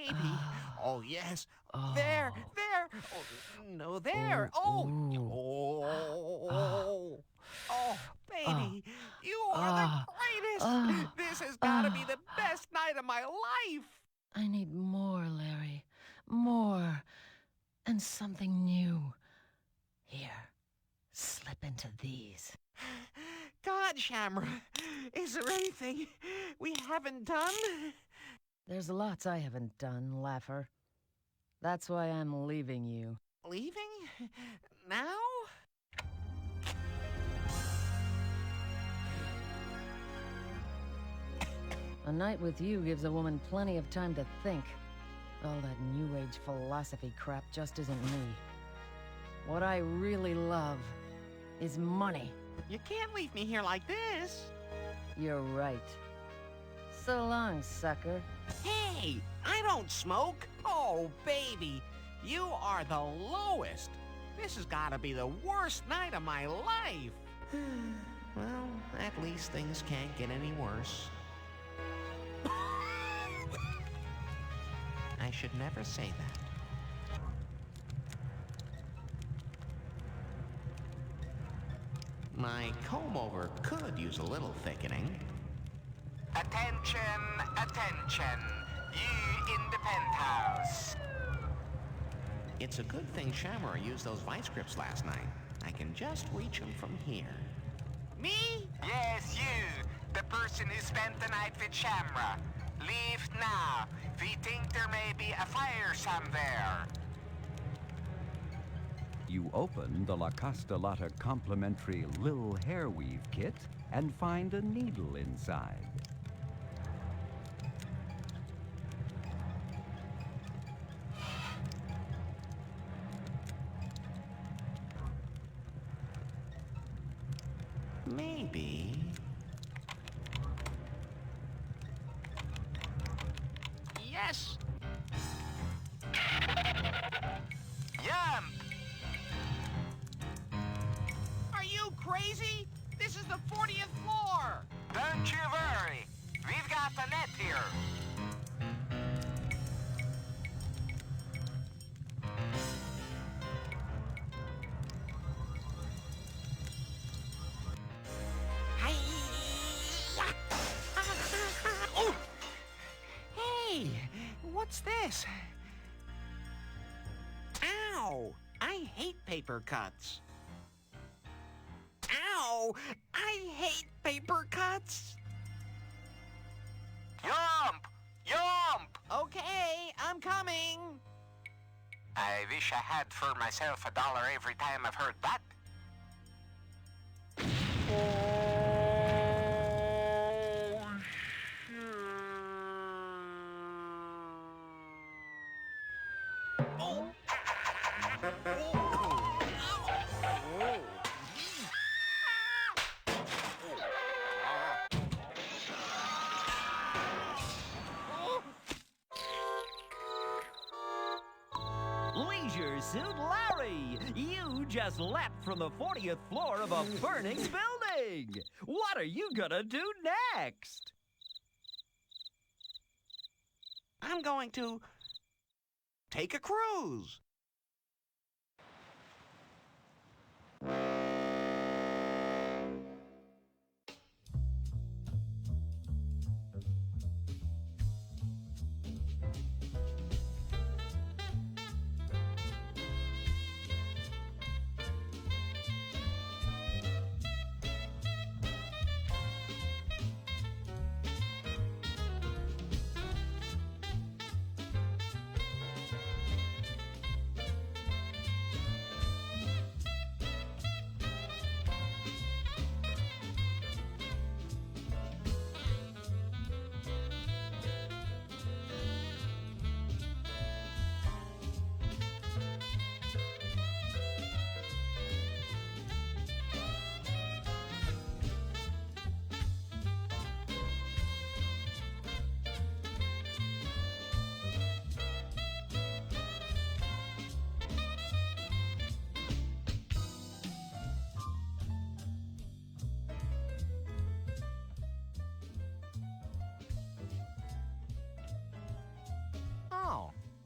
baby. Oh, yes. There, Oh. there. Oh, no, there. Oh, oh, oh, baby. You are the greatest. This has got to be the best night of my life. I need more, Larry. More. And something new. Here, slip into these. God, Shamra, is there anything we haven't done? There's lots I haven't done, Laugher. That's why I'm leaving you. Leaving? Now? A night with you gives a woman plenty of time to think. All that New Age philosophy crap just isn't me. What I really love is money. You can't leave me here like this. You're right. So long, sucker. Hey, I don't smoke. Oh, baby, you are the lowest. This has got to be the worst night of my life. Well, at least things can't get any worse. I should never say that. My comb-over could use a little thickening. Attention, attention, you in the penthouse. It's a good thing Shamra used those vice grips last night. I can just reach them from here. Me? Yes, you, the person who spent the night with Shamra. Leave now. We think there may be a fire somewhere. You open the La Castellata complimentary Lil Hair Weave kit and find a needle inside. Maybe. Yes! Yum! Are you crazy? This is the 40th floor! Don't you worry. We've got a net here. Oh! Hey, what's this? Ow! I hate paper cuts. Ow! I hate paper cuts. Yump! Yump! Okay, I'm coming. I wish I had for myself $1 every time I've heard that. Leisure Suit Larry! You just leapt from the 40th floor of a burning building! What are you gonna do next? I'm going to take a cruise.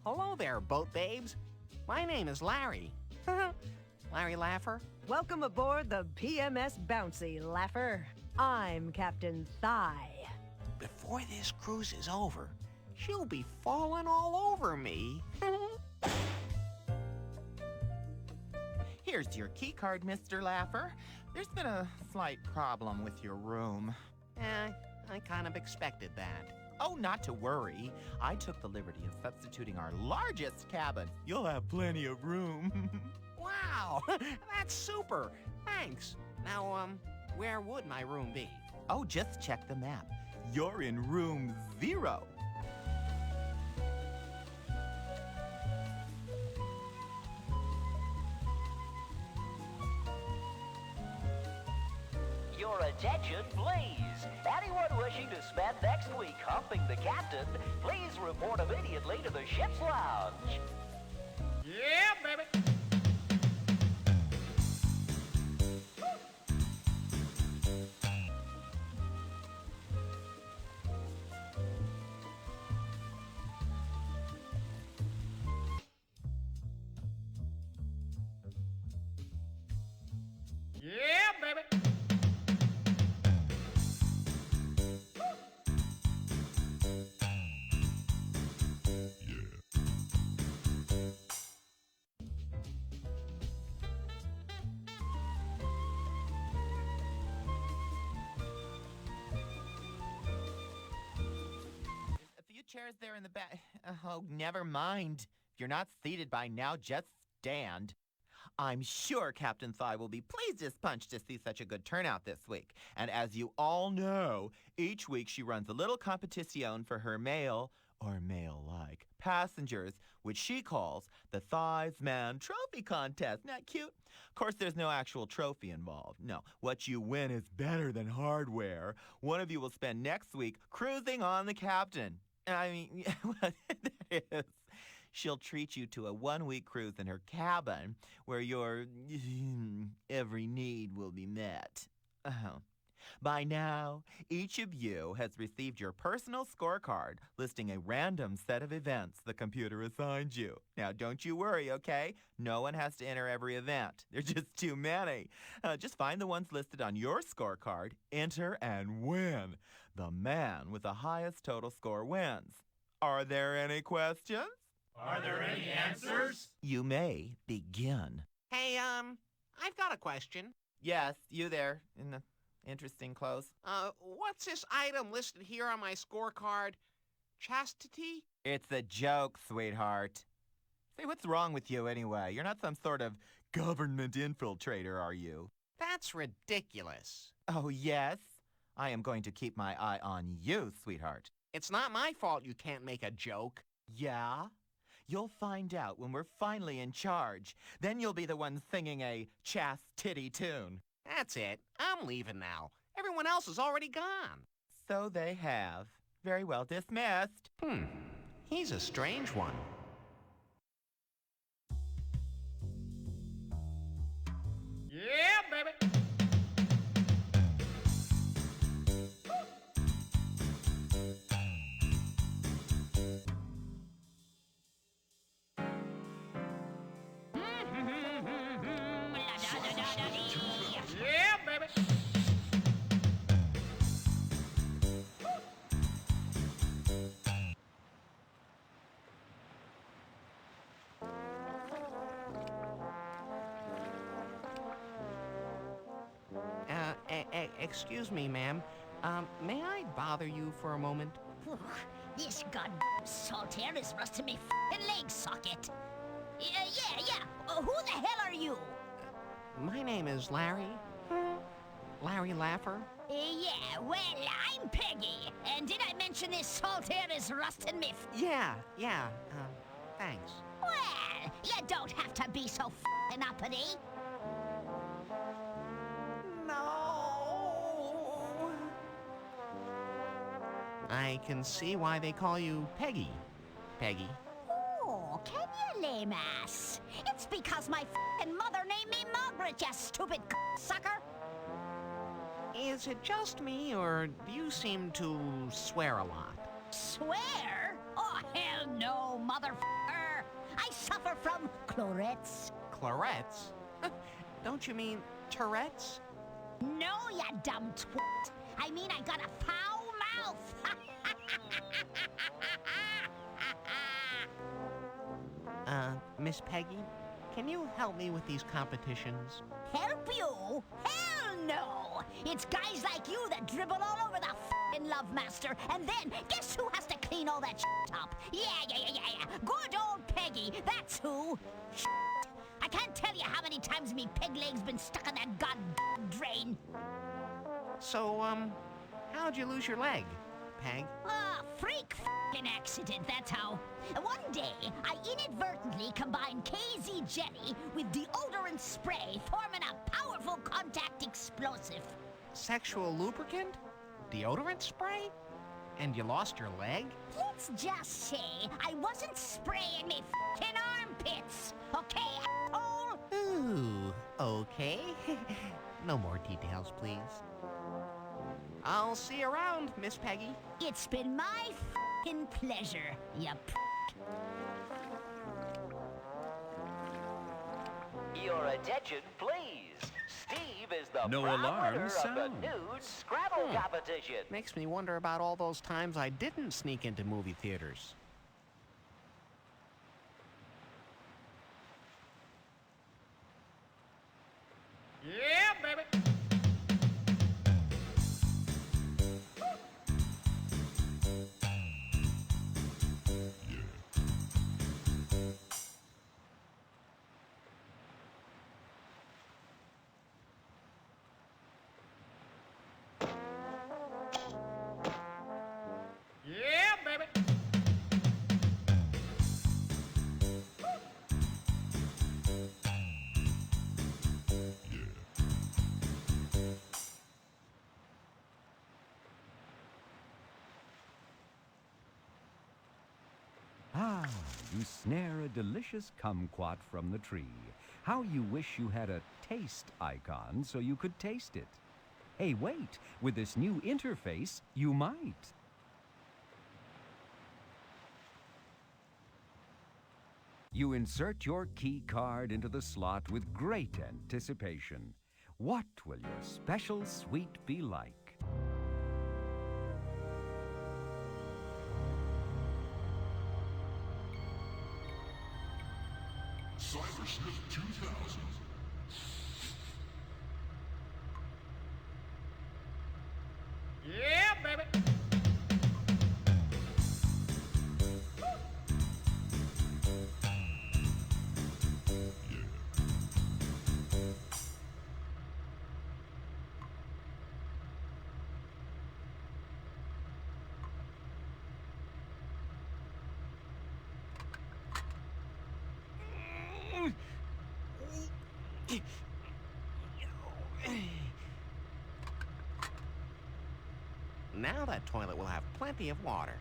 Hello there, boat babes. My name is Larry. Larry Laffer. Welcome aboard the PMS Bouncy, Laffer. I'm Captain Thigh. Before this cruise is over, she'll be falling all over me. Here's your key card, Mr. Laffer. There's been a slight problem with your room. I kind of expected that. Oh, not to worry. I took the liberty of substituting our largest cabin. You'll have plenty of room. Wow, that's super. Thanks. Now, where would my room be? Oh, just check the map. You're in room 0. Your attention, please. Anyone wishing to spend next week humping the captain, please report immediately to the ship's lounge. Yeah, baby. Yeah, baby. A few chairs there in the back. Oh, never mind. If you're not seated by now, just stand. I'm sure Captain Thigh will be pleased as punch to see such a good turnout this week. And as you all know, each week she runs a little competition for her male, or male-like, passengers, which she calls the Thighs Man Trophy Contest. Not cute? Of course, there's no actual trophy involved. No, what you win is better than hardware. One of you will spend next week cruising on the captain. I mean, what that is. She'll treat you to a 1-week cruise in her cabin where your every need will be met. By now, each of you has received your personal scorecard listing a random set of events the computer assigned you. Now, don't you worry, okay? No one has to enter every event. There's just too many. Just find the ones listed on your scorecard, enter, and win. The man with the highest total score wins. Are there any questions? Are there any answers? You may begin. Hey, I've got a question. Yes, you there in the interesting clothes. What's this item listed here on my scorecard? Chastity? It's a joke, sweetheart. Say, what's wrong with you anyway? You're not some sort of government infiltrator, are you? That's ridiculous. Oh, yes? I am going to keep my eye on you, sweetheart. It's not my fault you can't make a joke. Yeah? You'll find out when we're finally in charge. Then you'll be the one singing a chastity tune. That's it. I'm leaving now. Everyone else is already gone. So they have. Very well dismissed. He's a strange one. Yeah, baby. Yeah, baby. Excuse me, ma'am. May I bother you for a moment? This goddamn salt air is rusting me f***ing leg socket. Yeah. Who the hell are you? My name is Larry. Larry Laffer. Yeah, well, I'm Peggy. And did I mention this salt air is rusting me Yeah. Thanks. Well, you don't have to be so f***ing uppity. No. I can see why they call you Peggy. Peggy. Oh, can you, lame ass? It's because my f***ing mother named me Margaret, you stupid sucker. Is it just me, or do you seem to swear a lot? Swear? Oh, hell no, motherfucker. Laffer from Clorette's. Clarets? Don't you mean Tourette's? No, ya dumb twat. I mean I got a foul mouth. Miss Peggy, can you help me with these competitions? Help you? Hell no! It's guys like you that dribble all over the f***ing Love Master, and then guess who has to clean all that shit up? Yeah. Good old Peggy, that's who. Shit. I can't tell you how many times me peg leg's been stuck in that goddamn drain. So, how'd you lose your leg, Peg? Freak f***ing accident, that's how. One day, I inadvertently combined KZ jelly with deodorant spray, forming a powerful contact explosive. Sexual lubricant? Deodorant spray? And you lost your leg? Let's just say I wasn't spraying me f***ing armpits. Okay, asshole? Ooh, okay. No more details, please. I'll see you around, Miss Peggy. It's been my f***ing pleasure, you p***. Your attention, please. Steve is the No proud alarm winner of the sound. nude Scrabble competition. Makes me wonder about all those times I didn't sneak into movie theaters. Yeah, baby. Yeah, baby. Ah, you snare a delicious kumquat from the tree. How you wish you had a taste icon so you could taste it. Hey, wait, with this new interface, you might. You insert your key card into the slot with great anticipation. What will your special suite be like? Cybersmith 2000. Yeah, baby. Now that toilet will have plenty of water.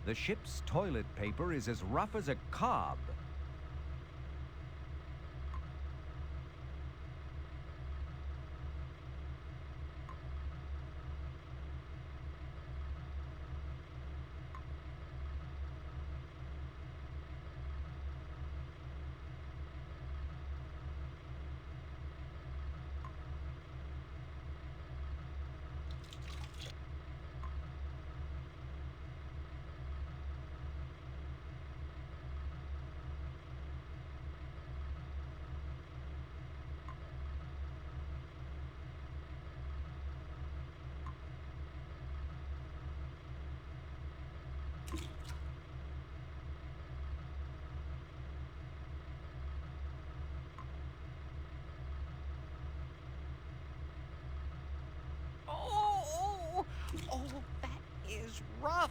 The ship's toilet paper is as rough as a cob. Oh, that is rough.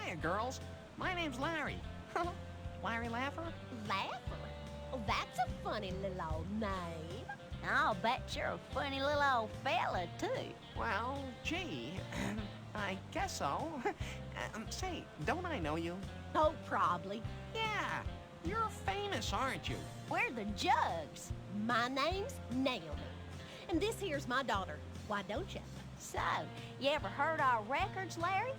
Hiya, girls. My name's Larry. Larry Laffer? Laffer? Oh, that's a funny little old name. I'll bet you're a funny little old fella, too. Well, gee, I guess so. Say, don't I know you? Oh, probably. Yeah, you're famous, aren't you? We're the Jugs. My name's Naomi. And this here's my daughter. Why don't you? So, you ever heard our records, Larry?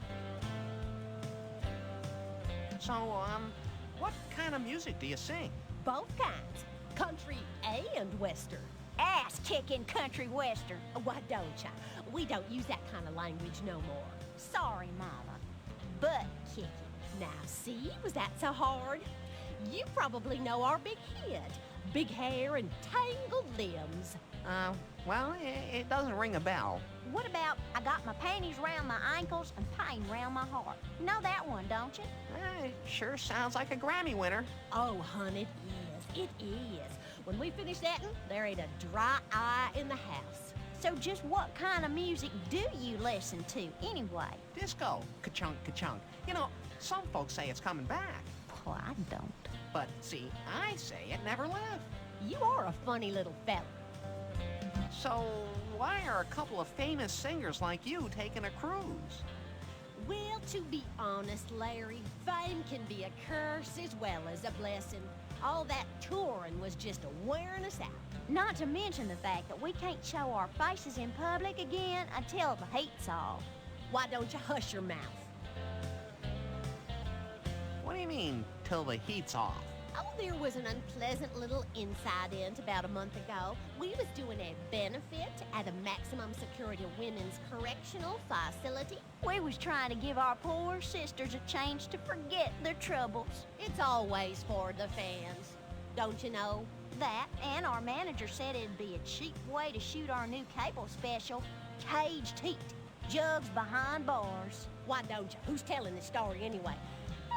So, what kind of music do you sing? Both kinds. Country and western. Ass-kicking country western. Why don't ya? We don't use that kind of language no more. Sorry, Mama. Butt kicking. Now, see? Was that so hard? You probably know our big hit. Big hair and tangled limbs. Well, it doesn't ring a bell. What about I got my panties round my ankles and pain round my heart? You know that one, don't you? It sure sounds like a Grammy winner. Oh, hon, it is. It is. When we finish that, there ain't a dry eye in the house. So just what kind of music do you listen to, anyway? Disco. Ka-chunk, ka-chunk. You know, some folks say it's coming back. Well, I don't. But, see, I say it never left. You are a funny little fella. So, why are a couple of famous singers like you taking a cruise? Well, to be honest, Larry, fame can be a curse as well as a blessing. All that touring was just wearing us out. Not to mention the fact that we can't show our faces in public again until the heat's off. Why don't you hush your mouth? What do you mean, till the heat's off? Oh, there was an unpleasant little incident about a month ago. We was doing a benefit at a maximum security women's correctional facility. We was trying to give our poor sisters a chance to forget their troubles. It's always for the fans, don't you know? That, and our manager said it'd be a cheap way to shoot our new cable special, Caged Heat, Jugs Behind Bars. Why don't you? Who's telling the story anyway?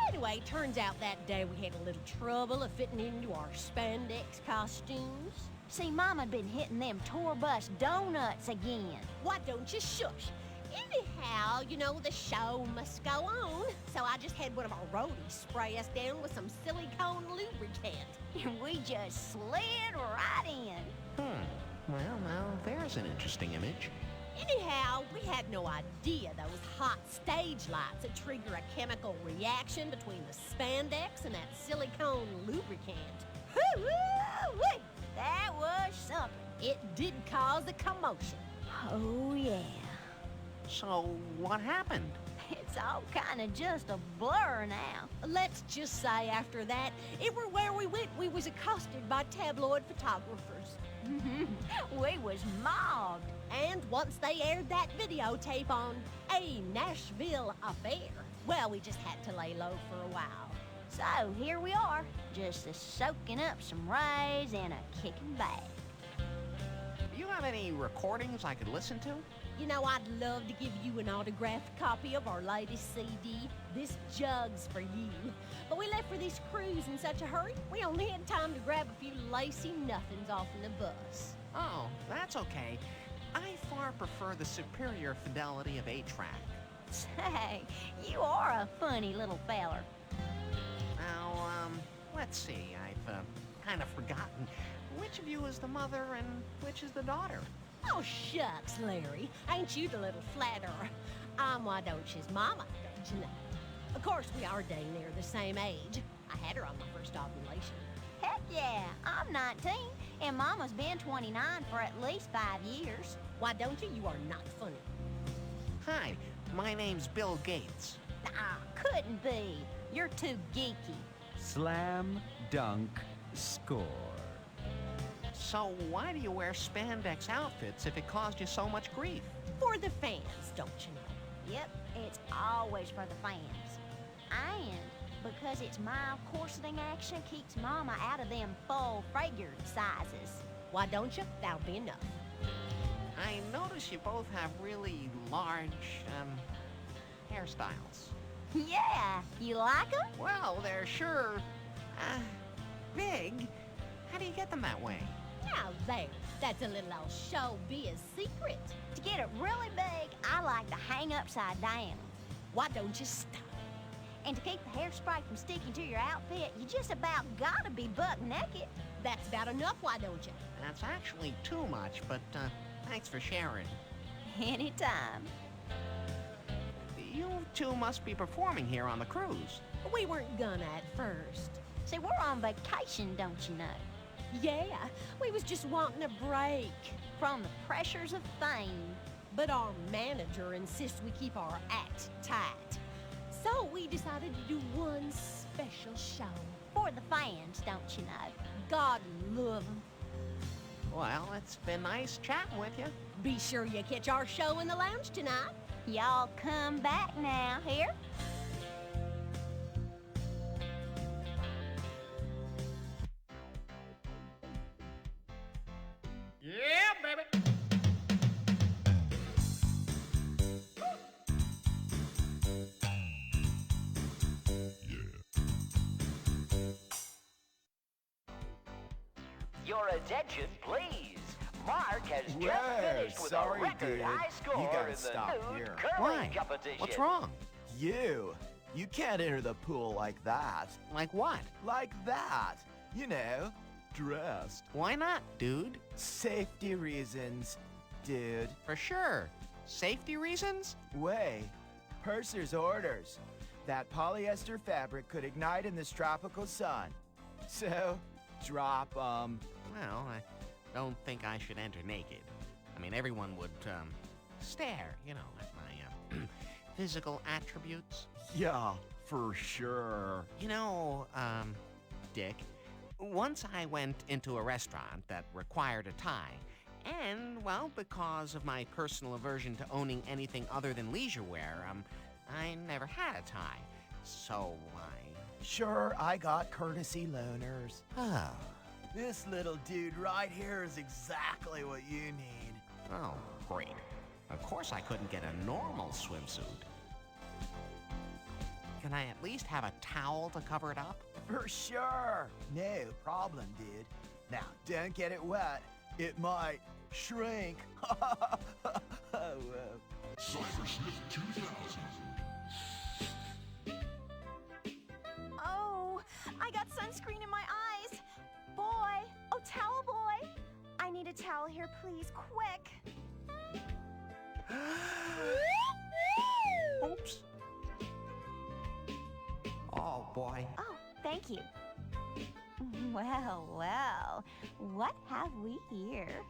Anyway, turns out that day we had a little trouble of fitting into our spandex costumes. See, Mama'd been hitting them tour bus donuts again. Why don't you shush? Anyhow, you know, the show must go on. So I just had one of our roadies spray us down with some silicone lubricant. And we just slid right in. Well, now, there's an interesting image. Anyhow, we had no idea those hot stage lights would trigger a chemical reaction between the spandex and that silicone lubricant. Woo-wee! That was something. It did cause a commotion. Oh, yeah. So, what happened? It's all kind of just a blur now. Let's just say after that, everywhere we went, we was accosted by tabloid photographers. We was mobbed. And once they aired that videotape on A Nashville Affair, well, we just had to lay low for a while. So here we are, just soaking up some rays and a kicking back. Do you have any recordings I could listen to? You know, I'd love to give you an autographed copy of our latest CD, This Jug's for You. But we left for this cruise in such a hurry, we only had time to grab a few lacy nothings off in the bus. Oh, that's okay. I far prefer the superior fidelity of 8-track. Say, you are a funny little feller. Now, let's see. I've kind of forgotten. Which of you is the mother and which is the daughter? Oh, shucks, Larry. Ain't you the little flatterer? I'm Why Don't You's mama, don't you know? Of course, we are dang near the same age. I had her on my first ovulation. Heck yeah, I'm 19, and Mama's been 29 for at least 5 years. Why don't you? You are not funny. Hi, my name's Bill Gates. Couldn't be. You're too geeky. Slam, dunk, score. So why do you wear spandex outfits if it caused you so much grief? For the fans, don't you know? Yep, it's always for the fans. And because its mild corseting action keeps Mama out of them full-figured sizes. Why don't you? That'll be enough. I notice you both have really large, hairstyles. Yeah, you like them? Well, they're sure, big. How do you get them that way? Now there, that's a little old showbiz secret. To get it really big, I like to hang upside down. Why don't you stop? And to keep the hairspray from sticking to your outfit, you just about gotta be buck naked. That's about enough, why don't you? That's actually too much, but thanks for sharing. Anytime. You two must be performing here on the cruise. We weren't gonna at first. See, we're on vacation, don't you know? Yeah, we was just wanting a break. From the pressures of fame. But our manager insists we keep our act tight. So we decided to do one special show. For the fans, don't you know? God love 'em. Well, it's been nice chatting with you. Be sure you catch our show in the lounge tonight. Y'all come back now, here? Yeah, baby. Your attention, please. Mark has just Whoa, finished with sorry, a record dude. high You score gotta in stop the nude here. curling Why? competition. What's wrong? You can't enter the pool like that. Like what? Like that. You know, dressed. Why not, dude? Safety reasons, dude. For sure. Safety reasons? Way. Purser's orders. That polyester fabric could ignite in this tropical sun. So, drop 'em. Well, I don't think I should enter naked. I mean, everyone would, stare, you know, at my, physical attributes. Yeah, for sure. You know, Dick, once I went into a restaurant that required a tie, and, well, because of my personal aversion to owning anything other than leisure wear, I never had a tie. So Sure, I got courtesy loaners. Oh. This little dude right here is exactly what you need. Oh, great. Of course I couldn't get a normal swimsuit. Can I at least have a towel to cover it up? For sure. No problem, dude. Now, don't get it wet. It might shrink. Whoa. Cybersmith 2000. Oh, I got sunscreen in my eyes. Boy, oh, towel boy. I need a towel here, please, quick. Oops. Oh, boy. Oh, thank you. Well, well, what have we here?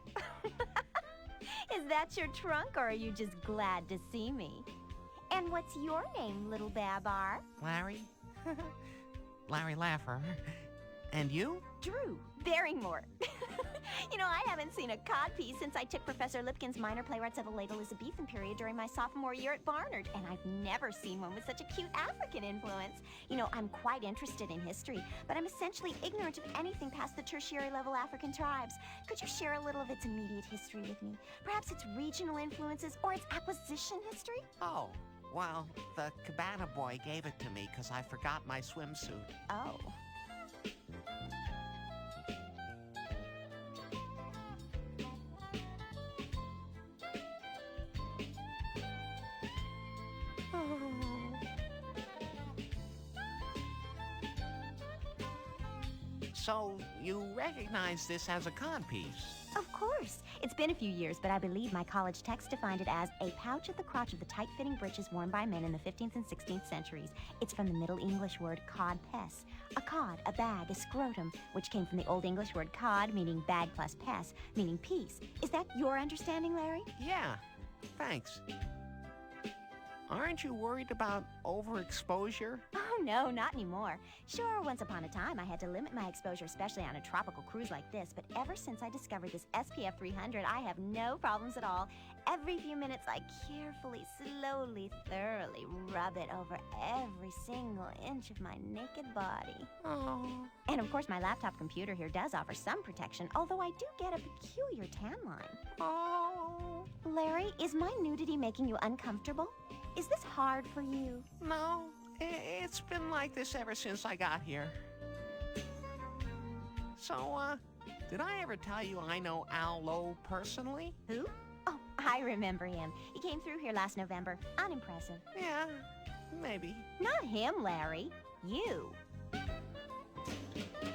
Is that your trunk, or are you just glad to see me? And what's your name, little Babar? Larry? Larry Laffer. And you? Drew Barrymore. You know, I haven't seen a codpiece since I took Professor Lipkin's minor playwrights of the late Elizabethan period during my sophomore year at Barnard, and I've never seen one with such a cute African influence. You know, I'm quite interested in history, but I'm essentially ignorant of anything past the tertiary level African tribes. Could you share a little of its immediate history with me? Perhaps its regional influences or its acquisition history? Oh, well, the cabana boy gave it to me because I forgot my swimsuit. Oh. So, you recognize this as a codpiece? Of course. It's been a few years, but I believe my college text defined it as a pouch at the crotch of the tight-fitting breeches worn by men in the 15th and 16th centuries. It's from the Middle English word cod pes. A cod, a bag, a scrotum, which came from the Old English word cod, meaning bag plus pes, meaning peace. Is that your understanding, Larry? Yeah, thanks. Aren't you worried about overexposure? Oh, no, not anymore. Sure, once upon a time, I had to limit my exposure, especially on a tropical cruise like this, but ever since I discovered this SPF 300, I have no problems at all. Every few minutes, I carefully, slowly, thoroughly rub it over every single inch of my naked body. Oh. And of course, my laptop computer here does offer some protection, although I do get a peculiar tan line. Oh. Larry, is my nudity making you uncomfortable? Is this hard for you? No, it's been like this ever since I got here. So, did I ever tell you I know Al Lowe personally? Who? Oh, I remember him. He came through here last November. Unimpressive. Yeah, maybe. Not him, Larry. You.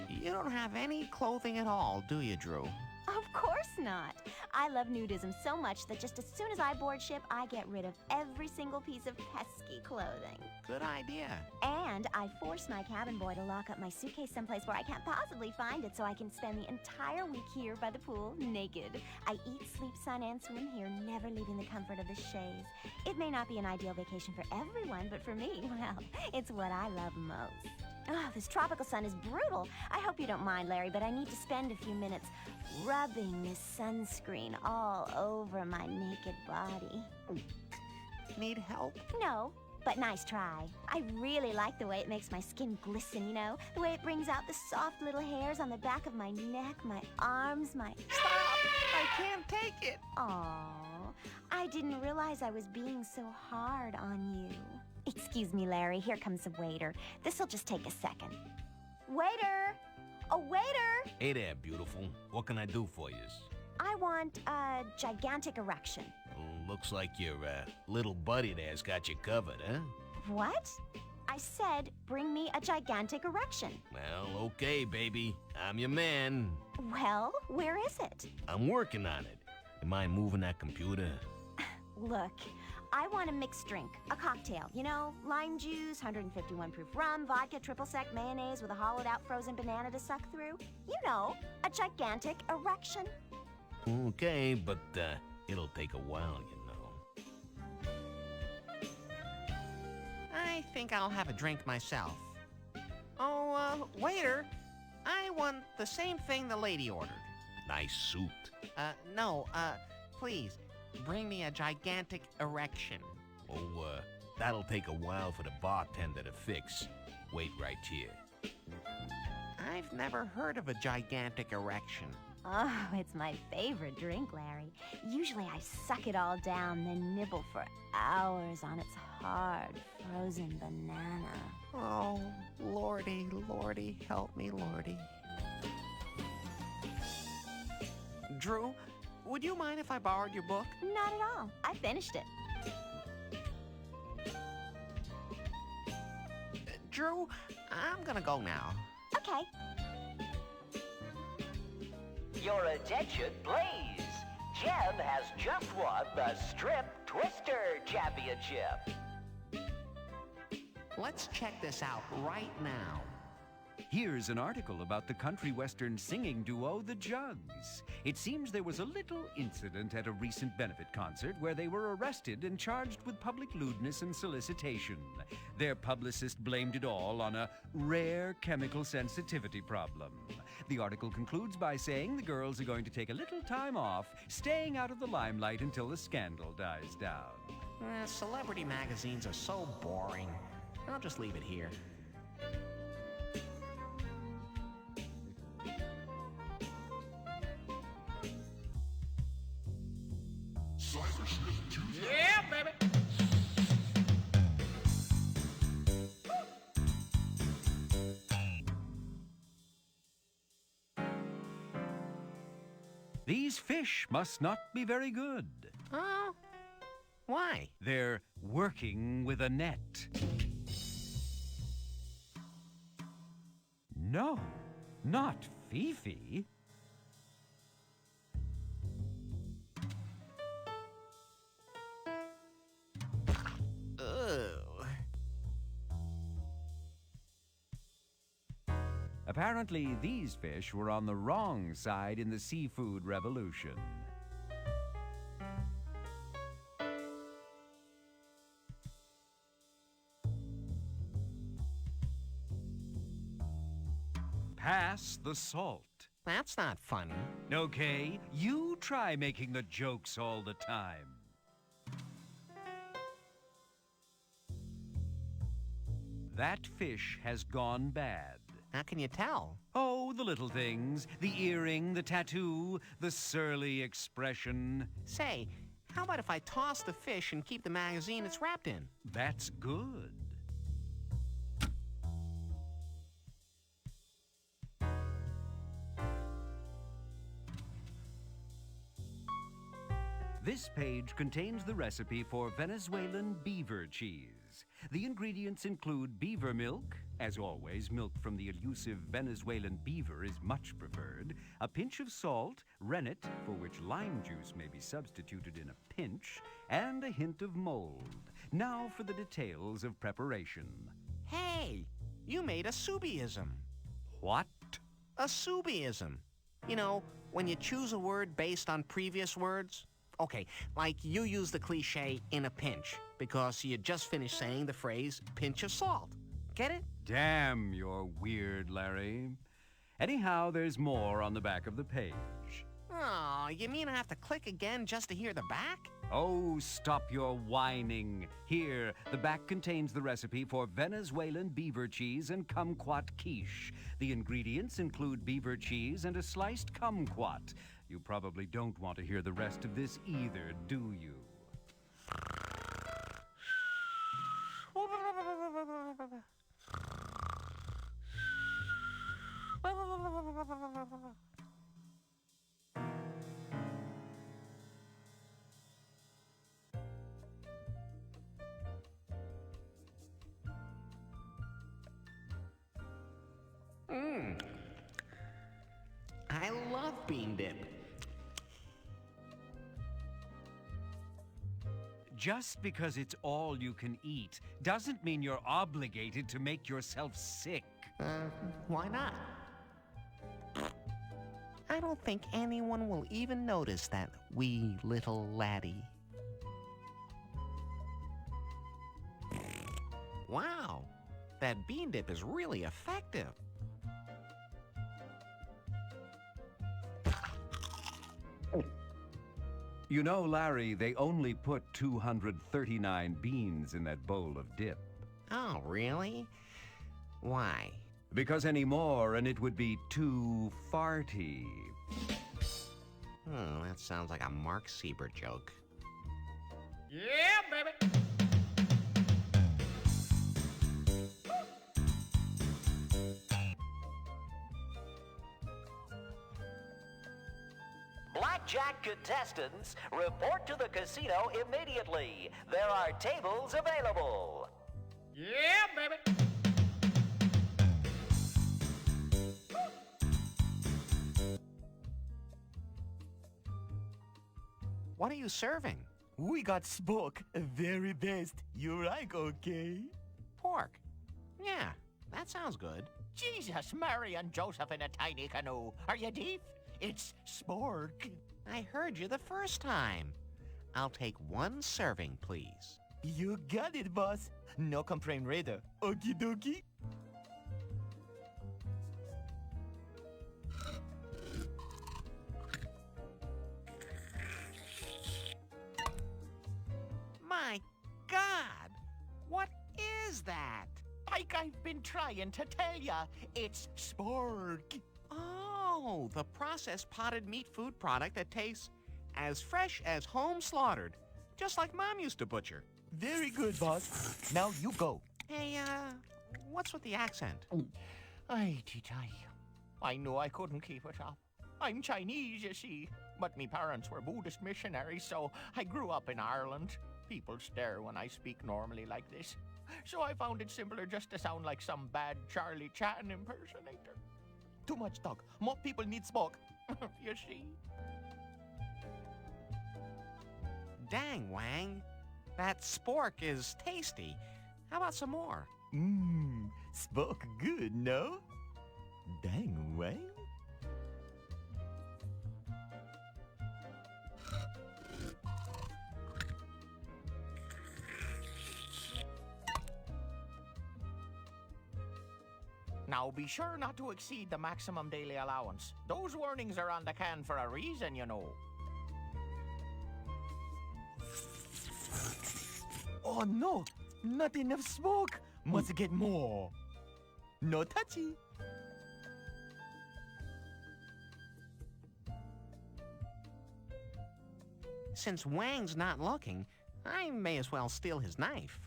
You don't have any clothing at all, do you, Drew? Of course not. I love nudism so much that just as soon as I board ship, I get rid of every single piece of pesky clothing. Good idea. And I force my cabin boy to lock up my suitcase someplace where I can't possibly find it so I can spend the entire week here by the pool, naked. I eat, sleep, sun, and swim here, never leaving the comfort of the chaise. It may not be an ideal vacation for everyone, but for me, well, it's what I love most. Oh, this tropical sun is brutal. I hope you don't mind, Larry, but I need to spend a few minutes rubbing this sunscreen all over my naked body. Need help? No, but nice try. I really like the way it makes my skin glisten, you know? The way it brings out the soft little hairs on the back of my neck, my arms, my... Stop! I can't take it! Aww, I didn't realize I was being so hard on you. Excuse me, Larry, here comes the waiter. This'll just take a second. Waiter! Oh, waiter! Hey there, beautiful. What can I do for you? I want a gigantic erection. Looks like your little buddy there's got you covered, huh? What? I said, bring me a gigantic erection. Well, okay, baby. I'm your man. Well, where is it? I'm working on it. You mind moving that computer? Look, I want a mixed drink, a cocktail. You know, lime juice, 151 proof rum, vodka, triple sec mayonnaise with a hollowed out frozen banana to suck through. You know, a gigantic erection. Okay, but it'll take a while, you know. I think I'll have a drink myself. Oh, waiter, I want the same thing the lady ordered. Nice suit. No, please, bring me a gigantic erection. Oh, that'll take a while for the bartender to fix. Wait right here. I've never heard of a gigantic erection. Oh, it's my favorite drink, Larry. Usually I suck it all down, then nibble for hours on its hard, frozen banana. Oh, lordy, lordy, help me, lordy. Drew, would you mind if I borrowed your book? Not at all. I finished it. Drew, I'm gonna go now. Okay. Your attention, please. Jem has just won the Strip Twister Championship. Let's check this out right now. Here's an article about the country western singing duo, the Jugs. It seems there was a little incident at a recent benefit concert where they were arrested and charged with public lewdness and solicitation. Their publicist blamed it all on a rare chemical sensitivity problem. The article concludes by saying the girls are going to take a little time off, staying out of the limelight until the scandal dies down. Celebrity magazines are so boring. I'll just leave it here. Yeah, baby. These fish must not be very good. Oh? Why? They're working with a net. No, not Fifi. Apparently, these fish were on the wrong side in the seafood revolution. Pass the salt. That's not funny. Okay, you try making the jokes all the time. That fish has gone bad. How can you tell? Oh, the little things. The earring, the tattoo, the surly expression. Say, how about if I toss the fish and keep the magazine it's wrapped in? That's good. This page contains the recipe for Venezuelan beaver cheese. The ingredients include beaver milk. As always, milk from the elusive Venezuelan beaver is much preferred. A pinch of salt, rennet, for which lime juice may be substituted in a pinch, and a hint of mold. Now for the details of preparation. Hey, you made a Subiism. What? A Subiism. You know, when you choose a word based on previous words. Okay, like you use the cliche in a pinch, because you just finished saying the phrase pinch of salt. Get it? Damn, you're weird, Larry. Anyhow, there's more on the back of the page. Oh, you mean I have to click again just to hear the back? Oh, stop your whining. Here, the back contains the recipe for Venezuelan beaver cheese and kumquat quiche. The ingredients include beaver cheese and a sliced kumquat. You probably don't want to hear the rest of this either, do you? I love bean dip. Just because it's all you can eat doesn't mean you're obligated to make yourself sick. Why not? I don't think anyone will even notice that wee little laddie. Wow, that bean dip is really effective. You know, Larry, they only put 239 beans in that bowl of dip. Oh, really? Why? Because any more and it would be too farty. Oh, that sounds like a Mark Siebert joke. Yeah, baby. Blackjack contestants, report to the casino immediately. There are tables available. Yeah, baby. What are you serving? We got spoke, very best. You like, okay? Pork. Yeah, that sounds good. Jesus, Mary and Joseph in a tiny canoe. Are you deaf? It's spork. I heard you the first time. I'll take one serving, please. You got it, boss. No complaint radar. Okie dokie. My God! What is that? Like I've been trying to tell ya, it's spork. Oh, the processed potted meat food product that tastes as fresh as home slaughtered. Just like Mom used to butcher. Very good, boss. Now you go. Hey, what's with the accent? I knew I couldn't keep it up. I'm Chinese, you see, but me parents were Buddhist missionaries, so I grew up in Ireland. People stare when I speak normally like this. So I found it simpler just to sound like some bad Charlie Chaplin impersonator. Too much talk. More people need smoke. You see? Dang, Wang. That spork is tasty. How about some more? Spoke good, no? Dang, Wang. Now be sure not to exceed the maximum daily allowance. Those warnings are on the can for a reason, you know. Oh no, not enough smoke. Must get more. No touchy. Since Wang's not looking, I may as well steal his knife.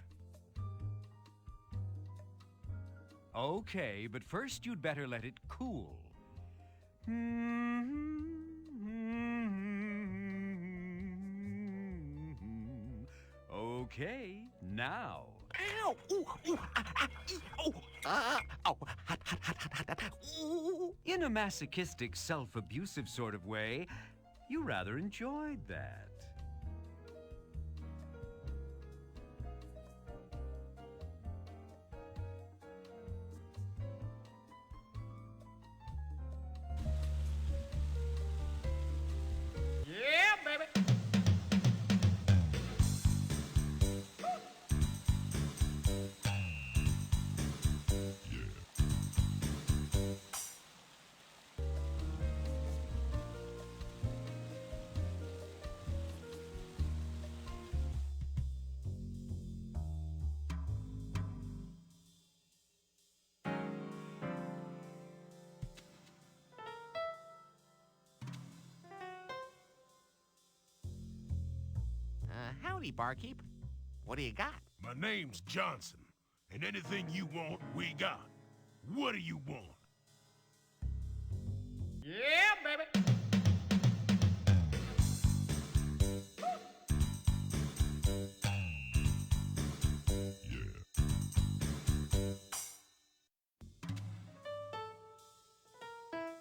Okay, but first you'd better let it cool. Okay, now Ow! Ooh, ooh, oh, oh, hot, hot, hot, hot, hot, hot. Ooh. In a masochistic, self-abusive sort of way, you rather enjoyed that. Yeah, baby. Howdy, barkeep. What do you got? My name's Johnson, and anything you want, we got. What do you want? Yeah, baby.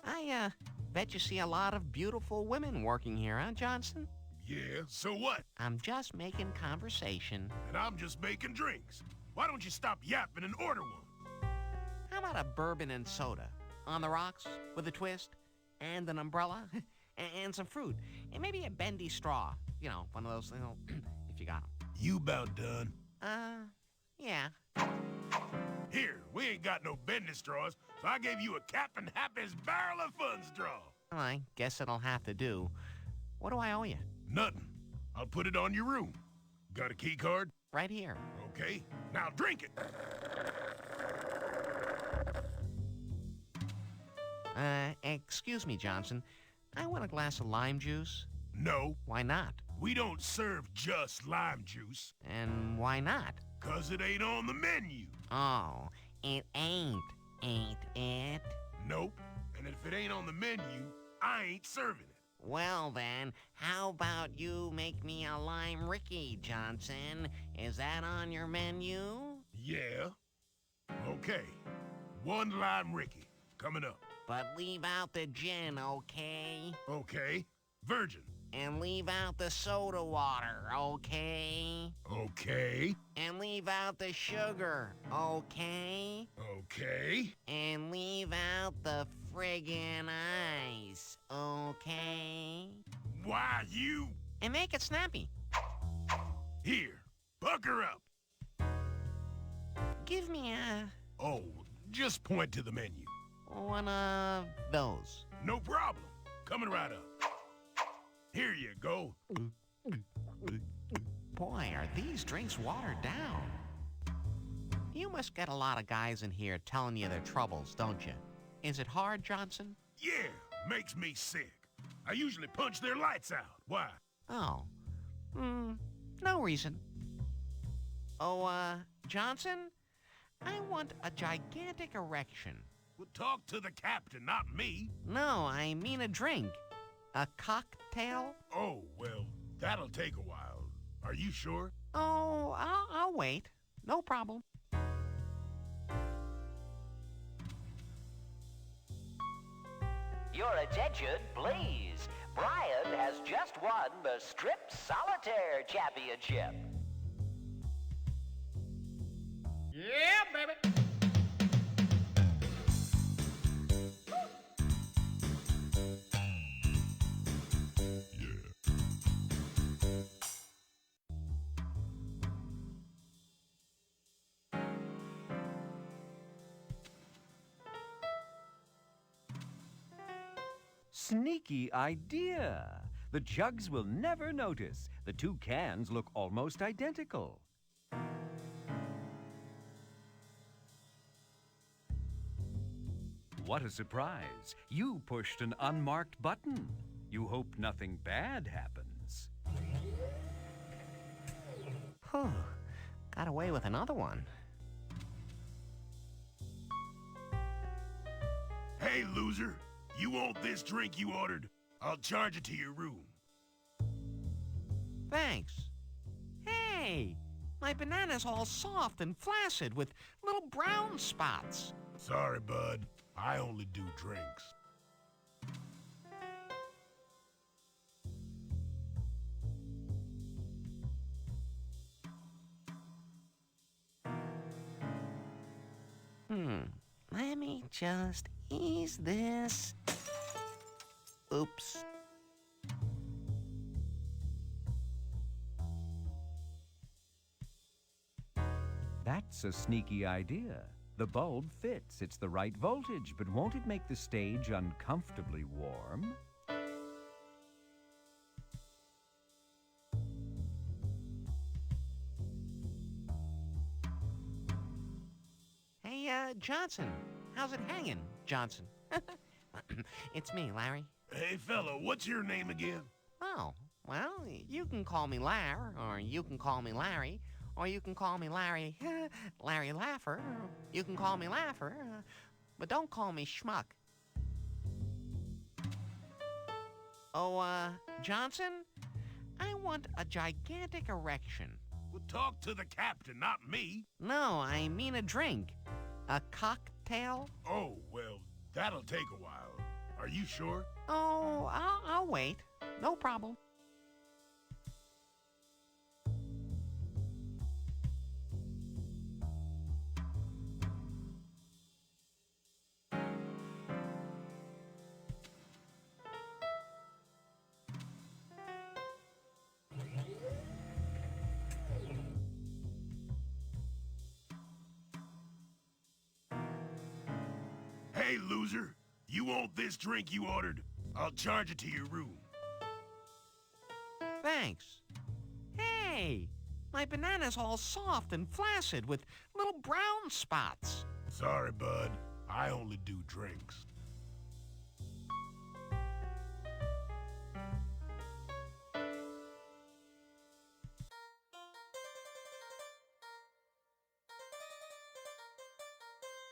I bet you see a lot of beautiful women working here, huh, Johnson? Yeah, so what? I'm just making conversation. And I'm just making drinks. Why don't you stop yapping and order one? How about a bourbon and soda? On the rocks, with a twist, and an umbrella, and some fruit, and maybe a bendy straw. You know, one of those, if you got them. You about done? Yeah. Here, we ain't got no bendy straws, so I gave you a Captain Happy's Barrel of Fun straw. Well, I guess it'll have to do. What do I owe you? Nothing. I'll put it on your room. Got a key card? Right here. Okay, now drink it. Excuse me, Johnson. I want a glass of lime juice. No. Why not? We don't serve just lime juice. And why not? 'Cause it ain't on the menu. Oh, it ain't it? Nope. And if it ain't on the menu, I ain't serving it. Well then, how about you make me a lime Ricky, Johnson? Is that on your menu? Yeah. Okay. One lime Ricky. Coming up. But leave out the gin, okay? Okay. Virgin. And leave out the soda water, okay? Okay. And leave out the sugar, okay? Okay. And leave out the friggin' ice, okay? Why, you... And make it snappy. Here, pucker up. Give me Oh, just point to the menu. one of those. No problem. Coming right up. Here you go. Boy, are these drinks watered down. You must get a lot of guys in here telling you their troubles, don't you? Is it hard, Johnson? Yeah, makes me sick. I usually punch their lights out. Why? Oh. No reason. Oh, Johnson? I want a gigantic erection. Well, talk to the captain, not me. No, I mean a drink. A cocktail? Oh, well, that'll take a while. Are you sure? Oh, I'll wait. No problem. Your attention, please. Brian has just won the Strip Solitaire Championship. Yeah, baby. Sneaky idea. The jugs will never notice. The two cans look almost identical. What a surprise. You pushed an unmarked button. You hope nothing bad happens. Whew. Got away with another one. Hey, loser. You want this drink you ordered? I'll charge it to your room. Thanks. Hey, My banana's all soft and flaccid with little brown spots. Sorry, bud. I only do drinks. Let me just ease this. Oops. That's a sneaky idea. The bulb fits. It's the right voltage, but won't it make the stage uncomfortably warm? Hey, Johnson. How's it hanging, Johnson? It's me, Larry. Hey, fella, what's your name again? Oh, well, you can call me Lar, or you can call me Larry, or you can call me Larry, Larry Laffer, or you can call me Laffer, but don't call me Schmuck. Oh, Johnson, I want a gigantic erection. Well, talk to the captain, not me. No, I mean a drink. A cocktail? Oh, well, that'll take a while. Are you sure? Oh, I'll wait. No problem. Hey, loser. You want this drink you ordered? I'll charge it to your room. Thanks. Hey, my banana's all soft and flaccid with little brown spots. Sorry, bud. I only do drinks.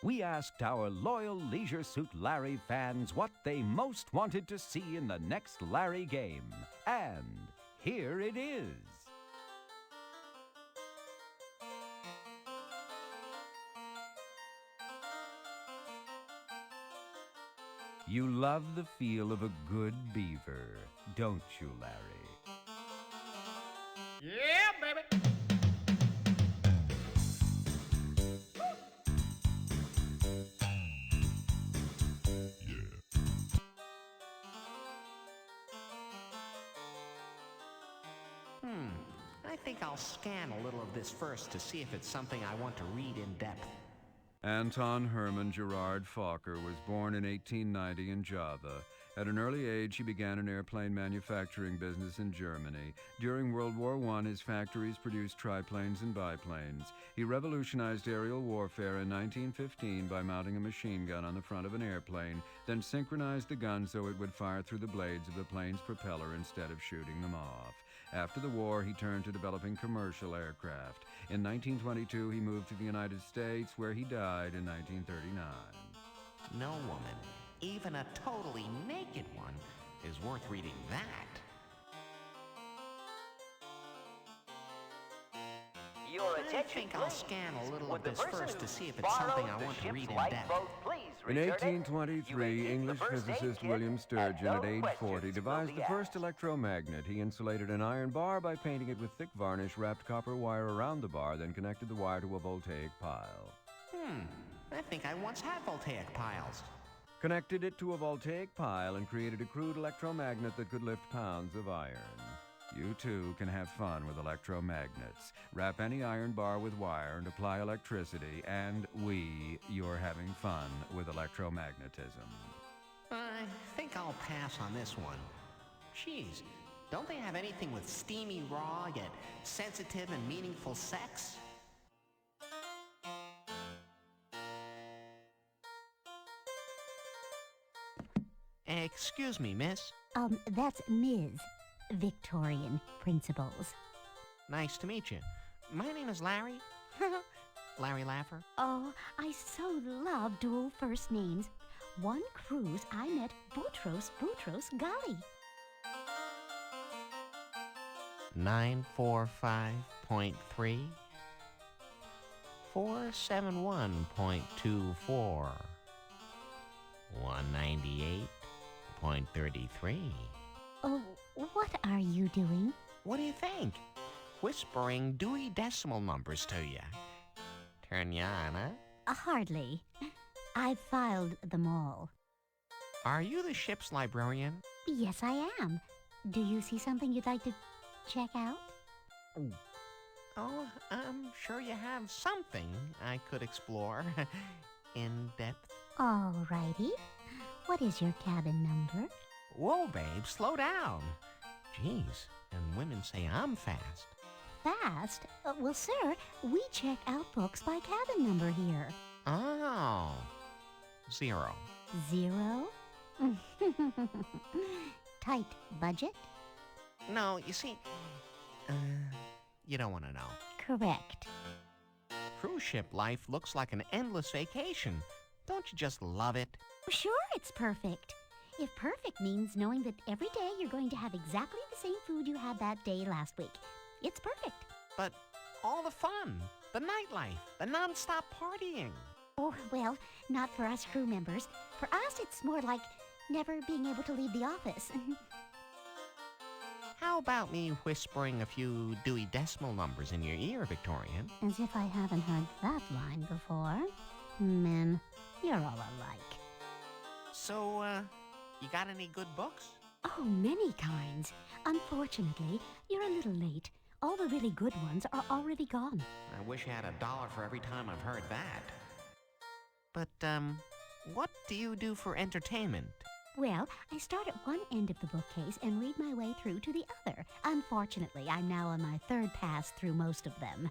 We asked our loyal Leisure Suit Larry fans what they most wanted to see in the next Larry game. And here it is. You love the feel of a good beaver, don't you, Larry? Yeah, baby. I think I'll scan a little of this first to see if it's something I want to read in depth. Anton Hermann Gerard Fokker was born in 1890 in Java. At an early age, he began an airplane manufacturing business in Germany. During World War I, his factories produced triplanes and biplanes. He revolutionized aerial warfare in 1915 by mounting a machine gun on the front of an airplane, then synchronized the gun so it would fire through the blades of the plane's propeller instead of shooting them off. After the war, he turned to developing commercial aircraft. In 1922, he moved to the United States, where he died in 1939. No woman, even a totally naked one, is worth reading that. Your I attention, think I'll please. scan a little Would of the this person first who to see if it's borrowed something I the want to ship's read in lifeboat, depth. please In return it. You may 1823, keep the English first aid physicist kit, William Sturgeon, and at no age 40, questions devised will the be first asked. electromagnet. He insulated an iron bar by painting it with thick varnish, wrapped copper wire around the bar, then connected the wire to a voltaic pile. I think I once had voltaic piles. Connected it to a voltaic pile and created a crude electromagnet that could lift pounds of iron. You too can have fun with electromagnets. Wrap any iron bar with wire and apply electricity, and you're having fun with electromagnetism. I think I'll pass on this one. Jeez, don't they have anything with steamy raw yet sensitive and meaningful sex? Excuse me, miss. That's Ms. Victorian Principles. Nice to meet you. My name is Larry. Larry Laffer. Oh, I so love dual first names. One cruise I met Boutros Ghali. 945.3. 471.24. 198.33. Oh, what are you doing? What do you think? Whispering Dewey Decimal numbers to you. Turn you on, huh? Hardly. I've filed them all. Are you the ship's librarian? Yes, I am. Do you see something you'd like to check out? Oh, I'm sure you have something I could explore in depth. Alrighty. What is your cabin number? Whoa, babe, slow down. Jeez, and women say I'm fast. Fast? Well, sir, we check out books by cabin number here. Oh, 0. 0? Tight budget? No, you see, you don't want to know. Correct. Cruise ship life looks like an endless vacation. Don't you just love it? Sure, it's perfect. If perfect means knowing that every day you're going to have exactly the same food you had that day last week, it's perfect. But all the fun, the nightlife, the non-stop partying. Oh, well, not for us crew members. For us, it's more like never being able to leave the office. How about me whispering a few Dewey Decimal numbers in your ear, Victorian? As if I haven't heard that line before. Men, you're all alike. So, you got any good books? Oh, many kinds. Unfortunately, you're a little late. All the really good ones are already gone. I wish I had $1 for every time I've heard that. But, what do you do for entertainment? Well, I start at one end of the bookcase and read my way through to the other. Unfortunately, I'm now on my third pass through most of them.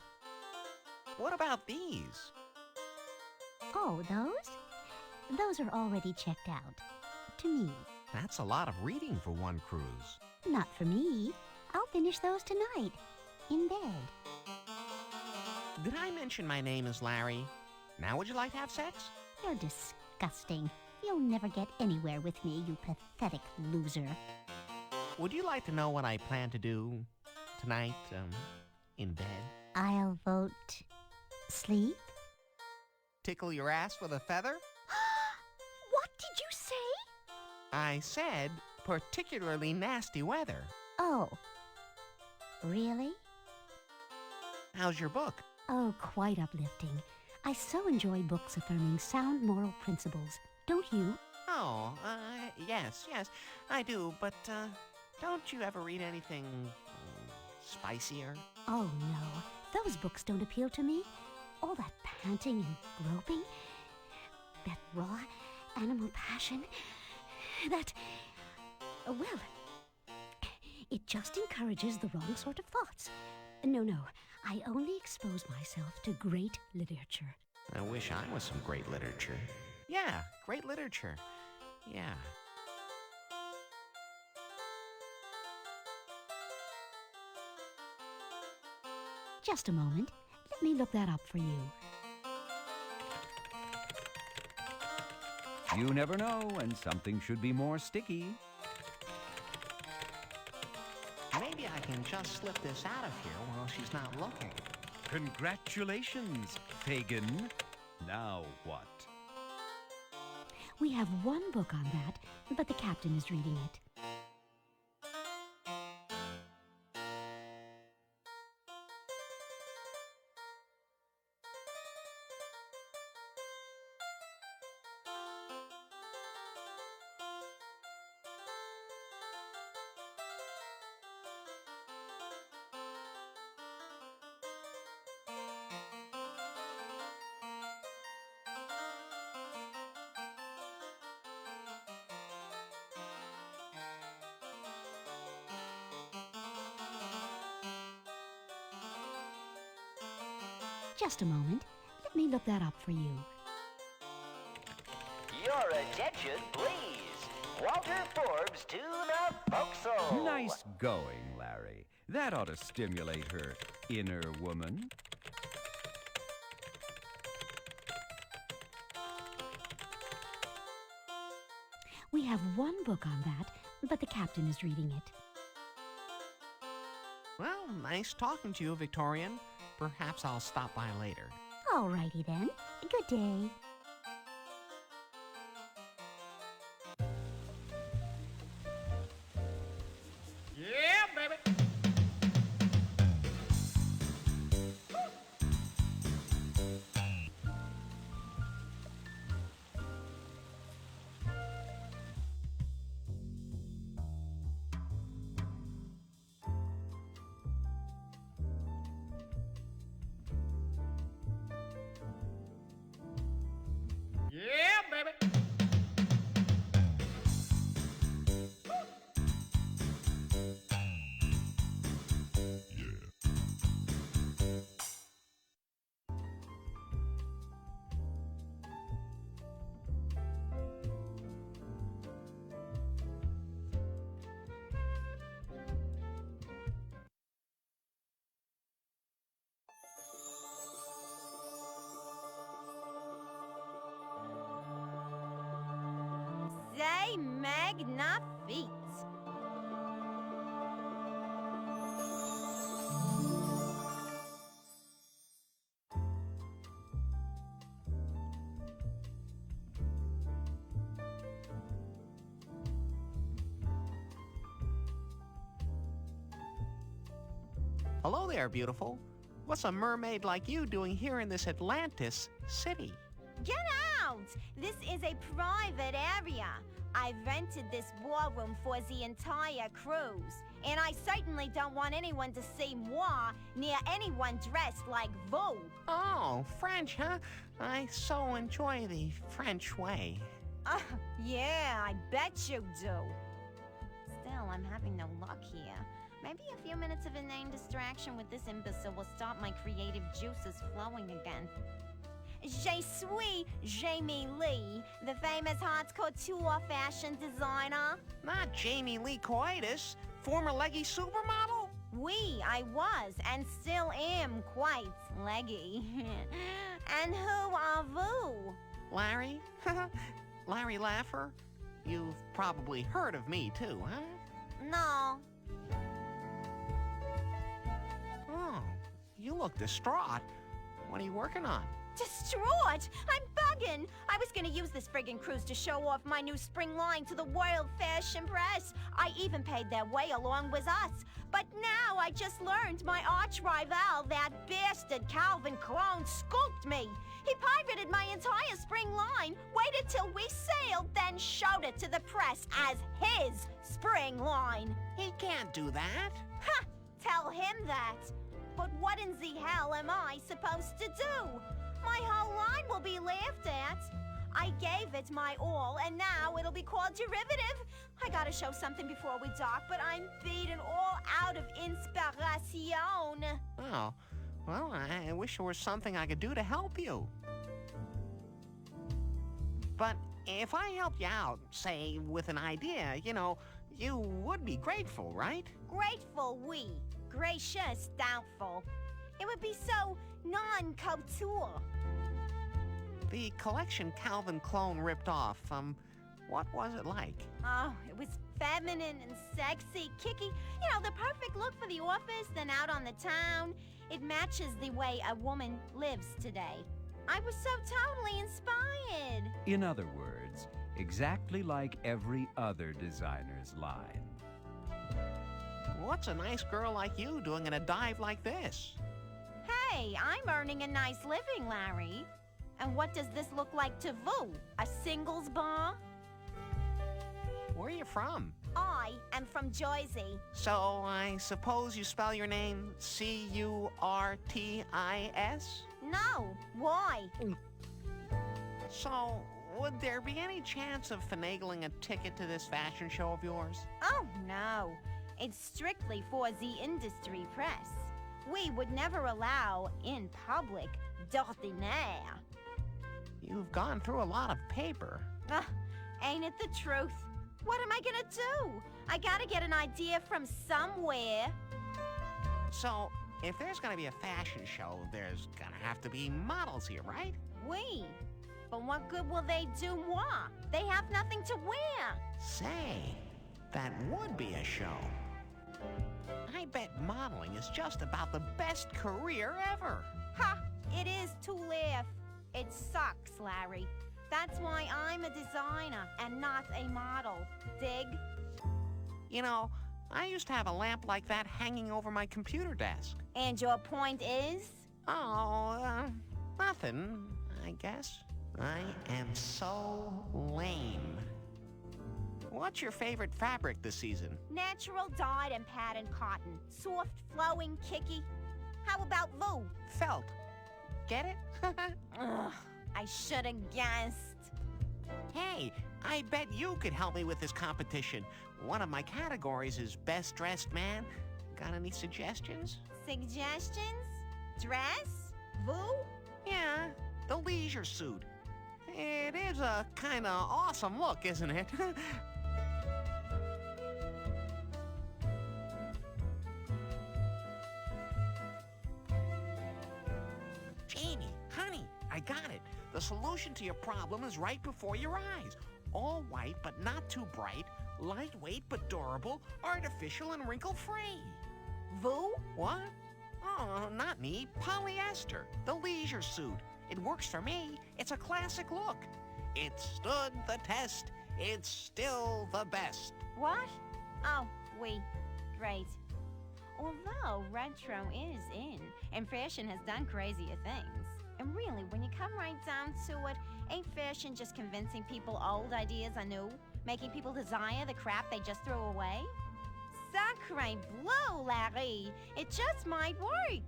What about these? Oh, those? Those are already checked out. To me. That's a lot of reading for one cruise. Not for me. I'll finish those tonight. In bed. Did I mention my name is Larry? Now would you like to have sex? You're disgusting. You'll never get anywhere with me, you pathetic loser. Would you like to know what I plan to do tonight, in bed? I'll vote sleep. Tickle your ass with a feather? What did you say? I said particularly nasty weather. Oh. Really? How's your book? Oh, quite uplifting. I so enjoy books affirming sound moral principles. Don't you? Oh, yes, I do, but, don't you ever read anything spicier? Oh, no. Those books don't appeal to me. All that panting and groping, that raw animal passion, that... well, it just encourages the wrong sort of thoughts. No, I only expose myself to great literature. I wish I was some great literature. Yeah, great literature. Yeah. Just a moment. Let me look that up for you. You never know when something should be more sticky. Maybe I can just slip this out of here while she's not looking. Congratulations, Fagin. Now what? We have one book on that, but the captain is reading it. Just a moment. Let me look that up for you. Your attention, please. Walter Forbes to the forecastle. Nice going, Larry. That ought to stimulate her inner woman. We have one book on that, but the captain is reading it. Well, nice talking to you, Victorian. Perhaps I'll stop by later. Alrighty then. Good day. Yeah, baby. Yeah, baby. C'est magnifique. Hello there, beautiful. What's a mermaid like you doing here in this Atlantis city? Get out! This is a private area. I rented this ballroom for the entire cruise, and I certainly don't want anyone to see moi near anyone dressed like vous. Oh, French, huh? I so enjoy the French way. Yeah, I bet you do. Still, I'm having no luck here. Maybe a few minutes of inane distraction with this imbecile will stop my creative juices flowing again. Je suis Jamie Lee, the famous haute couture fashion designer. Not Jamie Lee Coitus, former leggy supermodel? Oui, I was, and still am quite leggy. And who are vous? Larry? Larry Laffer? You've probably heard of me too, huh? No. Oh, you look distraught. What are you working on? Distraught! I'm bugging! I was gonna use this friggin' cruise to show off my new spring line to the world fashion press. I even paid their way along with us. But now I just learned my arch rival, that bastard Calvin Klein, scooped me. He pirated my entire spring line, waited till we sailed, then showed it to the press as his spring line. He can't do that. Ha! Tell him that. But what in the hell am I supposed to do? My whole line will be laughed at. I gave it my all, and now it'll be called derivative. I gotta show something before we dock, but I'm beaten all out of inspiration. Oh, well, I wish there was something I could do to help you. But if I helped you out, say, with an idea, you would be grateful, right? Grateful, oui. Gracious, doubtful. It would be so non-couture. The collection Calvin Klein ripped off, what was it like? Oh, it was feminine and sexy, kicky. The perfect look for the office, then out on the town. It matches the way a woman lives today. I was so totally inspired. In other words, exactly like every other designer's line. What's a nice girl like you doing in a dive like this? Hey, I'm earning a nice living, Larry. And what does this look like to vous? A singles bar? Where are you from? I am from Jersey. So I suppose you spell your name C-U-R-T-I-S? No. Why? So, would there be any chance of finagling a ticket to this fashion show of yours? Oh, no. It's strictly for the industry press. We would never allow, in public, d'ordinaire. You've gone through a lot of paper. Ain't it the truth? What am I gonna do? I gotta get an idea from somewhere. So, if there's gonna be a fashion show, there's gonna have to be models here, right? Oui. But what good will they do moi? They have nothing to wear. Say, that would be a show. I bet modeling is just about the best career ever. Ha! It is to laugh. It sucks, Larry. That's why I'm a designer and not a model. Dig? You know, I used to have a lamp like that hanging over my computer desk. And your point is? Oh, nothing, I guess. I am so lame. What's your favorite fabric this season? Natural dyed and patterned cotton. Soft, flowing, kicky. How about Vu? Felt. Get it? Ugh, I should have guessed. Hey, I bet you could help me with this competition. One of my categories is Best Dressed Man. Got any suggestions? Suggestions? Dress? Vu? Yeah, the leisure suit. It is a kind of awesome look, isn't it? Jamie, honey, I got it. The solution to your problem is right before your eyes. All white but not too bright, lightweight but durable, artificial and wrinkle-free. Vu? What? Oh, not me. Polyester, the leisure suit. It works for me. It's a classic look. It stood the test. It's still the best. What? Oh, great. Although retro is in, and fashion has done crazier things. And really, when you come right down to it, ain't fashion just convincing people old ideas are new? Making people desire the crap they just threw away? Sacre bleu, Larry! It just might work!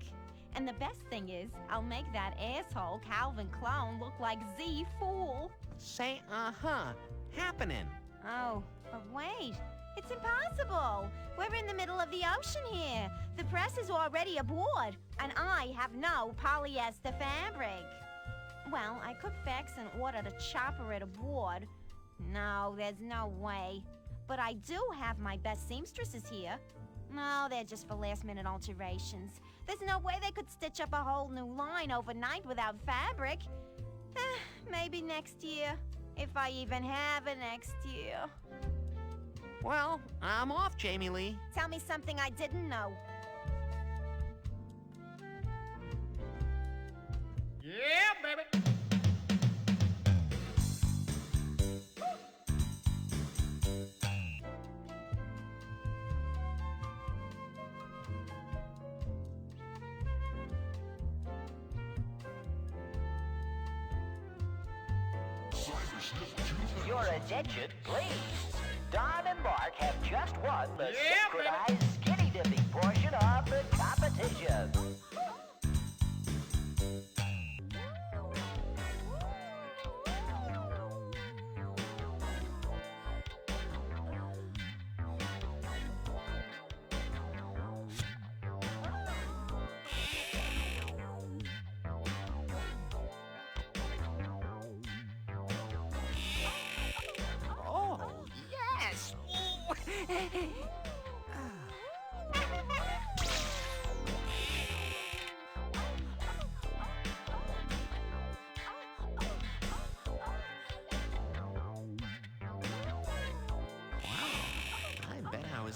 And the best thing is, I'll make that asshole Calvin Clone look like Z Fool. Say uh-huh. Happening. Oh, but wait. It's impossible. We're in the middle of the ocean here. The press is already aboard, and I have no polyester fabric. Well, I could fax and order the chopper it aboard. No, there's no way. But I do have my best seamstresses here. No, they're just for last-minute alterations. There's no way they could stitch up a whole new line overnight without fabric. Maybe next year, if I even have a next year. Well, I'm off, Jamie Lee. Tell me something I didn't know. Yeah, baby! Your attention, please. Don and Mark have just won the synchronized skinny dipping portion of the competition.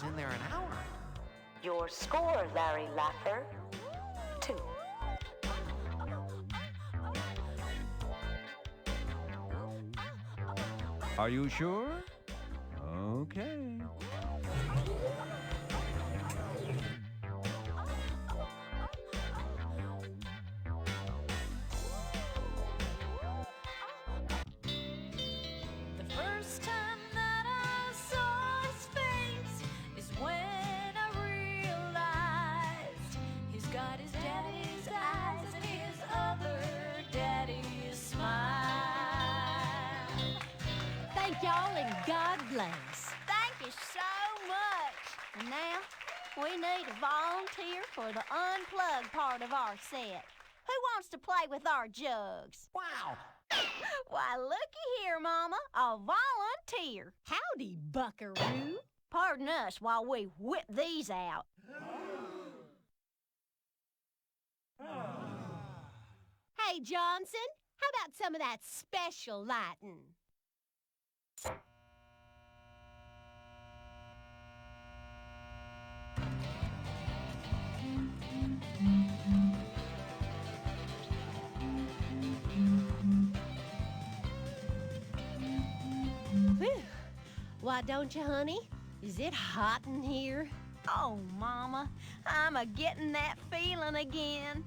In there an hour. Your score, Larry Laffer, 2. Are you sure? Okay. Y'all and God bless. Thank you so much. And now, we need a volunteer for the unplugged part of our set. Who wants to play with our jugs? Wow. Why, looky here, Mama. A volunteer. Howdy, buckaroo. Pardon us while we whip these out. Hey, Johnson, how about some of that special lighting? Why don't you, honey? Is it hot in here? Oh, Mama, I'm a-getting that feeling again.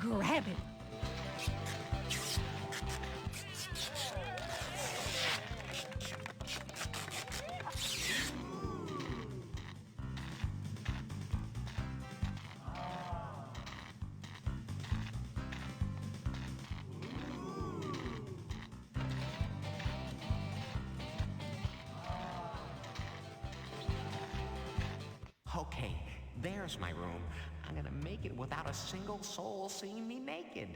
Grab him. Okay, there's my room. I'm gonna make it without a single soul seeing me naked.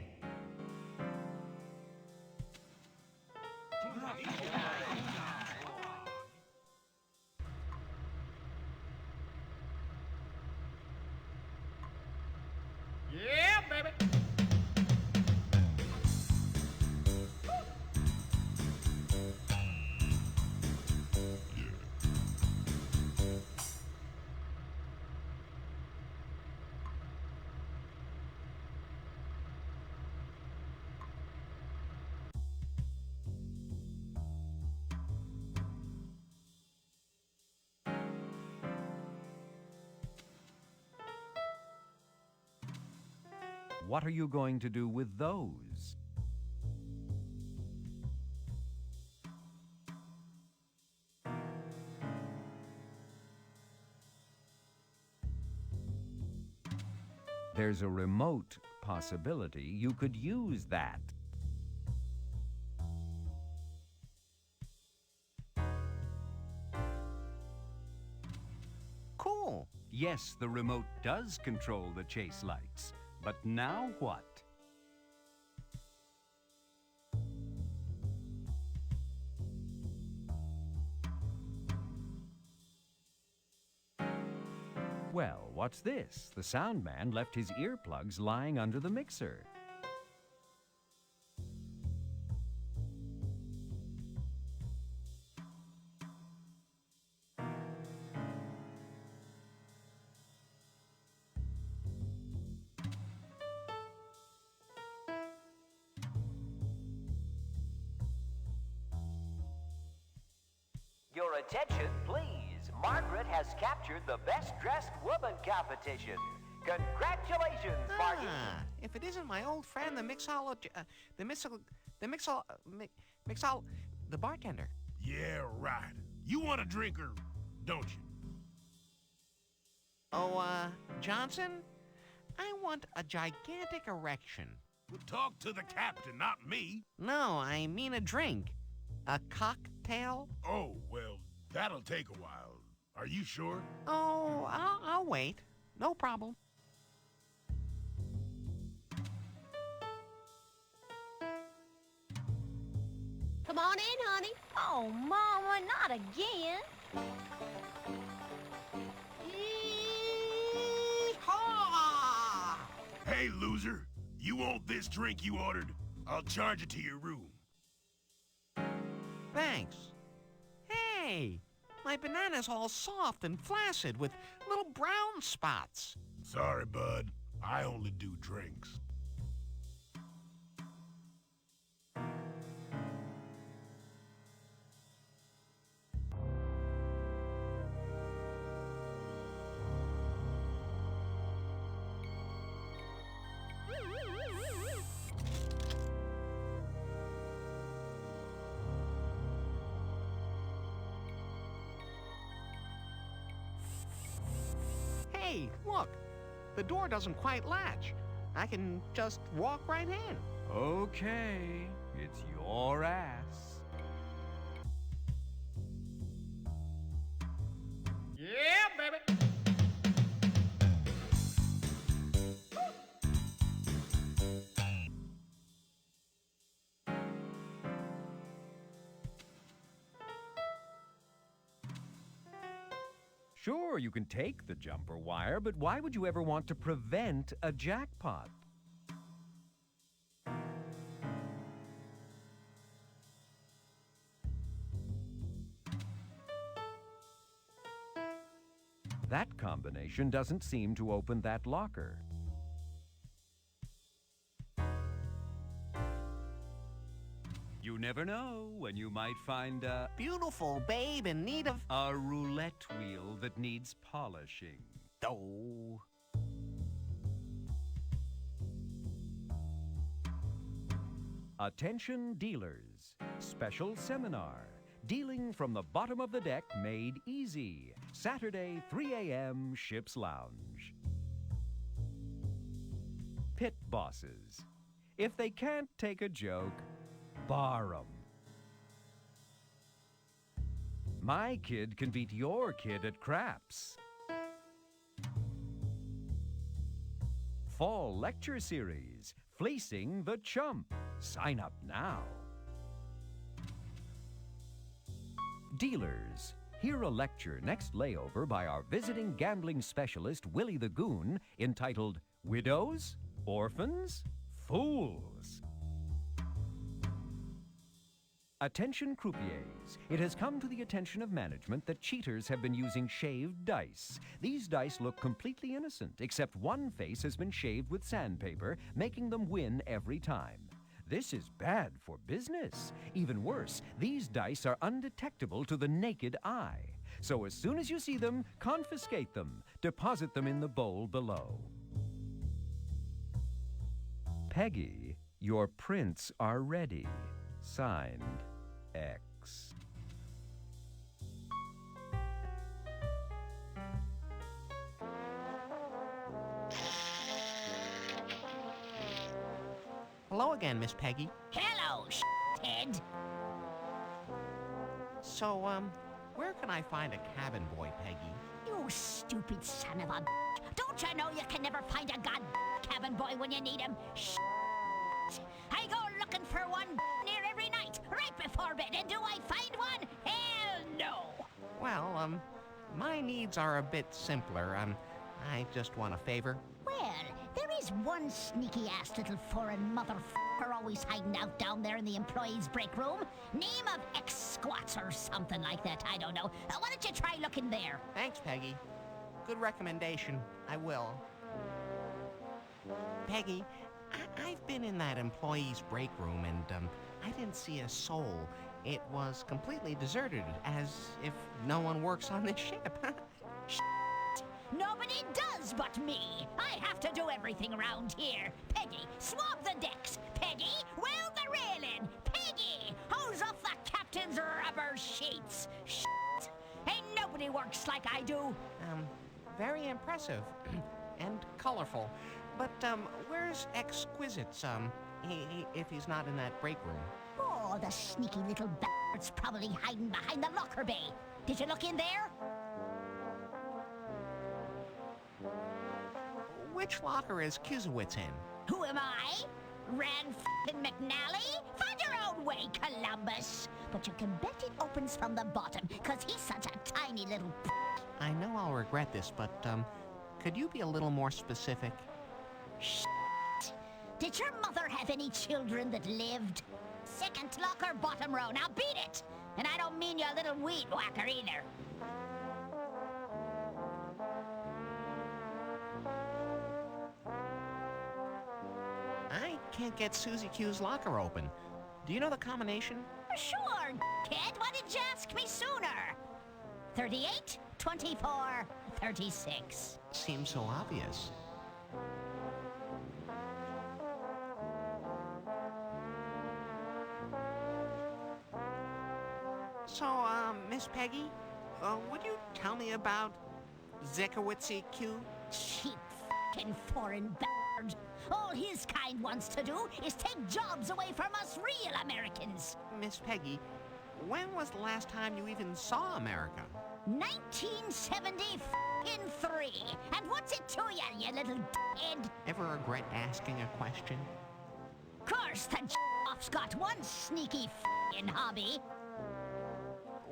Yeah, baby. What are you going to do with those? There's a remote possibility you could use that. Cool. Yes, the remote does control the chase lights. But now what? Well, what's this? The sound man left his earplugs lying under the mixer. Your attention, please. Margaret has captured the Best Dressed Woman competition. Congratulations, Margaret. If it isn't my old friend, the bartender. Yeah, right. You want a drink or don't you? Oh, Johnson? I want a gigantic erection. Well, talk to the captain, not me. No, I mean a drink. A cocktail? Oh, well, that'll take a while. Are you sure? Oh, I'll wait. No problem. Come on in, honey. Oh, Mama, not again. Yee-haw! Hey, loser. You want this drink you ordered? I'll charge it to your room. Thanks. Hey, my banana's all soft and flaccid with little brown spots. Sorry, bud. I only do drinks. Hey, look. The door doesn't quite latch. I can just walk right in. Okay, it's your ass. Yeah, baby. Sure, you can take the jumper wire, but why would you ever want to prevent a jackpot? That combination doesn't seem to open that locker. You never know when you might find a Beautiful babe in need of... a roulette wheel that needs polishing. Oh. Attention dealers. Special seminar. Dealing from the bottom of the deck made easy. Saturday, 3 a.m., Ship's Lounge. Pit bosses. If they can't take a joke, bar 'em. My kid can beat your kid at craps. Fall lecture series, Fleecing the Chump. Sign up now. Dealers, hear a lecture next layover by our visiting gambling specialist, Willie the Goon, entitled Widows, Orphans, Fools. Attention croupiers. It has come to the attention of management that cheaters have been using shaved dice. These dice look completely innocent, except one face has been shaved with sandpaper, making them win every time. This is bad for business. Even worse, these dice are undetectable to the naked eye. So as soon as you see them, confiscate them. Deposit them in the bowl below. Peggy, your prints are ready. Signed, X. Hello again, Miss Peggy. Hello, shithead. So, where can I find a cabin boy, Peggy? You stupid son of a bitch. Don't you know you can never find a cabin boy when you need him? I go looking for one near every night, right before bed, and do I find one? Hell no! Well, my needs are a bit simpler. I just want a favor. Well, there is one sneaky-ass little foreign motherfucker always hiding out down there in the employees' break room. Name of X-Squats or something like that, I don't know. Why don't you try looking there? Thanks, Peggy. Good recommendation. I will. Peggy, I've been in that employees' break room and, I didn't see a soul. It was completely deserted, as if no one works on this ship. Nobody does but me. I have to do everything around here. Peggy, swab the decks. Peggy, weld the railing. Peggy, hose off the captain's rubber sheets. Ain't nobody works like I do. Very impressive and colorful. But, where's Exquisite's, if he's not in that break room? Oh, the sneaky little bastard's probably hiding behind the locker bay. Did you look in there? Which locker is Kisowitz in? Who am I? Rand McNally? Find your own way, Columbus. But you can bet it opens from the bottom, because he's such a tiny little I know I'll regret this, but, could you be a little more specific? Did your mother have any children that lived? Second locker, bottom row. Now beat it! And I don't mean you little weed whacker either. I can't get Susie Q's locker open. Do you know the combination? Sure, kid. Why didn't you ask me sooner? 38, 24, 36. Seems so obvious. So, Miss Peggy, would you tell me about Zekowitz Q? Cheap f***ing foreign bastard. All his kind wants to do is take jobs away from us real Americans. Miss Peggy, when was the last time you even saw America? 1973. And what's it to you, you little d***head? Ever regret asking a question? Course the off's got one sneaky f***ing hobby.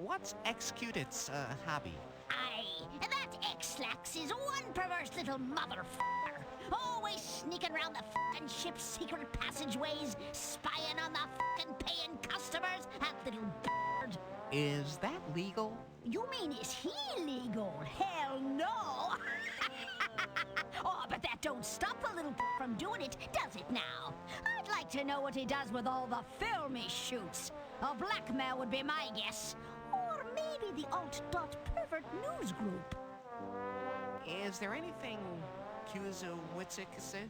What's Executed's, hobby? Aye, that X-Lax is one perverse little motherfucker. Always sneaking around the f***ing ship's secret passageways, spying on the f***ing paying customers, that little bird. Is that legal? You mean is he legal? Hell no! Oh, but that don't stop the little from doing it, does it now? I'd like to know what he does with all the film he shoots. A blackmail would be my guess. Or maybe the alt.pervert news group. Is there anything Kuzowitzikse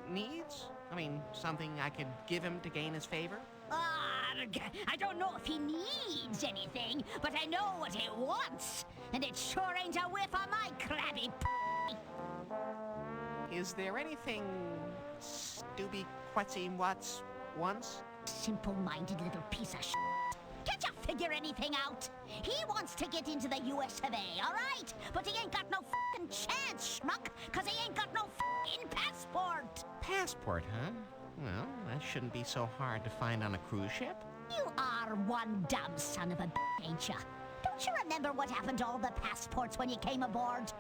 needs? I mean, something I could give him to gain his favor? I don't know if he needs anything, but I know what he wants. And it sure ain't a whiff of my crabby Is there anything Stubby Quetzy Watts wants? Simple-minded little piece of shit. Can't you figure anything out? He wants to get into the US of A, all right? But he ain't got no fucking chance, schmuck, because he ain't got no fucking passport. Passport, huh? Well, that shouldn't be so hard to find on a cruise ship. You are one dumb son of a bitch, ain't ya? Don't you remember what happened to all the passports when you came aboard?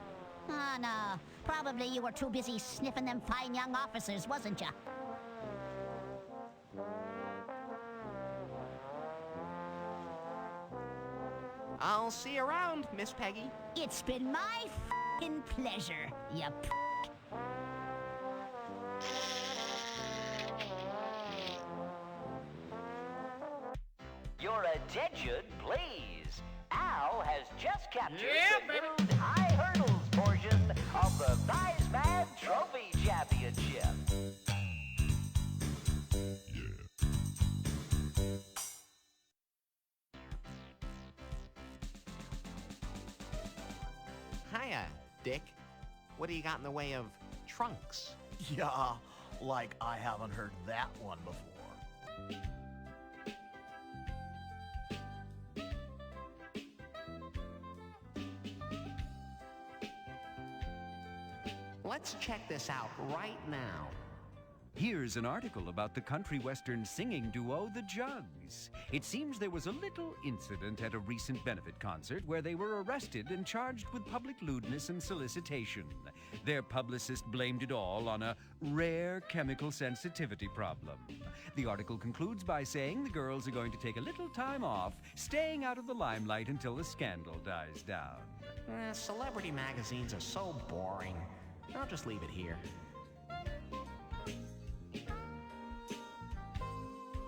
Oh, no. Probably you were too busy sniffing them fine young officers, wasn't ya? I'll see you around, Miss Peggy. It's been my f***ing pleasure, you p***. Your attention, please. Al has just captured the nude high hurdles portion of the Thighsman Trophy Championship. Hiya, Dick. What do you got in the way of trunks? Yeah, like I haven't heard that one before. Let's check this out right now. Here's an article about the country western singing duo, the Jugs. It seems there was a little incident at a recent benefit concert where they were arrested and charged with public lewdness and solicitation. Their publicist blamed it all on a rare chemical sensitivity problem. The article concludes by saying the girls are going to take a little time off, staying out of the limelight until the scandal dies down. Celebrity magazines are so boring. I'll just leave it here.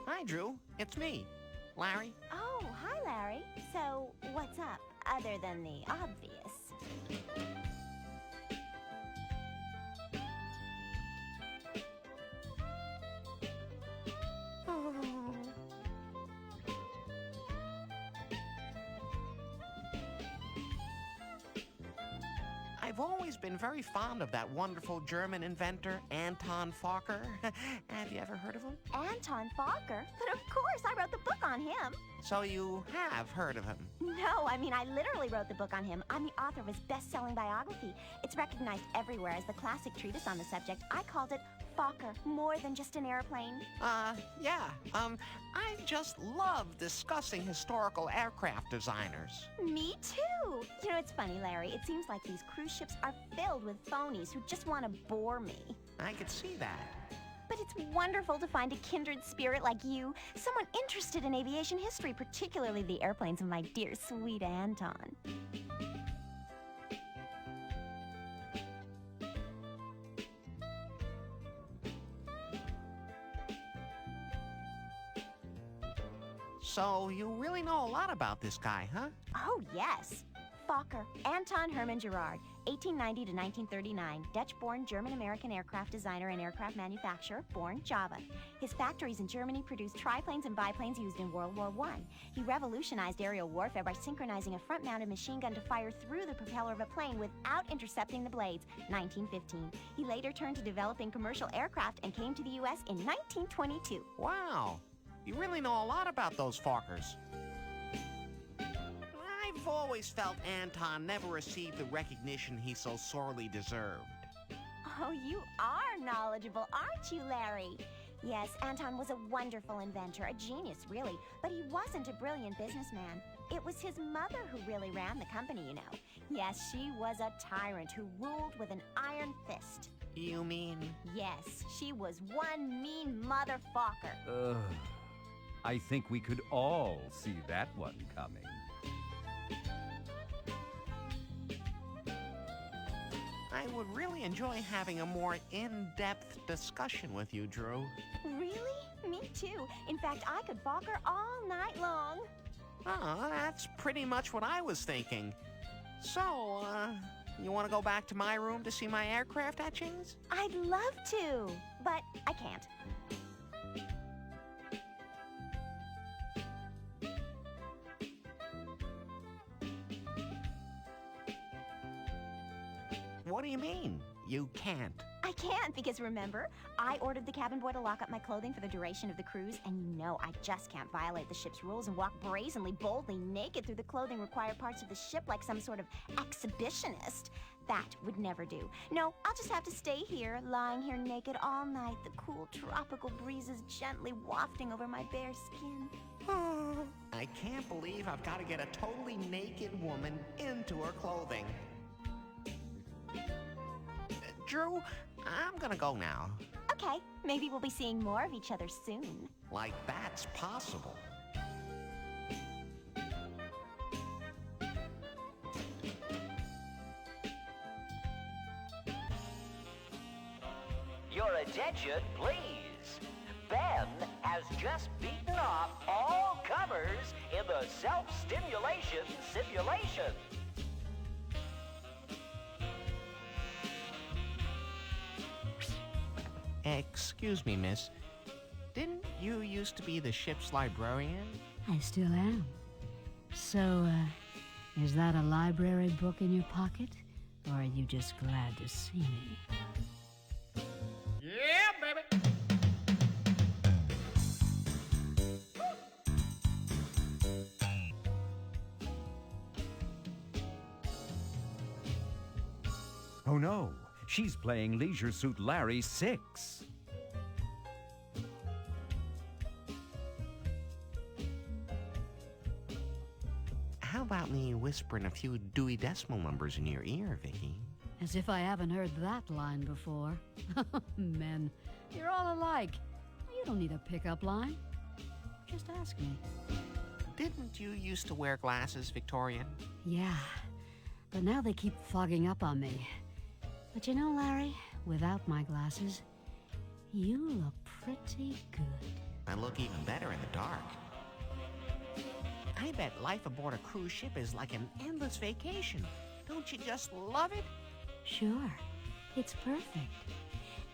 Hi, Drew. It's me, Larry. Oh, hi, Larry. So, what's up, other than the obvious? I've always been very fond of that wonderful German inventor, Anton Fokker. Have you ever heard of him? Anton Fokker? But of course, I wrote the book on him. So you have heard of him? No, I mean, I literally wrote the book on him. I'm the author of his best-selling biography. It's recognized everywhere as the classic treatise on the subject. I called it Fokker, More Than Just an Airplane. Yeah. I just love discussing historical aircraft designers. Me too. You know, it's funny, Larry. It seems like these cruise ships are filled with phonies who just want to bore me. I could see that. But it's wonderful to find a kindred spirit like you, someone interested in aviation history, particularly the airplanes of my dear, sweet Anton. So you really know a lot about this guy, huh? Oh, yes. Fokker, Anton Hermann Gerard, 1890 to 1939, Dutch-born German-American aircraft designer and aircraft manufacturer, born Java. His factories in Germany produced triplanes and biplanes used in World War I. He revolutionized aerial warfare by synchronizing a front-mounted machine gun to fire through the propeller of a plane without intercepting the blades, 1915. He later turned to developing commercial aircraft and came to the U.S. in 1922. Wow. You really know a lot about those Fokkers. I've always felt Anton never received the recognition he so sorely deserved. Oh, you are knowledgeable, aren't you, Larry? Yes, Anton was a wonderful inventor, a genius, really, but he wasn't a brilliant businessman. It was his mother who really ran the company, you know. Yes, she was a tyrant who ruled with an iron fist. You mean? Yes, she was one mean motherfucker. I think we could all see that one coming. I would really enjoy having a more in-depth discussion with you, Drew. Really? Me too. In fact, I could balk her all night long. Oh, that's pretty much what I was thinking. So, you want to go back to my room to see my aircraft etchings? I'd love to, but I can't. What do you mean, you can't? I can't because remember, I ordered the cabin boy to lock up my clothing for the duration of the cruise, and you know I just can't violate the ship's rules and walk brazenly, boldly naked through the clothing required parts of the ship like some sort of exhibitionist. That would never do. No, I'll just have to stay here, lying here naked all night, the cool tropical breezes gently wafting over my bare skin. I can't believe I've got to get a totally naked woman into her clothing. Drew, I'm gonna go now. Okay, maybe we'll be seeing more of each other soon. Like that's possible. Your attention, please. Ben has just beaten off all comers in the self-stimulation simulation. Excuse me, miss. Didn't you used to be the ship's librarian? I still am. So, is that a library book in your pocket? Or are you just glad to see me? Yeah, baby! Oh no, she's playing Leisure Suit Larry 6. How about me whispering a few Dewey Decimal numbers in your ear, Vicky? As if I haven't heard that line before. Men, you're all alike. You don't need a pickup line. Just ask me. Didn't you used to wear glasses, Victorian? Yeah, but now they keep fogging up on me. But you know, Larry, without my glasses, you look pretty good. I look even better in the dark. I bet life aboard a cruise ship is like an endless vacation. Don't you just love it? Sure, it's perfect.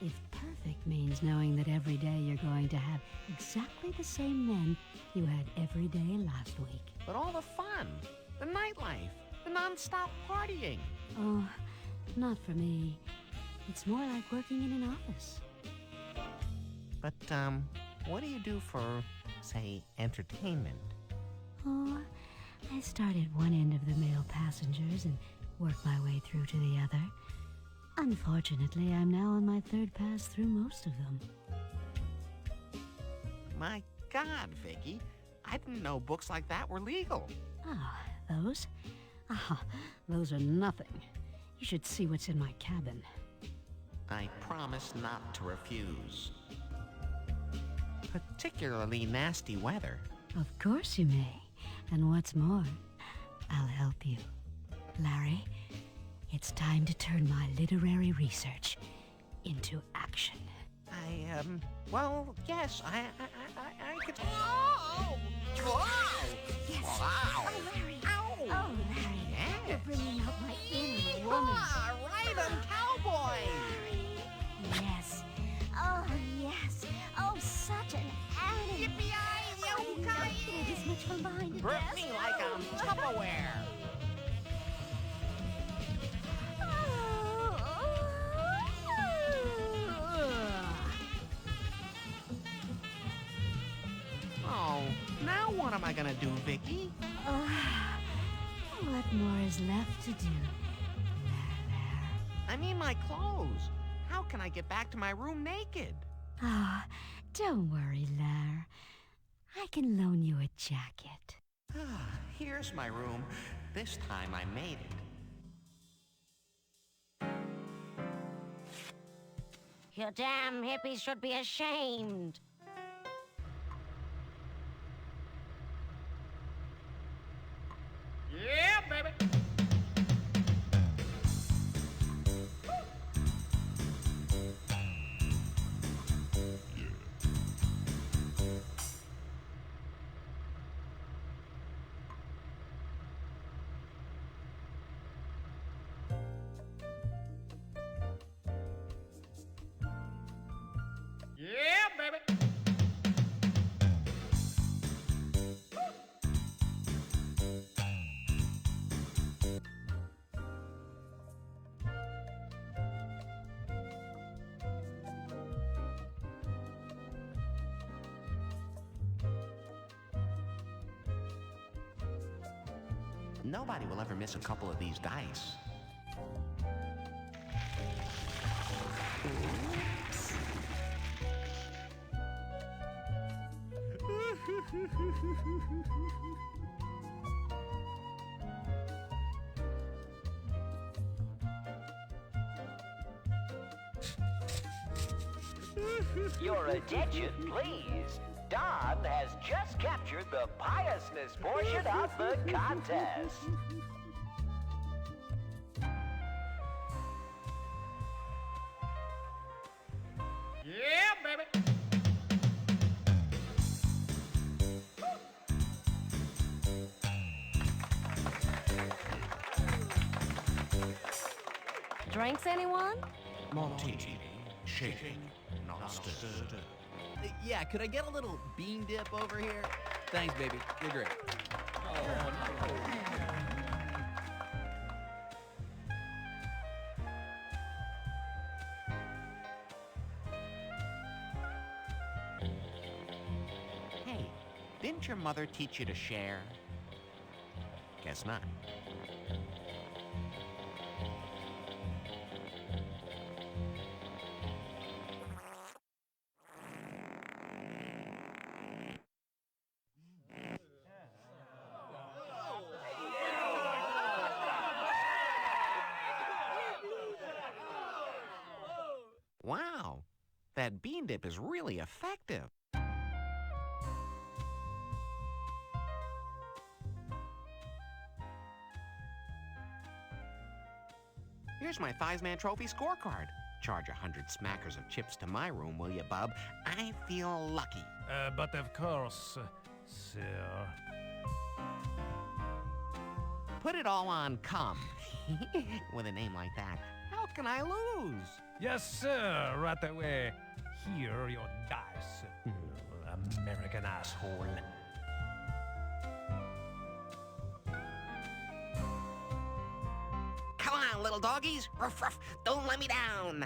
If perfect means knowing that every day you're going to have exactly the same men you had every day last week. But all the fun, the nightlife, the non-stop partying. Oh, not for me. It's more like working in an office. But, what do you do for, say, entertainment? Oh, I start at one end of the male passengers and work my way through to the other. Unfortunately, I'm now on my third pass through most of them. My God, Vicky, I didn't know books like that were legal. Ah, those? Ah, those are nothing. You should see what's in my cabin. I promise not to refuse. Particularly nasty weather. Of course you may. And what's more, I'll help you. Larry, it's time to turn my literary research into action. Well, yes, I could... Oh! Wow! Yes. Wow! Oh, Larry. Ow! Oh, Larry. Yes. You're bringing out my inner woman. Ah, right on, cowboy! Yes. Oh, yes. Oh, such an animal. Yippee-yi-yo, It is much fun behind the Burp desk. me like I'm Tupperware. Oh, now what am I gonna do, Vicky? What more is left to do? I mean my clothes. How can I get back to my room naked? Ah, don't worry, Lar. I can loan you a jacket. Here's my room. This time I made it. You damn hippies should be ashamed. Yeah, baby! Nobody will ever miss a couple of these dice. Your attention, please. Don has just captured the piousness portion of the contest. Yeah, baby. Drinks, anyone? Martini, shaking, not stirred. Yeah, could I get a little bean dip over here? Thanks, baby. You're great. Hey, didn't your mother teach you to share? Guess not. Wow, that bean dip is really effective. Here's my Thighsman Trophy scorecard. Charge 100 smackers of chips to my room, will you, bub? I feel lucky. But of course, sir. Put it all on cum. With a name like that, how can I lose? Yes, sir, right away. Here are your dice, American asshole. Come on, little doggies. Ruff, ruff. Don't let me down.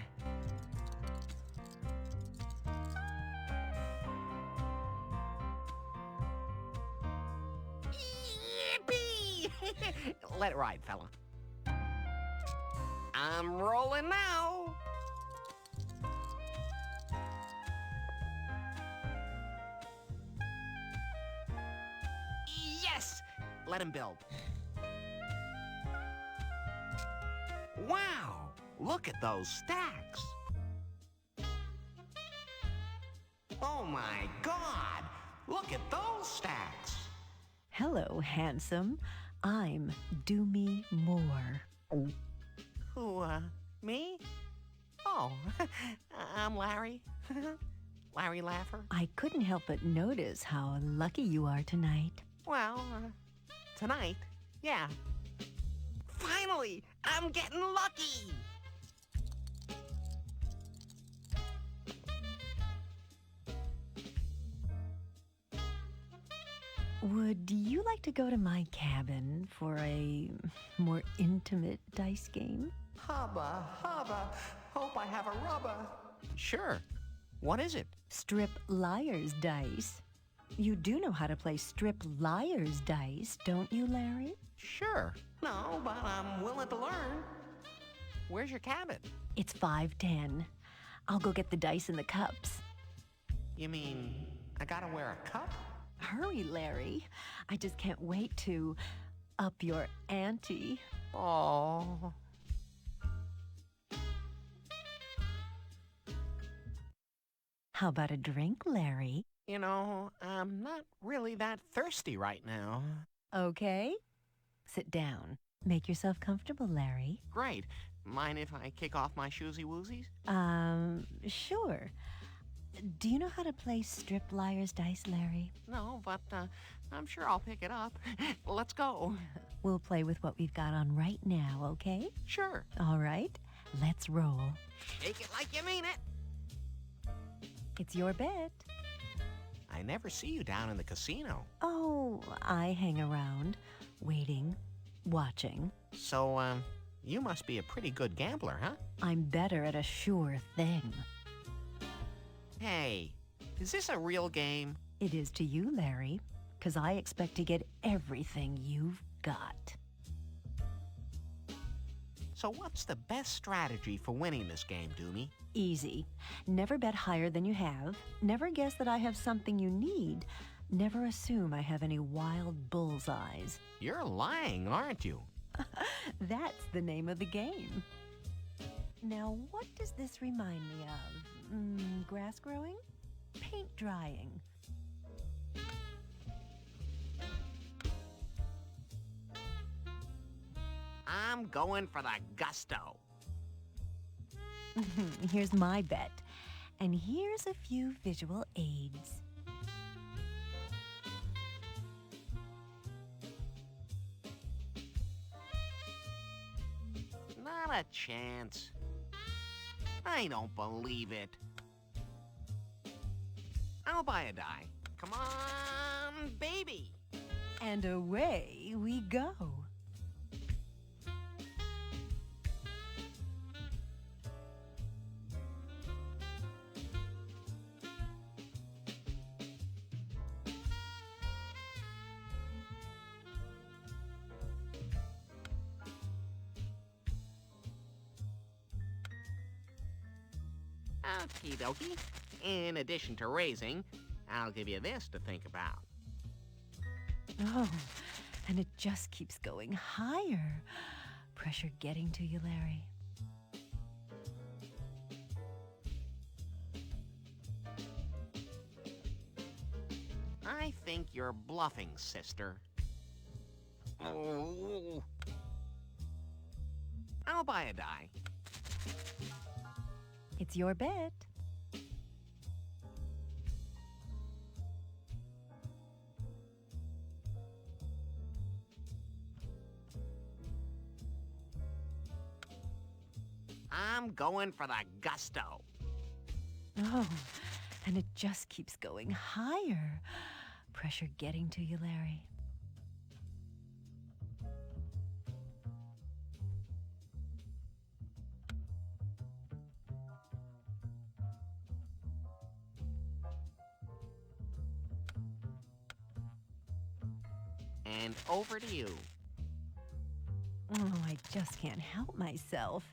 Yippee! Let it ride, fella. I'm rolling now. Yes! Let him build. Wow! Look at those stacks. Oh my God! Look at those stacks. Hello, handsome. I'm Do Me More. Who, me? Oh, I'm Larry. Larry Laffer. I couldn't help but notice how lucky you are tonight. Well, tonight, yeah. Finally, I'm getting lucky. Would you like to go to my cabin for a more intimate dice game? Hubba, hubba, hope I have a rubber. Sure. What is it? Strip Liar's Dice. You do know how to play Strip Liar's Dice, don't you, Larry? Sure. No, but I'm willing to learn. Where's your cabin? It's 5:10. I'll go get the dice and the cups. You mean I gotta wear a cup? Hurry, Larry. I just can't wait to up your ante. Oh. How about a drink, Larry? You know, I'm not really that thirsty right now. Okay. Sit down. Make yourself comfortable, Larry. Great. Mind if I kick off my shoesy-woozies? Sure. Do you know how to play Strip Liar's Dice, Larry? No, but I'm sure I'll pick it up. Let's go. We'll play with what we've got on right now, okay? Sure. All right. Let's roll. Take it like you mean it. It's your bet. I never see you down in the casino. Oh, I hang around, waiting, watching. So, you must be a pretty good gambler, huh? I'm better at a sure thing. Hey, is this a real game? It is to you, Larry, because I expect to get everything you've got. So what's the best strategy for winning this game, Doomy? Easy. Never bet higher than you have. Never guess that I have something you need. Never assume I have any wild bullseyes. You're lying, aren't you? That's the name of the game. Now, what does this remind me of? Grass growing? Paint drying. I'm going for the gusto. Here's my bet. And here's a few visual aids. Not a chance. I don't believe it. I'll buy a die. Come on, baby. And away we go. Okie dokie. In addition to raising, I'll give you this to think about. Oh, and it just keeps going higher. Pressure getting to you, Larry. I think you're bluffing, sister. Oh. I'll buy a die. It's your bet. I'm going for the gusto. Oh, and it just keeps going higher. Pressure getting to you, Larry. And over to you. Oh, I just can't help myself.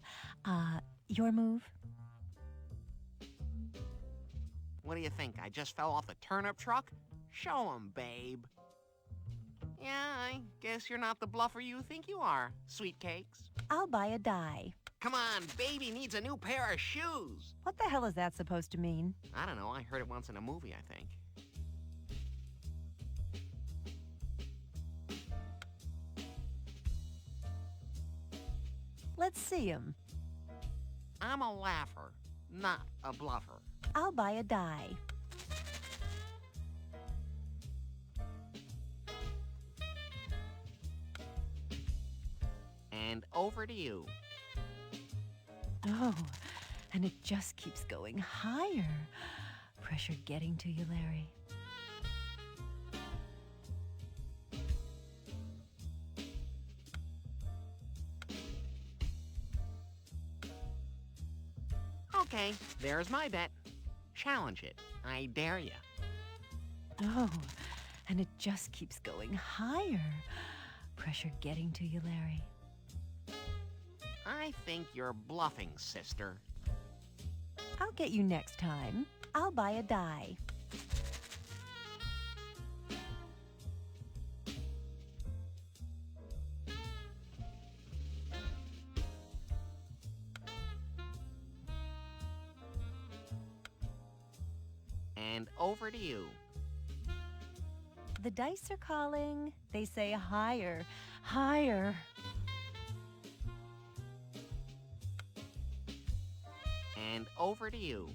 Your move? What do you think? I just fell off the turnip truck? Show 'em, babe. Yeah, I guess you're not the bluffer you think you are, sweet cakes. I'll buy a die. Come on, baby needs a new pair of shoes. What the hell is that supposed to mean? I don't know, I heard it once in a movie, I think. Let's see him. I'm a laugher, not a bluffer. I'll buy a die. And over to you. Oh, and it just keeps going higher. Pressure getting to you, Larry. Okay, there's my bet. Challenge it. I dare you. Oh, and it just keeps going higher. Pressure getting to you, Larry. I think you're bluffing, sister. I'll get you next time. I'll buy a die. And over to you. The dice are calling. They say higher, higher. And over to you.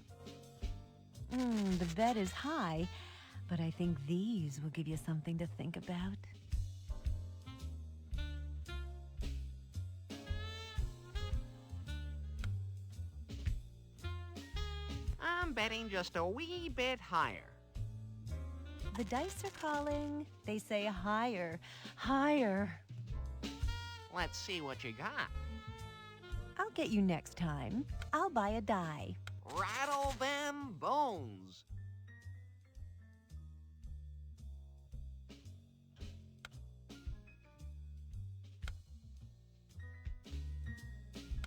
The bet is high, but I think these will give you something to think about. I'm betting just a wee bit higher. The dice are calling. They say higher, higher. Let's see what you got. I'll get you next time. I'll buy a die. Rattle them bones.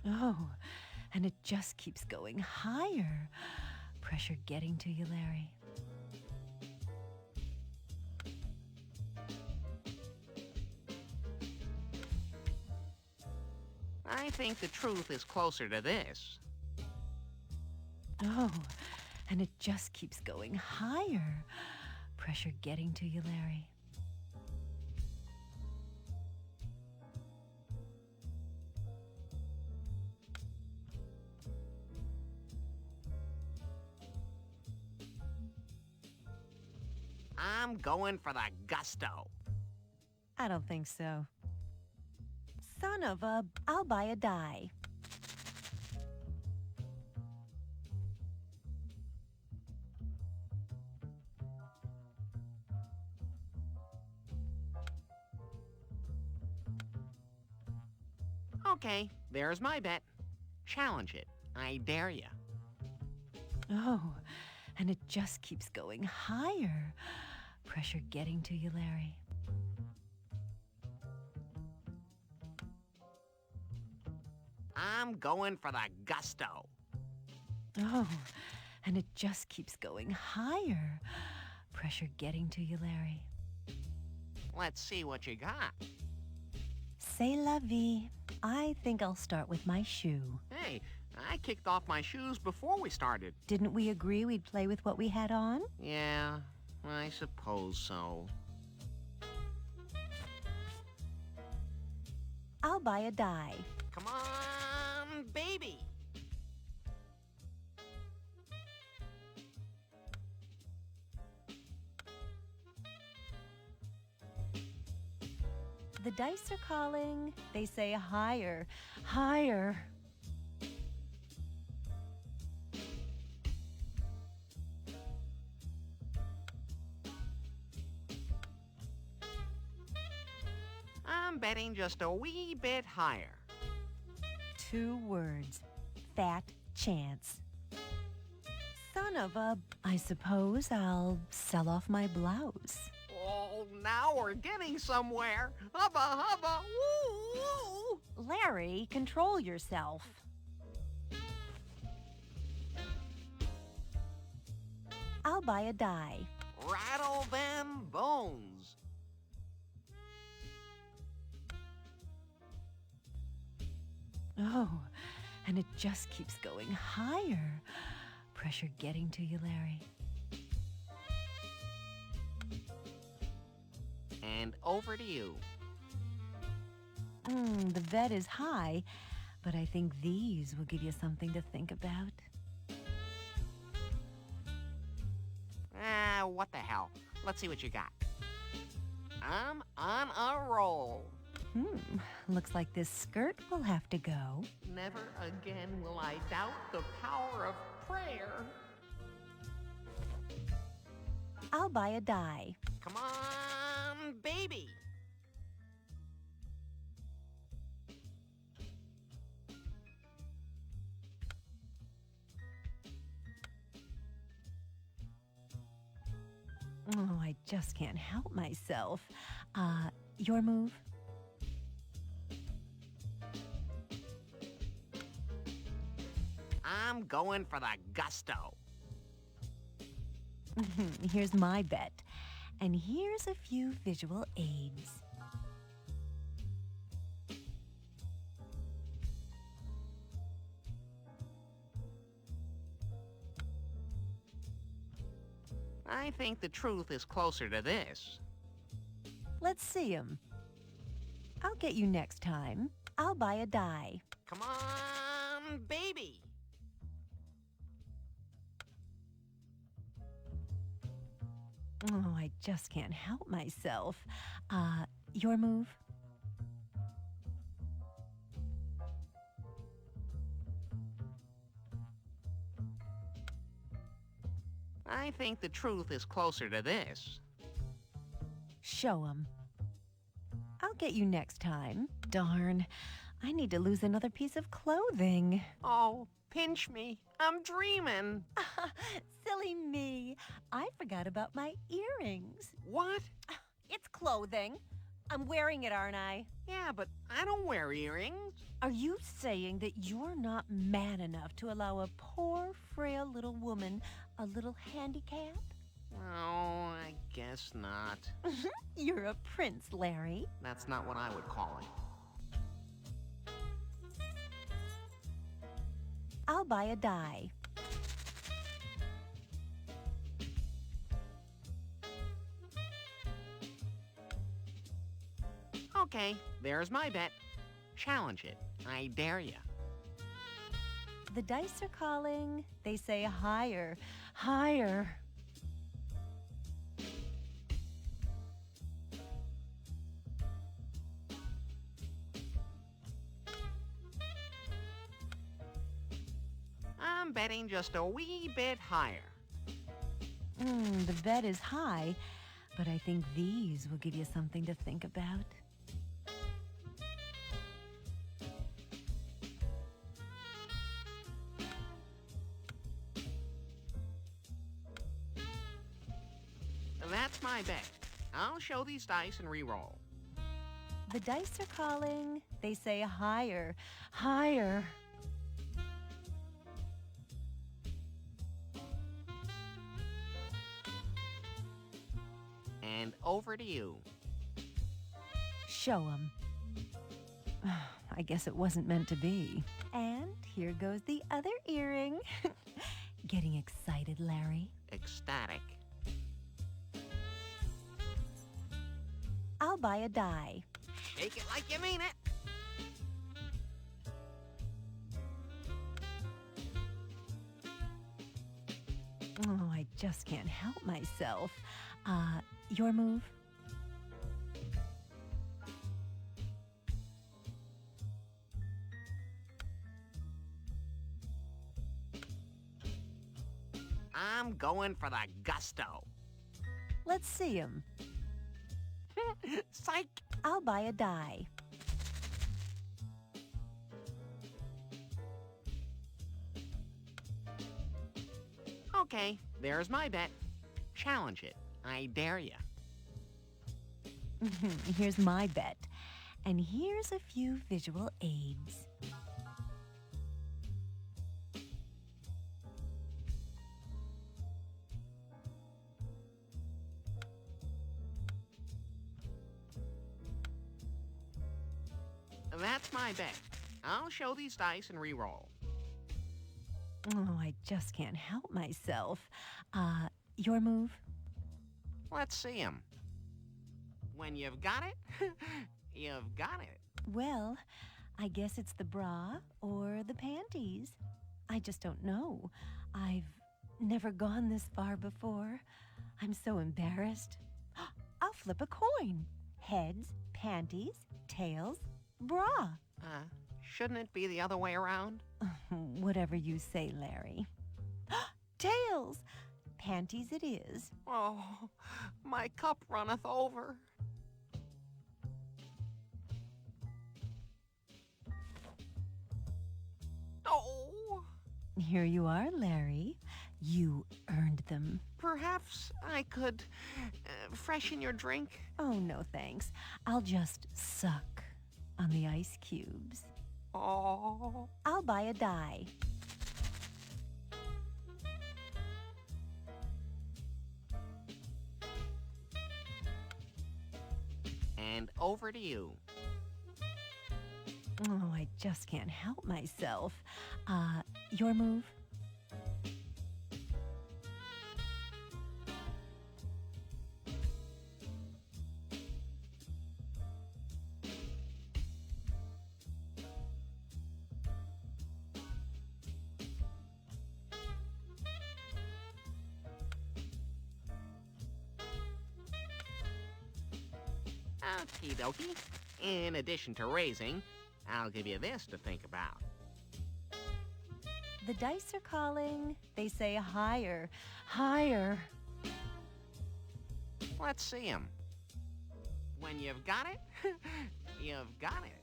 Oh, and it just keeps going higher. Pressure getting to you, Larry. I think the truth is closer to this. Oh, and it just keeps going higher. Pressure getting to you, Larry. I'm going for the gusto. I don't think so. Son of a... I'll buy a die. Okay, there's my bet. Challenge it. I dare you. Oh, and it just keeps going higher. Pressure getting to you, Larry. I'm going for the gusto. Oh, and it just keeps going higher. Pressure getting to you, Larry. Let's see what you got. C'est la vie. I think I'll start with my shoe. Hey, I kicked off my shoes before we started. Didn't we agree we'd play with what we had on? Yeah, I suppose so. I'll buy a die. Come on, baby. The dice are calling. They say higher, higher. I'm betting just a wee bit higher. 2 words. Fat chance. Son of a... I suppose I'll sell off my blouse. Oh, now we're getting somewhere. Hubba, hubba, woo, woo. Larry, control yourself. I'll buy a die. Rattle them bones. Oh, and it just keeps going higher. Pressure getting to you, Larry. And over to you. The bet is high, but I think these will give you something to think about. What the hell? Let's see what you got. I'm on a roll. Looks like this skirt will have to go. Never again will I doubt the power of prayer. I'll buy a die. Come on, baby. Oh, I just can't help myself. Your move? I'm going for the gusto. Here's my bet. And here's a few visual aids. I think the truth is closer to this. Let's see 'em. I'll get you next time. I'll buy a die. Come on, baby. Oh, I just can't help myself. Your move? I think the truth is closer to this. Show 'em. I'll get you next time. Darn, I need to lose another piece of clothing. Oh, pinch me. I'm dreaming. Silly me. I forgot about my earrings. What? It's clothing. I'm wearing it, aren't I? Yeah, but I don't wear earrings. Are you saying that you're not man enough to allow a poor, frail little woman a little handicap? Oh, I guess not. You're a prince, Larry. That's not what I would call it. I'll buy a die. Okay, there's my bet. Challenge it. I dare ya. The dice are calling. They say higher, higher. I'm betting just a wee bit higher. The bet is high, but I think these will give you something to think about. That's my bet. I'll show these dice and re-roll. The dice are calling. They say higher, higher. And over to you. Show 'em. I guess it wasn't meant to be. And here goes the other earring. Getting excited, Larry? Ecstatic. I'll buy a die. Shake it like you mean it. Oh, I just can't help myself. Your move? I'm going for the gusto. Let's see 'em. Psych! I'll buy a die. Okay, there's my bet. Challenge it. I dare ya. Here's my bet. And here's a few visual aids. That's my bet. I'll show these dice and re-roll. Oh, I just can't help myself. Your move? Let's see 'em. When you've got it, you've got it. Well, I guess it's the bra or the panties. I just don't know. I've never gone this far before. I'm so embarrassed. I'll flip a coin. Heads, panties, tails, bra. Shouldn't it be the other way around? Whatever you say, Larry. Tails! Panties it is. Oh, my cup runneth over. Oh! Here you are, Larry. You earned them. Perhaps I could freshen your drink? Oh, no thanks. I'll just suck on the ice cubes. Oh. I'll buy a die. And over to you. Oh, I just can't help myself. Your move? Okie dokie. In addition to raising, I'll give you this to think about. The dice are calling. They say higher, higher. Let's see 'em. When you've got it, you've got it.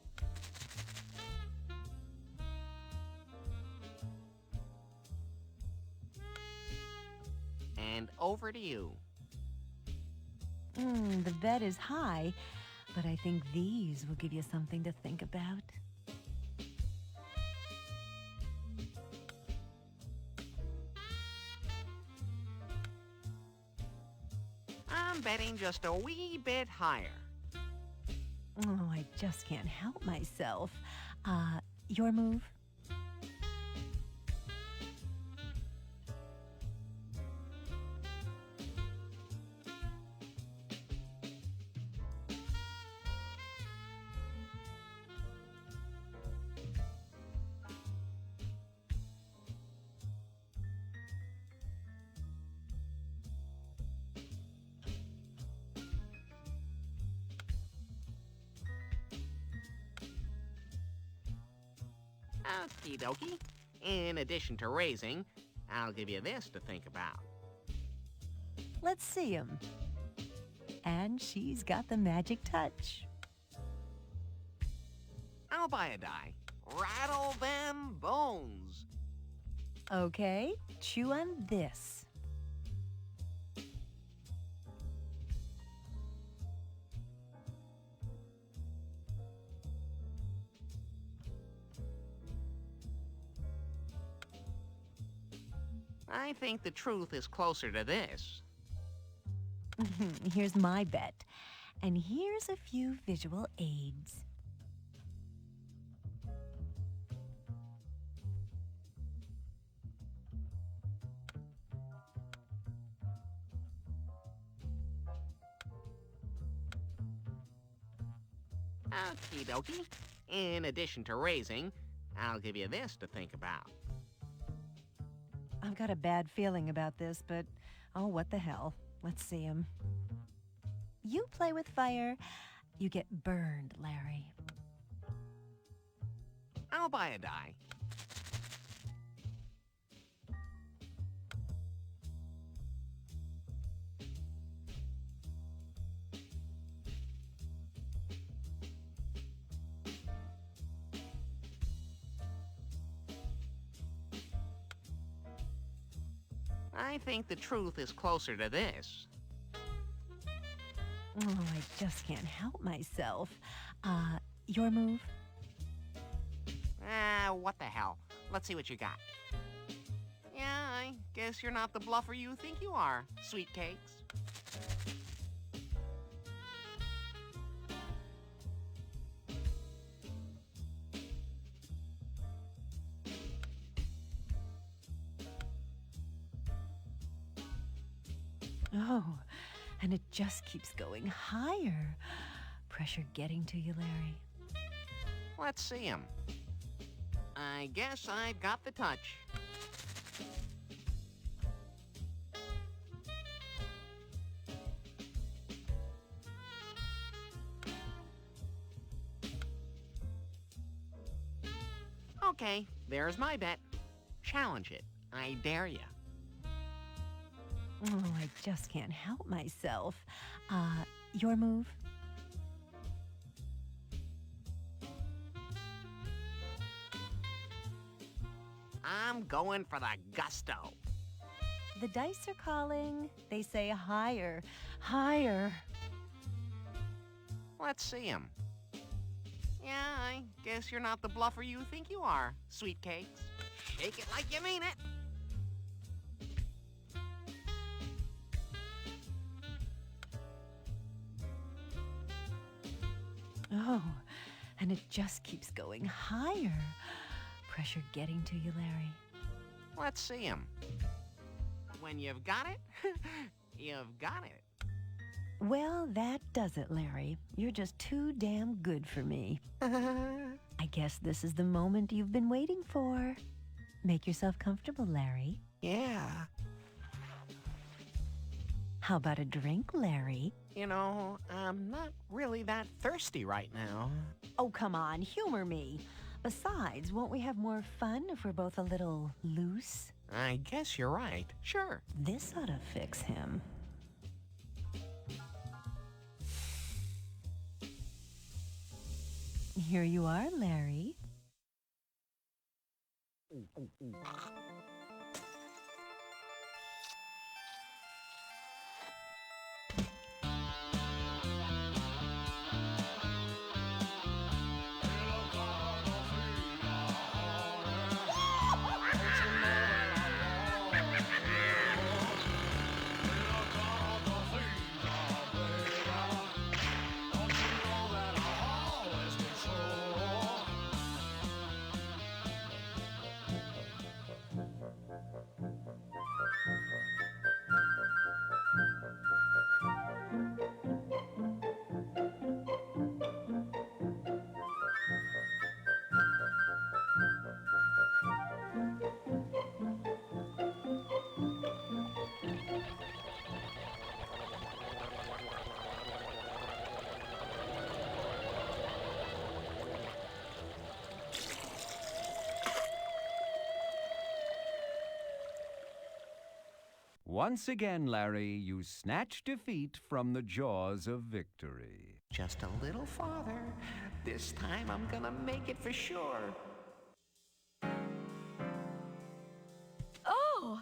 And over to you. The bet is high, But I think these will give you something to think about. I'm betting just a wee bit higher. Oh, I just can't help myself. Your move? Okie dokie. In addition to raising, I'll give you this to think about. Let's see him. And she's got the magic touch. I'll buy a die. Rattle them bones. Okay, chew on this. I think the truth is closer to this. Here's my bet. And here's a few visual aids. Okie dokie. In addition to raising, I'll give you this to think about. I've got a bad feeling about this, but oh, what the hell. Let's see him. You play with fire, you get burned, Larry. I'll buy a die. I think the truth is closer to this. Oh, I just can't help myself. Your move? What the hell? Let's see what you got. Yeah, I guess you're not the bluffer you think you are, sweet cakes. Oh, and it just keeps going higher. Pressure getting to you, Larry. Let's see him. I guess I've got the touch. Okay, there's my bet. Challenge it. I dare you. Oh, I just can't help myself. Your move? I'm going for the gusto. The dice are calling. They say higher, higher. Let's see him. Yeah, I guess you're not the bluffer you think you are, sweet cakes. Shake it like you mean it. Oh, and it just keeps going higher. Pressure getting to you, Larry. Let's see him. When you've got it, you've got it. Well, that does it, Larry. You're just too damn good for me. I guess this is the moment you've been waiting for. Make yourself comfortable, Larry. Yeah. How about a drink, Larry? You know, I'm not really that thirsty right now. Oh, come on, humor me. Besides, won't we have more fun if we're both a little loose? I guess you're right. Sure. This ought to fix him. Here you are, Larry. Once again, Larry, you snatch defeat from the jaws of victory. Just a little farther. This time I'm gonna make it for sure. Oh!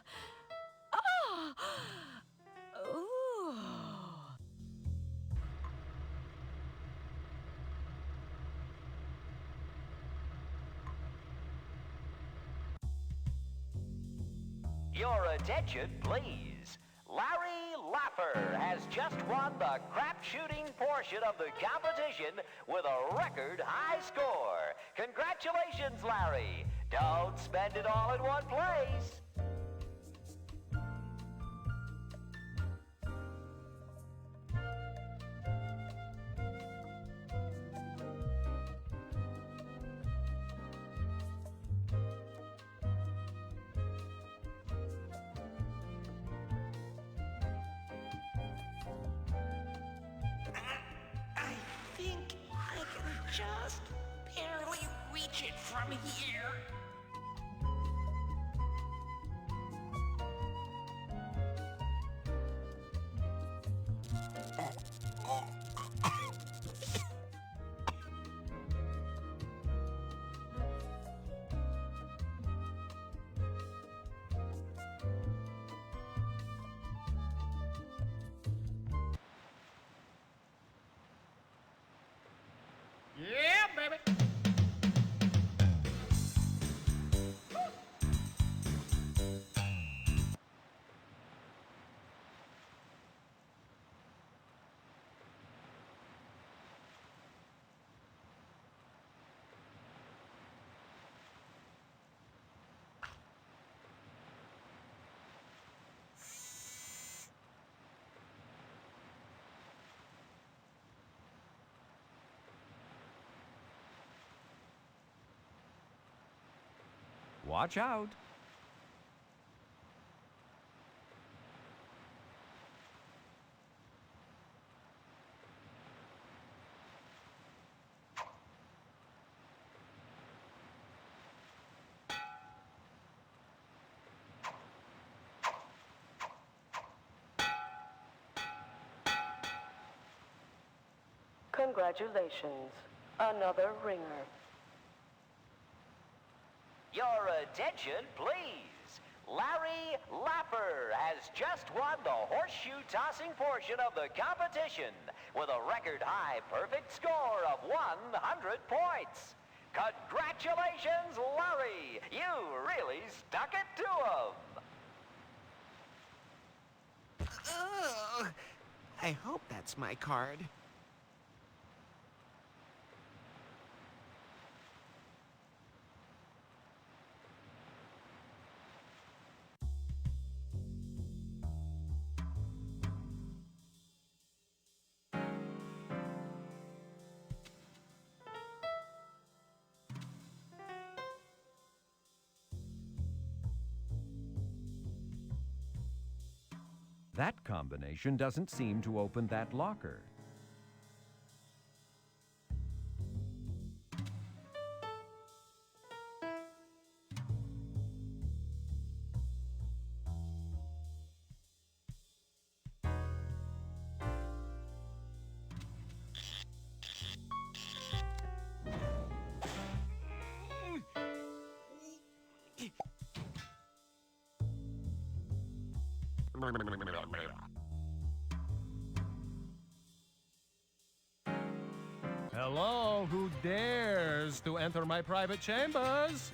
Oh! Ooh. Your attention, please. Larry Laffer has just won the crap shooting portion of the competition with a record high score. Congratulations, Larry. Don't spend it all in one place. I think I can just barely reach it from here. Yeah, baby. Watch out. Congratulations. Another ringer. Your attention, please. Larry Laffer has just won the horseshoe tossing portion of the competition with a record high perfect score of 100 points. Congratulations, Larry. You really stuck it to him. Ugh. I hope that's my card. That combination doesn't seem to open that locker. Hello, who dares to enter my private chambers?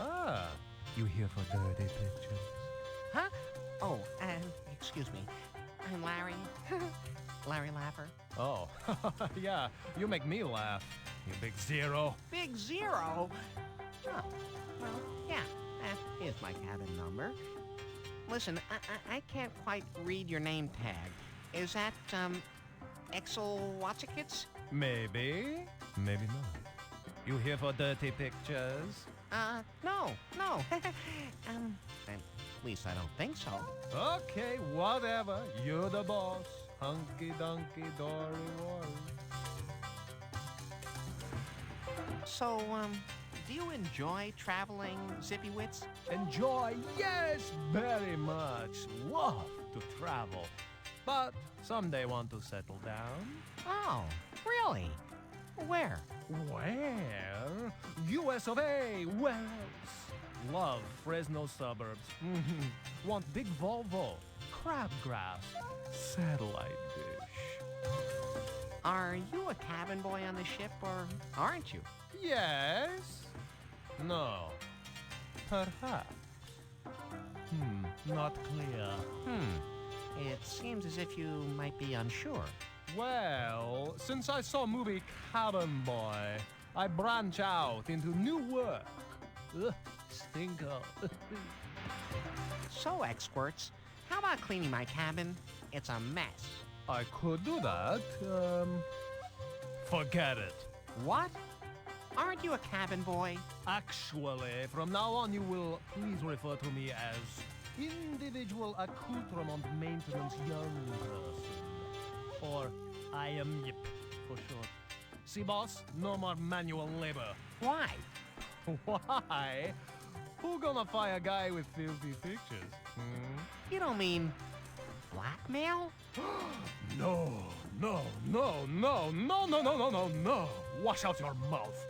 Ah, you here for dirty pictures? Huh? Oh, excuse me. I'm Larry. Larry Laffer. Oh, yeah, you make me laugh, you big zero. Big Zero? Oh, well, yeah. Here's my cabin number. Listen, I can't quite read your name tag. Is that, Exel-Watsakits? Maybe, maybe not. You here for dirty pictures? No. At least I don't think so. Okay, whatever. You're the boss. Hunky dunky dory wory. So, do you enjoy traveling, Zippy Wits? Enjoy, yes, very much. Love to travel. But someday want to settle down. Oh, really? Where? Where? US of A, where else? Love Fresno suburbs. Want big Volvo, crabgrass, satellite dish. Are you a cabin boy on the ship, or aren't you? Yes. No. Perhaps. Not clear. It seems as if you might be unsure. Well, since I saw movie Cabin Boy, I branch out into new work. Ugh, stinko. So, X-Squirts, how about cleaning my cabin? It's a mess. I could do that. Forget it. What? Aren't you a cabin boy? Actually, from now on you will please refer to me as Individual Accoutrement Maintenance Young Person. Or I am Yip, for short. See, boss? No more manual labor. Why? Why? Who gonna fire a guy with filthy pictures? You don't mean blackmail? No. Wash out your mouth.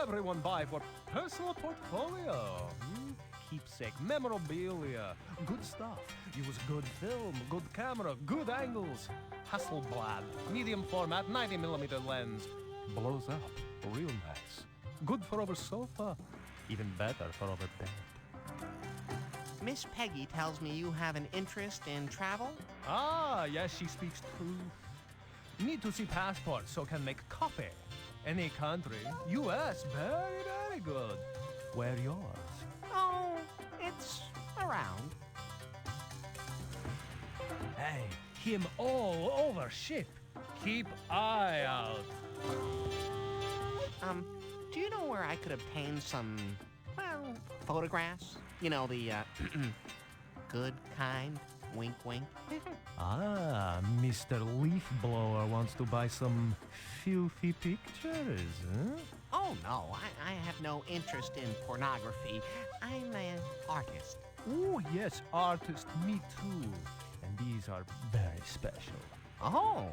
Everyone buy for personal portfolio. Keepsake, memorabilia, good stuff. Use good film, good camera, good angles. Hasselblad, medium format, 90mm lens. Blows up, real nice. Good for over sofa, even better for over bed. Miss Peggy tells me you have an interest in travel? Ah, yes, she speaks truth. Need to see passport so can make copy. Any country, US, very, very good. Where yours? Oh, it's around. Hey, him all over ship. Keep eye out. Do you know where I could obtain some, well, photographs? You know, the, good kind, wink wink. Ah, Mr. Leaf Blower wants to buy some filthy pictures, huh? Oh, no, I have no interest in pornography. I'm an artist. Oh, yes, artist, me too. And these are very special. Oh,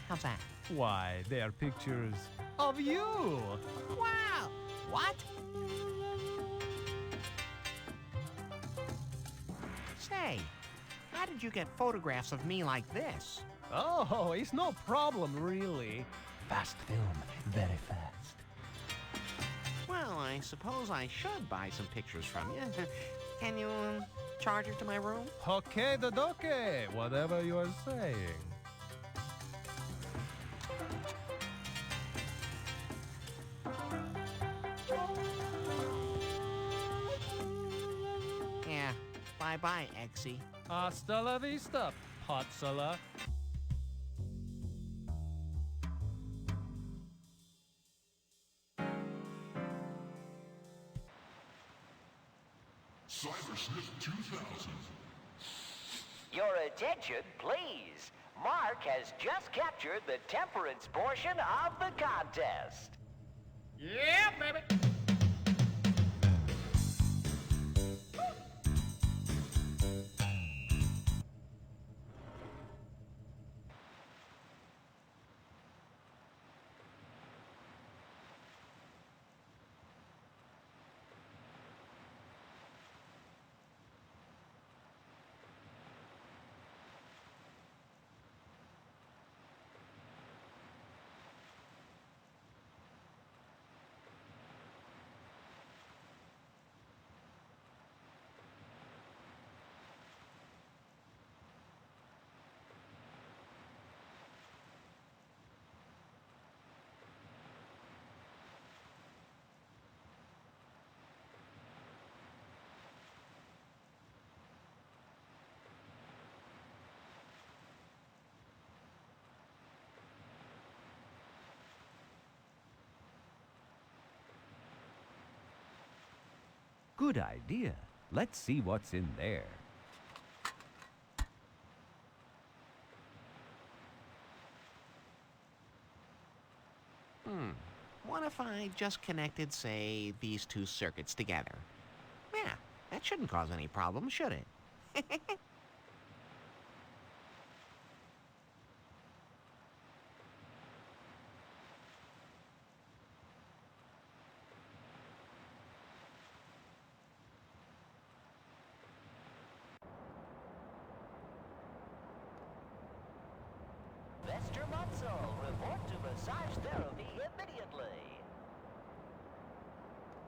how's that? Why, they are pictures of you. Wow! What? Say, how did you get photographs of me like this? Oh, it's no problem, really. Fast film, very fast. Well, I suppose I should buy some pictures from you. Can you, charge it to my room? Okay, the doke, whatever you are saying. Yeah, bye-bye, Exy. Hasta la vista, Potzela. Cybersnip 2000. Your attention, please. Mark has just captured the temperance portion of the contest. Yeah, baby. Good idea. Let's see what's in there. what if I just connected, say, these two circuits together? Yeah, that shouldn't cause any problems, should it? Mr. Mutzel, report to massage therapy immediately.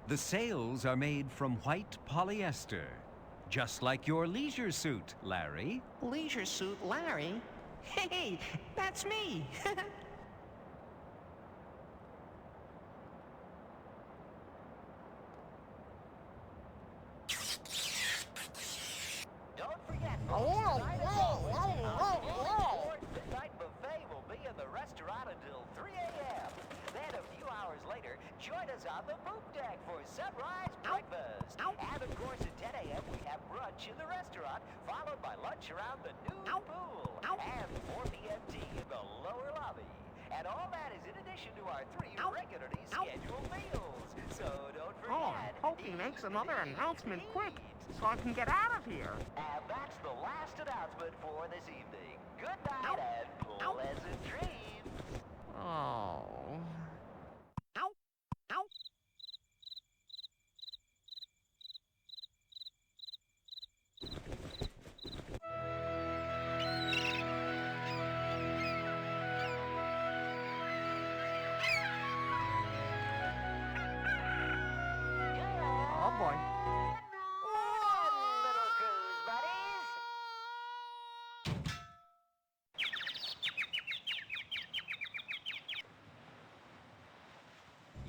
The sails are made from white polyester, just like your leisure suit, Larry. Leisure suit Larry? Hey, that's me! Don't forget, midnight buffet will be in the restaurant until 3 a.m. Then a few hours later, join us on the poop deck for sunrise breakfast. And of course, at 10 a.m. we have brunch in the restaurant, followed by lunch around the nude pool. And 4 p.m. tea in the lower lobby. And all that is in addition to our 3 regularly scheduled meals. So don't forget. Hope he makes another announcement quick, so I can get out of here. And that's the last announcement for this evening. Good night and pleasant dreams. Oh. Oh boy. Little cruise buddies.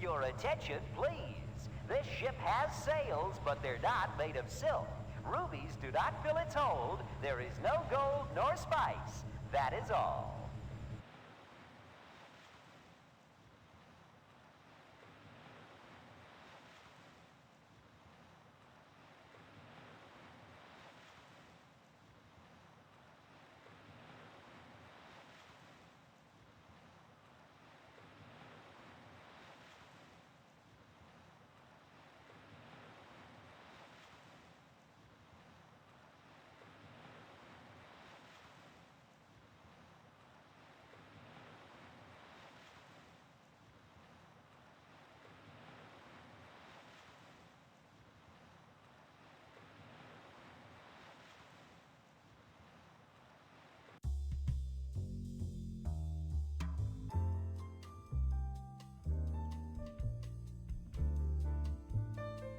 Your attention, please. This ship has sails, but they're not made of silk. Rubies do not fill its hold. There is no gold nor spice. That is all.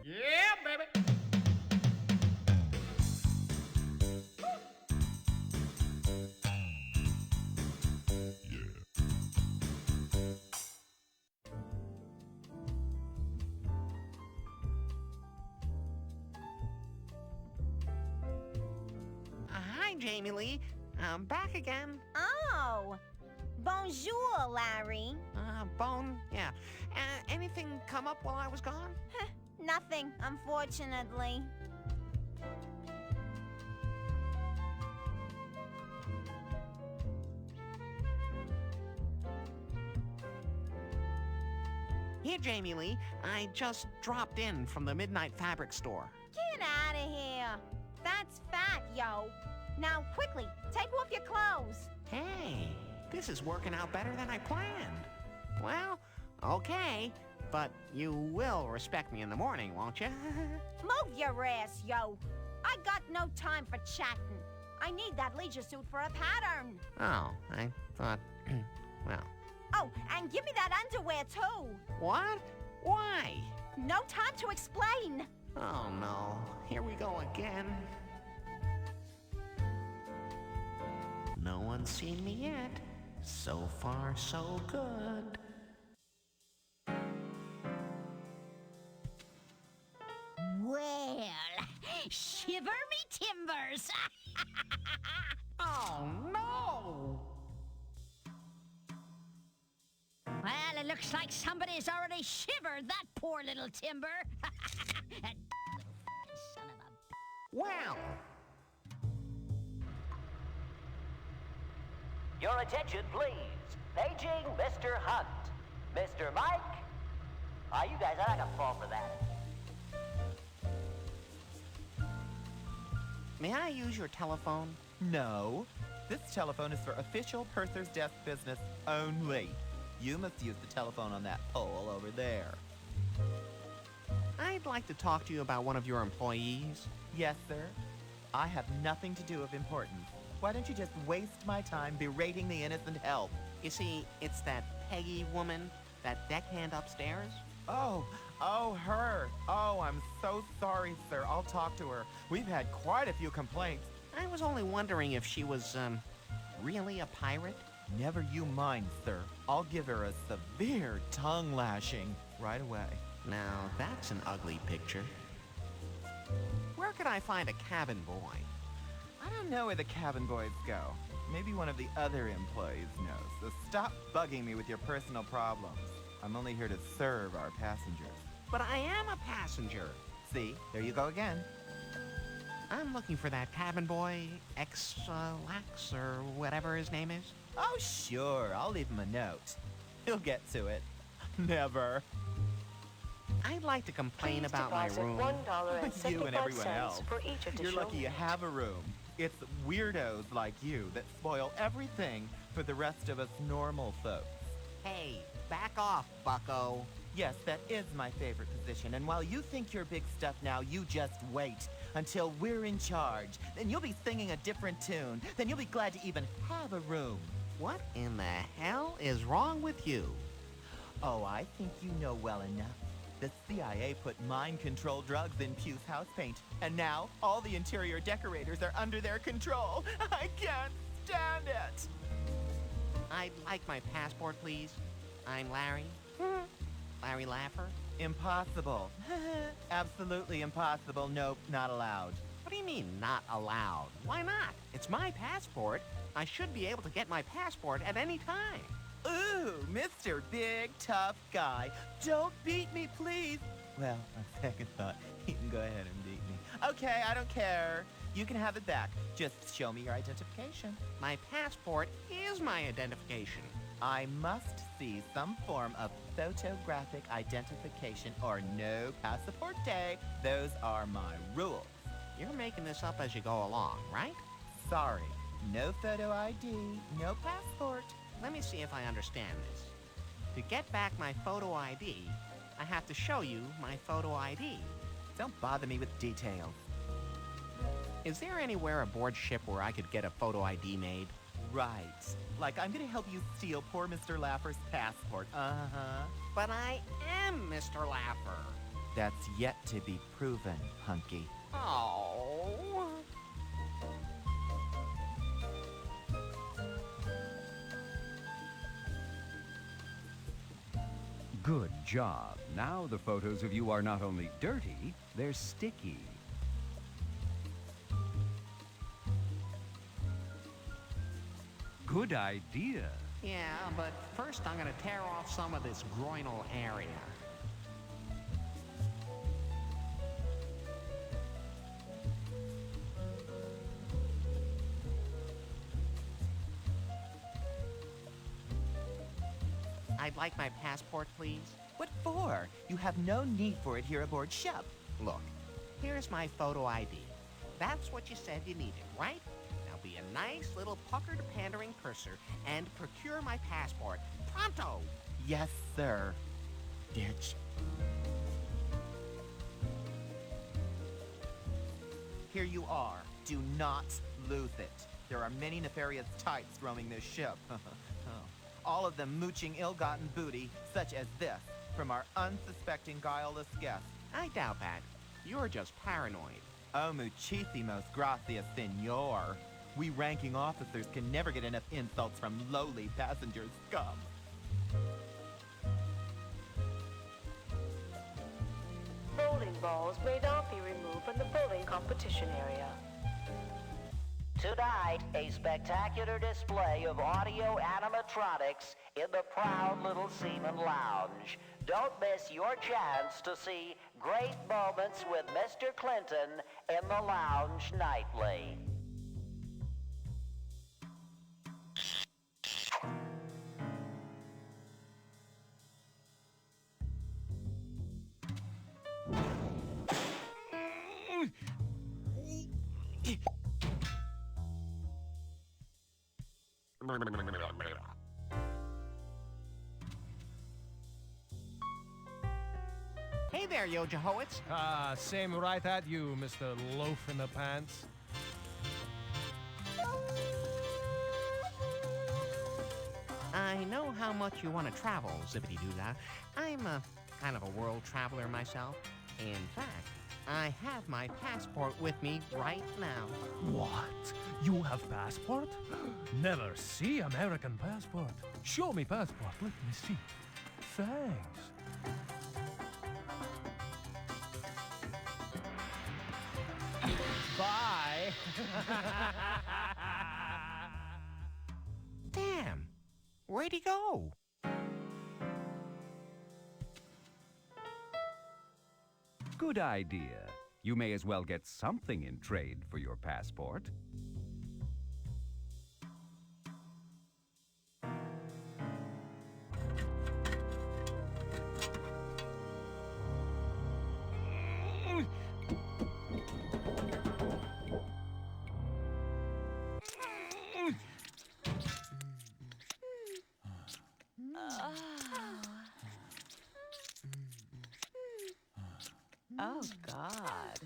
Yeah, baby! Hi, Jamie Lee. I'm back again. Oh, bonjour, Larry. Bone? Yeah. Anything come up while I was gone? Nothing, unfortunately. Here, Jamie Lee. I just dropped in from the Midnight Fabric Store. Get out of here. That's fat, yo. Now, quickly, take off your clothes. Hey, this is working out better than I planned. Well, okay. But you will respect me in the morning, won't you? Move your ass, yo. I got no time for chatting. I need that leisure suit for a pattern. Oh, I thought... well... Oh, and give me that underwear, too. What? Why? No time to explain. Oh, no. Here we go again. No one's seen me yet. So far, so good. Well, shiver me timbers. Oh, no! Well, it looks like somebody's already shivered that poor little timber. That little son of a... Well... Your attention, please. Paging Mr. Hunt. Mr. Mike, You guys are not gonna fall for that. May I use your telephone? No. This telephone is for official Purser's Desk business only. You must use the telephone on that pole over there. I'd like to talk to you about one of your employees. Yes, sir. I have nothing to do of importance. Why don't you just waste my time berating the innocent help? You see, it's that Peggy woman, that deckhand upstairs. Oh, her. Oh, I'm so sorry, sir. I'll talk to her. We've had quite a few complaints. I was only wondering if she was, really a pirate? Never you mind, sir. I'll give her a severe tongue lashing right away. Now, that's an ugly picture. Where could I find a cabin boy? I don't know where the cabin boys go. Maybe one of the other employees knows, so stop bugging me with your personal problems. I'm only here to serve our passengers. But I am a passenger. See, there you go again. I'm looking for that cabin boy, Lax, or whatever his name is. Oh, sure. I'll leave him a note. He'll get to it. Never. I'd like to complain Please about my room. $1.75 You and everyone else. for each additional You're lucky you minute. have a room. It's weirdos like you that spoil everything for the rest of us normal folks. Hey, back off, bucko. Yes, that is my favorite position, and while you think you're big stuff now, you just wait until we're in charge. Then you'll be singing a different tune. Then you'll be glad to even have a room. What in the hell is wrong with you? Oh, I think you know well enough. The CIA put mind-control drugs in Pugh's house paint, and now all the interior decorators are under their control. I can't stand it. I'd like my passport, please. I'm Larry. Larry Laffer. Impossible. Absolutely impossible. Nope, not allowed. What do you mean, not allowed? Why not? It's my passport. I should be able to get my passport at any time. Ooh, Mr. Big Tough Guy. Don't beat me, please. Well, on second thought, you can go ahead and beat me. Okay, I don't care. You can have it back. Just show me your identification. My passport is my identification. I must see some form of photographic identification or no passaporte. Those are my rules. You're making this up as you go along, right? Sorry. No photo ID, no passport. Let me see if I understand this. To get back my photo ID, I have to show you my photo ID. Don't bother me with details. Is there anywhere aboard ship where I could get a photo ID made? Right. Like I'm gonna help you steal poor Mr. Laffer's passport. Uh-huh. But I am Mr. Laffer. That's yet to be proven, hunky. Oh. Good job. Now the photos of you are not only dirty, they're sticky. Good idea. Yeah, but first I'm gonna tear off some of this groinal area. I'd like my passport, please. What for? You have no need for it here aboard ship. Look, here's my photo ID. That's what you said you needed, right? Now be a nice little puckered pandering purser and procure my passport. Pronto! Yes, sir. Bitch. Here you are. Do not lose it. There are many nefarious types roaming this ship. All of them mooching ill-gotten booty, such as this, from our unsuspecting guileless guests. I doubt that. You're just paranoid. Oh, muchísimos gracias, senor. We ranking officers can never get enough insults from lowly passenger scum. Bowling balls may not be removed from the bowling competition area. Tonight, a spectacular display of audio animatronics in the proud little Seaman Lounge. Don't miss your chance to see great moments with Mr. Clinton in the lounge nightly. Hey there, Yo Jehoitz. Same right at you, Mr. Loaf in the Pants. I know how much you want to travel, Zippity-Doo-Dah. I'm kind of a world traveler myself. In fact, I have my passport with me right now. What? You have passport? Never see American passport. Show me passport. Let me see. Thanks. Bye. Damn. Where'd he go? Good idea. You may as well get something in trade for your passport. Oh, God.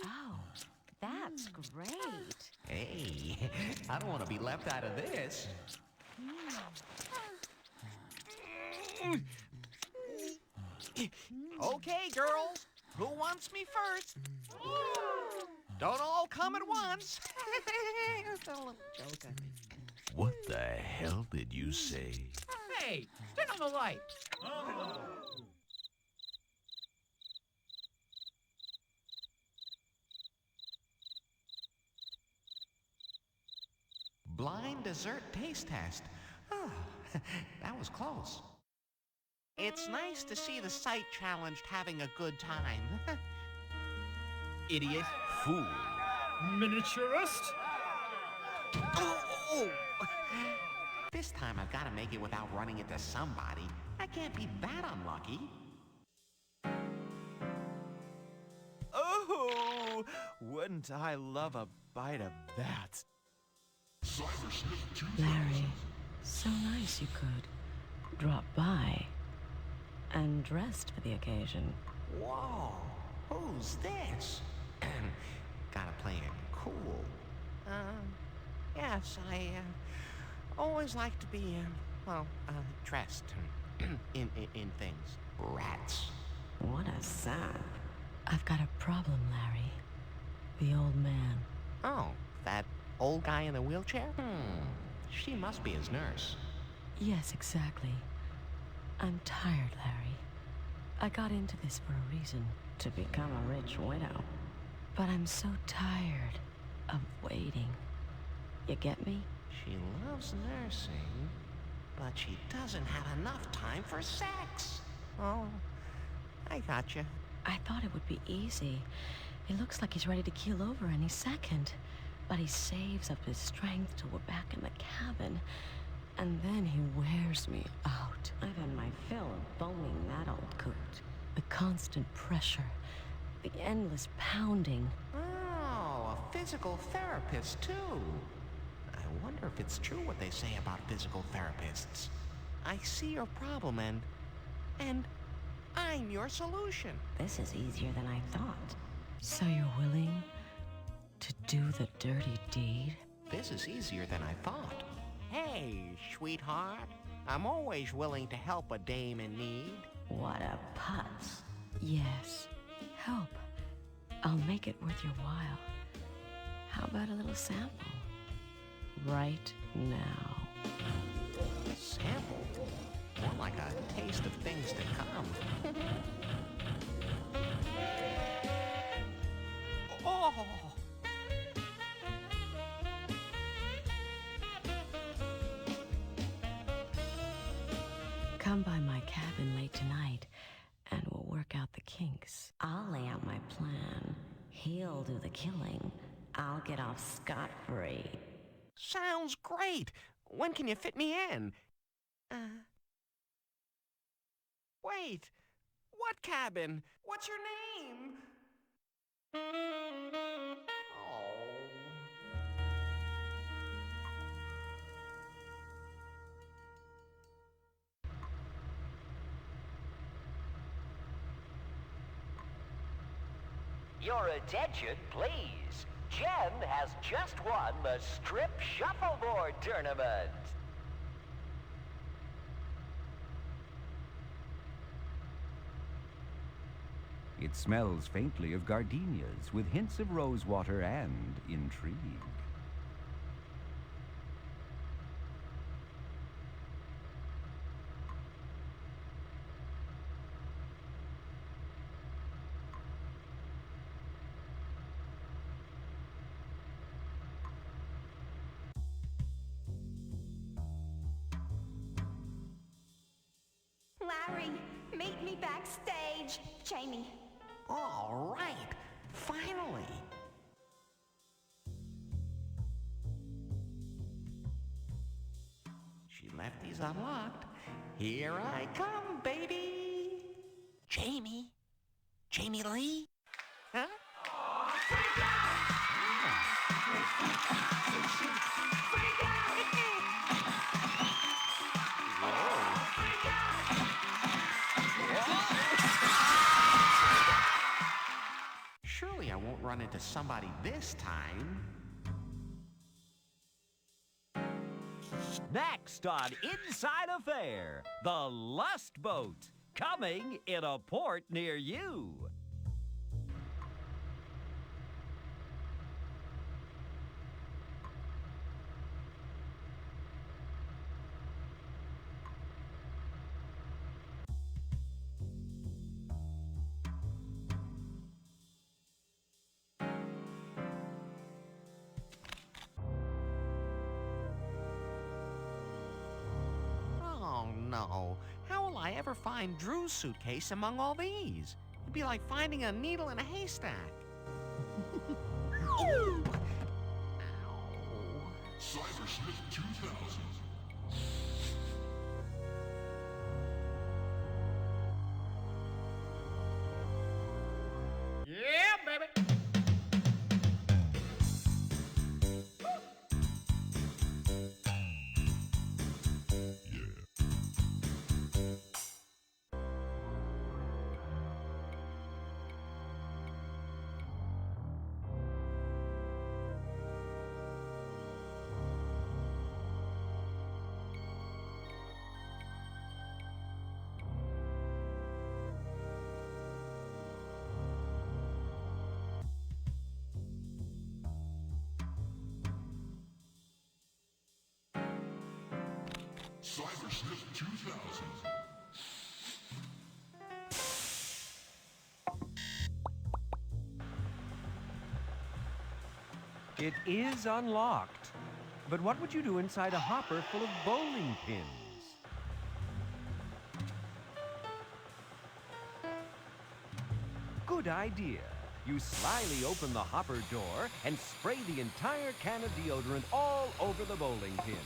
Oh, that's great. Hey, I don't want to be left out of this. Okay, girls. Who wants me first? Don't all come at once. It's a little joke, I think. What the hell did you say? Hey, turn on the light. Blind dessert taste test. Oh, that was close. It's nice to see the sight-challenged having a good time. Idiot. Fool. Miniaturist? Oh! This time I've got to make it without running into somebody. I can't be that unlucky. Oh, wouldn't I love a bite of that? Larry, so nice you could drop by and dressed for the occasion. Whoa, who's this? Gotta play it cool. Yes, I always like to be, dressed in things. Rats. What a sap. I've got a problem, Larry. The old man. Oh, that old guy in the wheelchair? She must be his nurse. Yes, exactly. I'm tired, Larry. I got into this for a reason, to become a rich widow. But I'm so tired of waiting. You get me? She loves nursing, but she doesn't have enough time for sex. Oh, I gotcha. I thought it would be easy. It looks like he's ready to keel over any second. But he saves up his strength till we're back in the cabin. And then he wears me out. I've had my fill of boning that old coot. The constant pressure. The endless pounding. Oh, a physical therapist, too. I wonder if it's true what they say about physical therapists. I see your problem, and I'm your solution. This is easier than I thought. So you're willing to do the dirty deed? This is easier than I thought. Hey, sweetheart. I'm always willing to help a dame in need. What a putz. Yes. Help. I'll make it worth your while. How about a little sample? Right now. Sample? More like a taste of things to come. Oh! Come by my cabin late tonight, and we'll work out the kinks. I'll lay out my plan. He'll do the killing. I'll get off scot-free. Sounds great. When can you fit me in? Wait. What cabin? What's your name? Oh. Your attention, please. Jen has just won the Strip Shuffleboard Tournament. It smells faintly of gardenias with hints of rosewater and intrigue. Larry, meet me backstage. Jamie. All right, finally. She left these unlocked. Here I come, baby. Jamie? Jamie Lee? Huh? Surely I won't run into somebody this time. Next on Inside Affair, the Lust Boat, coming in a port near you. Oh no, how will I ever find Drew's suitcase among all these? It'd be like finding a needle in a haystack. Ooh! Cybersmith 2000. Yeah, baby! Cybersmith 2000. It is unlocked. But what would you do inside a hopper full of bowling pins? Good idea. You slyly open the hopper door and spray the entire can of deodorant all over the bowling pins.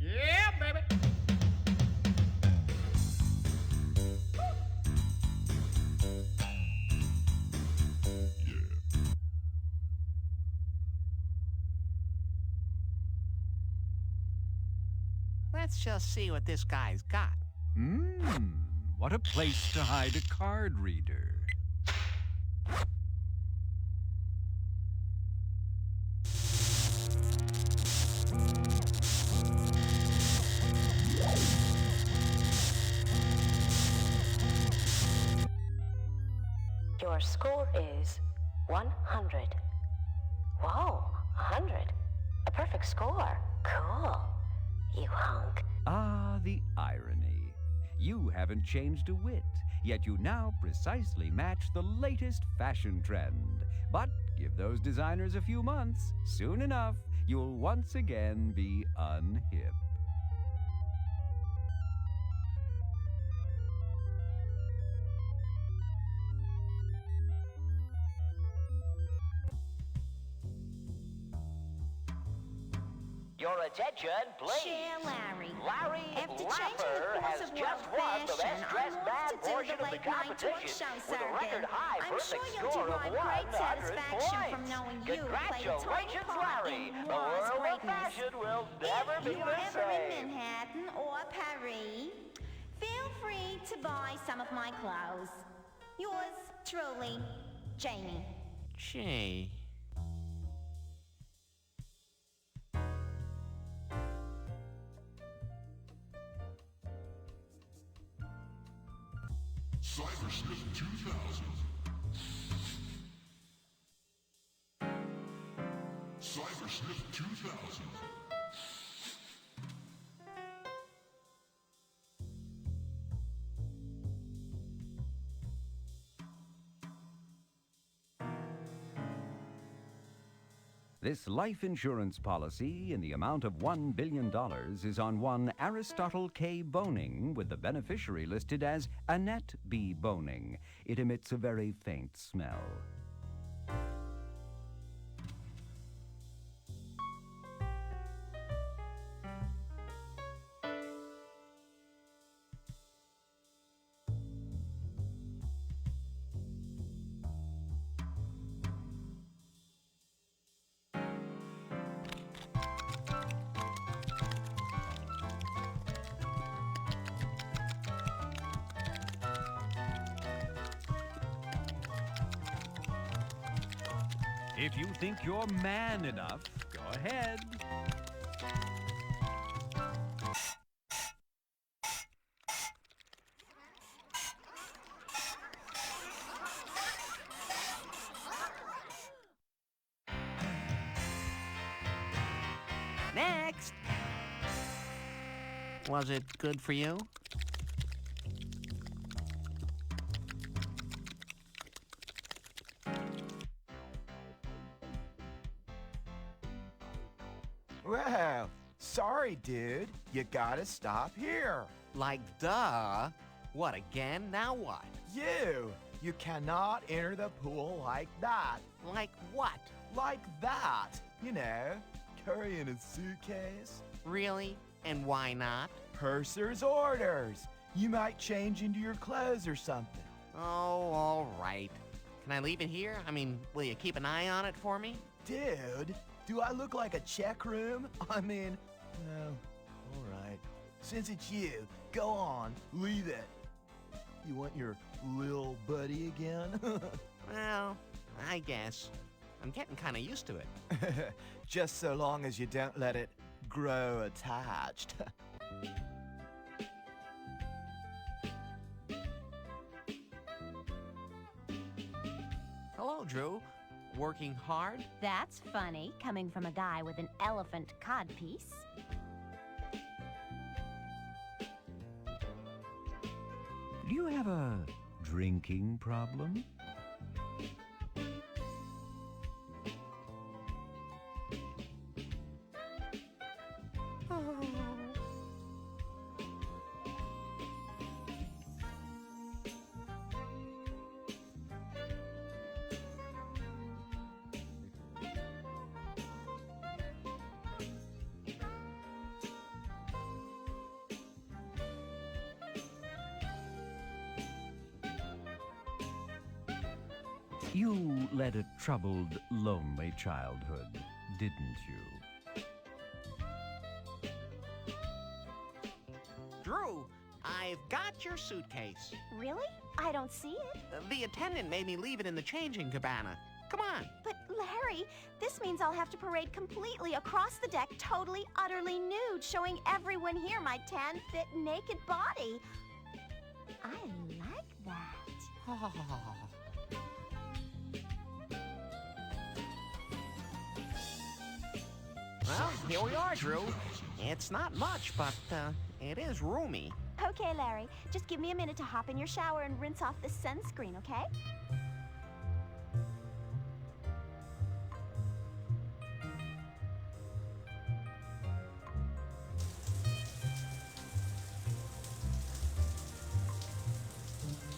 Yeah, baby! Let's just see what this guy's got. What a place to hide a card reader. Your score is 100. Whoa, 100. A perfect score. Cool. You hunk. Ah, the irony. You haven't changed a whit, yet you now precisely match the latest fashion trend. But give those designers a few months. Soon enough, you'll once again be unhip. Your attention, please. Share Larry. Larry After Lapper changing the course has of just world won the fashion, Best I'm Dressed off Man to do portion the of the late night talk competition show with a circuit. record high I'm perfect sure you'll score of derive great 100 satisfaction points. from knowing you played a tiny Congratulations, part Larry. in The war's world of greatness. fashion will never If be you're the ever in same. Manhattan or Paris, feel free to buy some of my clothes. Yours truly, Jamie. Gee. Cybersmith 2000. Cybersmith 2000. This life insurance policy in the amount of $1 billion is on one Aristotle K. Boning, with the beneficiary listed as Annette B. Boning. It emits a very faint smell. If you think you're man enough, go ahead. Next! Was it good for you? Well, sorry, dude. You gotta stop here. Like, duh. What, again? Now what? You cannot enter the pool like that. Like what? Like that. You know, carrying a suitcase. Really? And why not? Purser's orders. You might change into your clothes or something. Oh, all right. Can I leave it here? I mean, will you keep an eye on it for me? Dude, do I look like a check room? I mean, no. All right. Since it's you, go on, leave it. You want your lil buddy again? Well, I guess. I'm getting kind of used to it. Just so long as you don't let it grow attached. Hello, Drew. Working hard? That's funny, coming from a guy with an elephant codpiece. Do you have a drinking problem? You led a troubled, lonely childhood, didn't you? Drew, I've got your suitcase. Really? I don't see it. The attendant made me leave it in the changing cabana. Come on. But Larry, this means I'll have to parade completely across the deck, totally, utterly nude, showing everyone here my tan, fit, naked body. I like that. Well, here we are, Drew. It's not much, but it is roomy. Okay, Larry, just give me a minute to hop in your shower and rinse off the sunscreen, okay?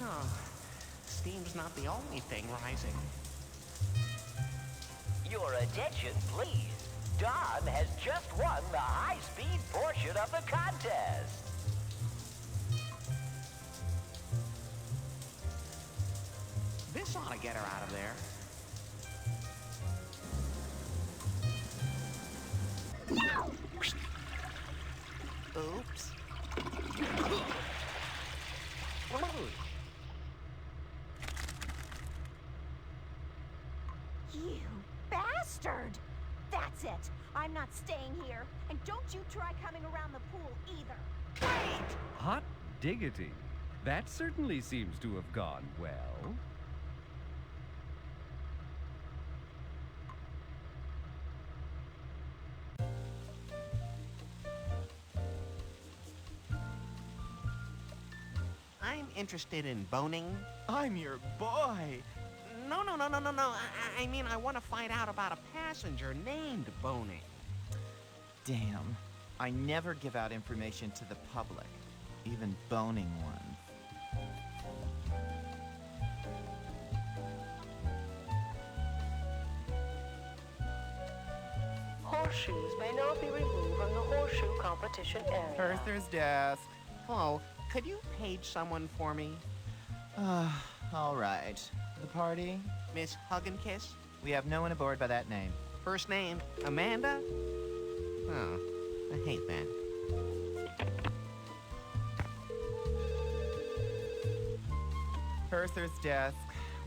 Oh, steam's not the only thing rising. Your attention, please. Don has just won the high-speed portion of the contest. This ought to get her out of there. Oops. You bastard! That's it. I'm not staying here. And don't you try coming around the pool either. Hot diggity. That certainly seems to have gone well. I'm interested in boning. I'm your boy. No. I mean, I want to find out about a passenger named Boning. Damn. I never give out information to the public, even boning ones. Horseshoes may not be removed from the horseshoe competition area. Purser's desk. Hello, could you page someone for me? All right. The party? Miss Hug and Kiss? We have no one aboard by that name. First name, Amanda? Oh, I hate that. Purser's desk,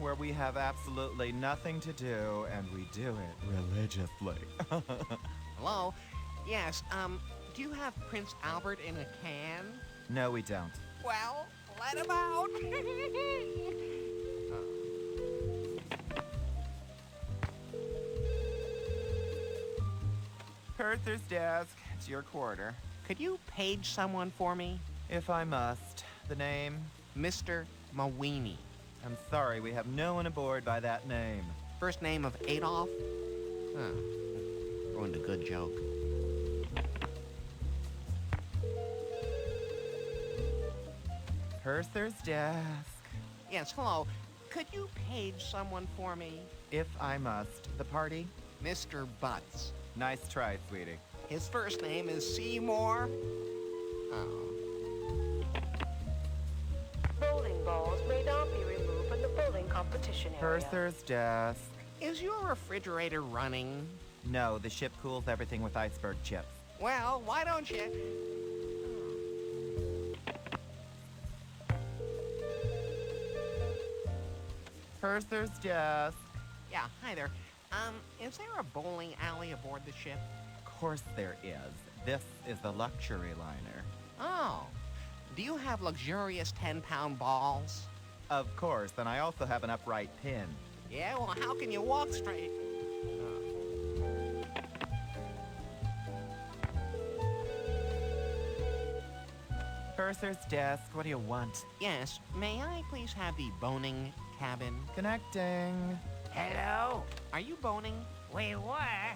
where we have absolutely nothing to do, and we do it religiously. Hello? Yes, do you have Prince Albert in a can? No, we don't. Well, let him out! Purser's desk, it's your quarter. Could you page someone for me? If I must. The name? Mr. Mawini. I'm sorry, we have no one aboard by that name. First name of Adolf? Huh. Ruined a good joke. Purser's desk. Yes, hello. Could you page someone for me? If I must. The party? Mr. Butts. Nice try, sweetie. His first name is Seymour. Oh. Bowling balls may not be removed from the bowling competition area. Purser's desk. Is your refrigerator running? No, the ship cools everything with iceberg chips. Well, why don't you... Purser's desk. Yeah, hi there. Is there a bowling alley aboard the ship? Of course there is. This is the luxury liner. Oh. Do you have luxurious 10-pound balls? Of course, and I also have an upright pin. Yeah, well, how can you walk straight? Purser's desk, what do you want? Yes, may I please have the boning cabin? Connecting. Hello? Are you boning? We were,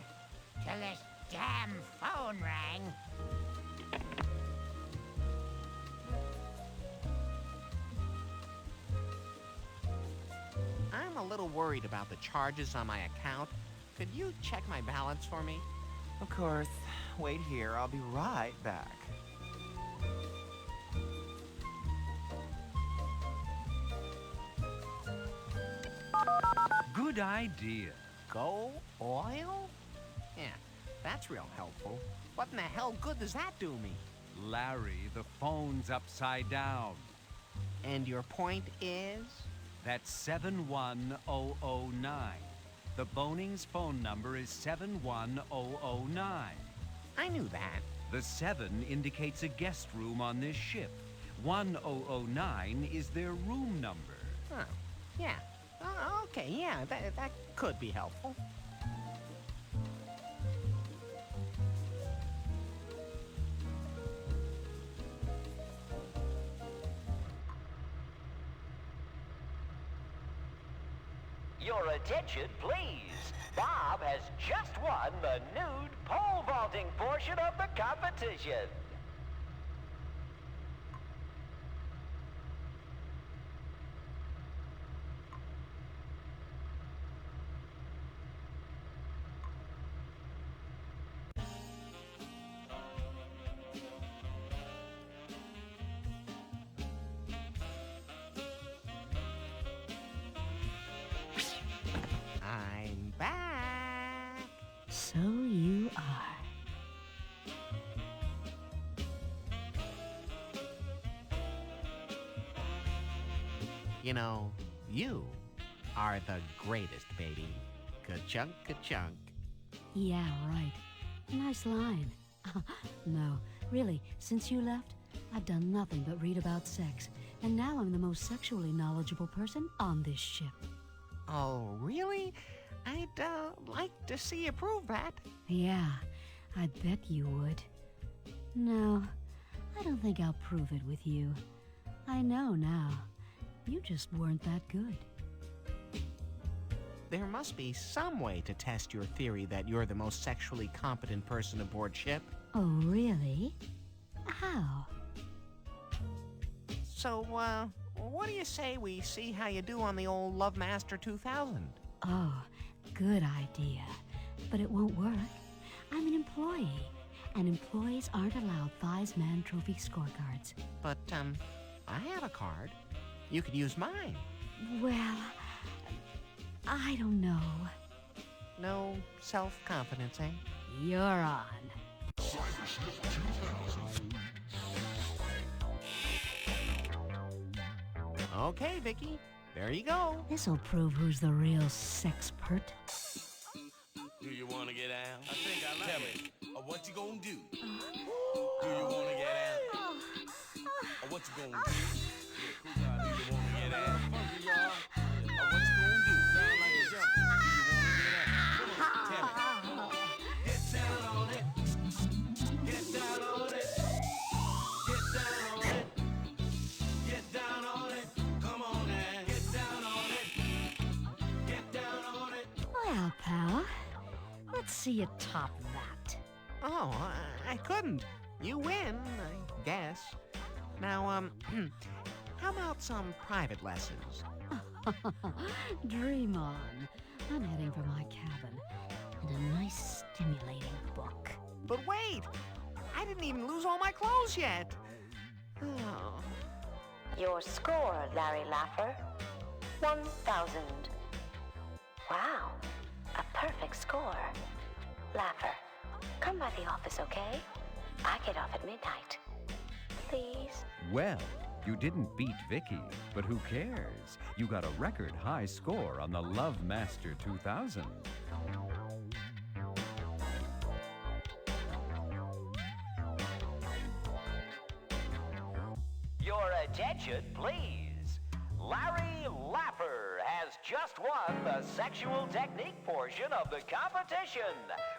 till this damn phone rang. I'm a little worried about the charges on my account. Could you check my balance for me? Of course. Wait here, I'll be right back. Good idea. Go oil? Yeah, that's real helpful. What in the hell good does that do me? Larry, the phone's upside down. And your point is? That's 71009. The Boning's phone number is 71009. I knew that. The 7 indicates a guest room on this ship. 1009 is their room number. Huh. Yeah. Okay, yeah, that could be helpful. Your attention, please. Bob has just won the nude pole vaulting portion of the competition. You know, you are the greatest, baby. Ka-chunk, ka-chunk. Yeah, right. Nice line. No, really, since you left, I've done nothing but read about sex, and now I'm the most sexually knowledgeable person on this ship. Oh, really? I'd like to see you prove that. Yeah, I bet you would. No, I don't think I'll prove it with you. I know now. You just weren't that good. There must be some way to test your theory that you're the most sexually competent person aboard ship. Oh, really? How? So, what do you say we see how you do on the old Love Master 2000? Oh, good idea. But it won't work. I'm an employee, and employees aren't allowed Thighs Man Trophy scorecards. But, I have a card. You could use mine. Well, I don't know. No self-confidence, eh? You're on. Okay, Vicky. There you go. This'll prove who's the real sexpert. Do you want to get out? I think I like Tell me, what you gonna do? Do you want to get out? What you gonna do? Do you want to get out? What you gonna do? Sound like a jumper. Do you want to get out? Come on, tell me. Come on. Get down on it. Get down on it. Get down on it. Get down on it. Come on now. Get down on it. Get down on it. Well, pal, let's see you top that. Oh, I couldn't. You win, I guess. Now, how about some private lessons? Dream on. I'm heading for my cabin and a nice, stimulating book. But wait! I didn't even lose all my clothes yet. Oh. Your score, Larry Laffer, 1,000. Wow, a perfect score. Laffer, come by the office, okay? I get off at midnight. Please? Well, you didn't beat Vicky, but who cares? You got a record high score on the Love Master 2000. Your attention, please. Larry Laffer has just won the sexual technique portion of the competition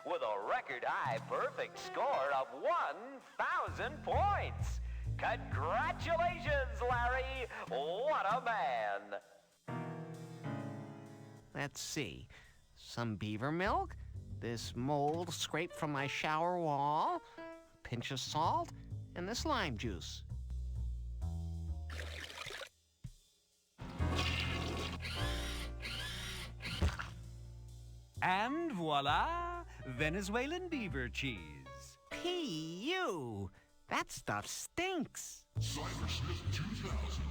with a record high perfect score of 1,000 points. Congratulations, Larry! What a man! Let's see. Some beaver milk, this mold scraped from my shower wall, a pinch of salt, and this lime juice. And voila, Venezuelan beaver cheese. P.U. That stuff stinks. Cybersmith 2000.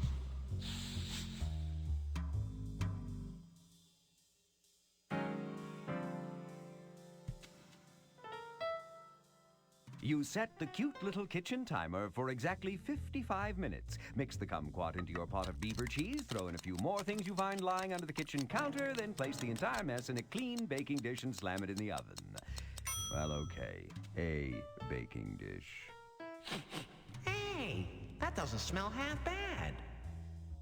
You set the cute little kitchen timer for exactly 55 minutes. Mix the kumquat into your pot of beaver cheese, throw in a few more things you find lying under the kitchen counter, then place the entire mess in a clean baking dish and slam it in the oven. Well, okay, a baking dish. Hey, that doesn't smell half bad.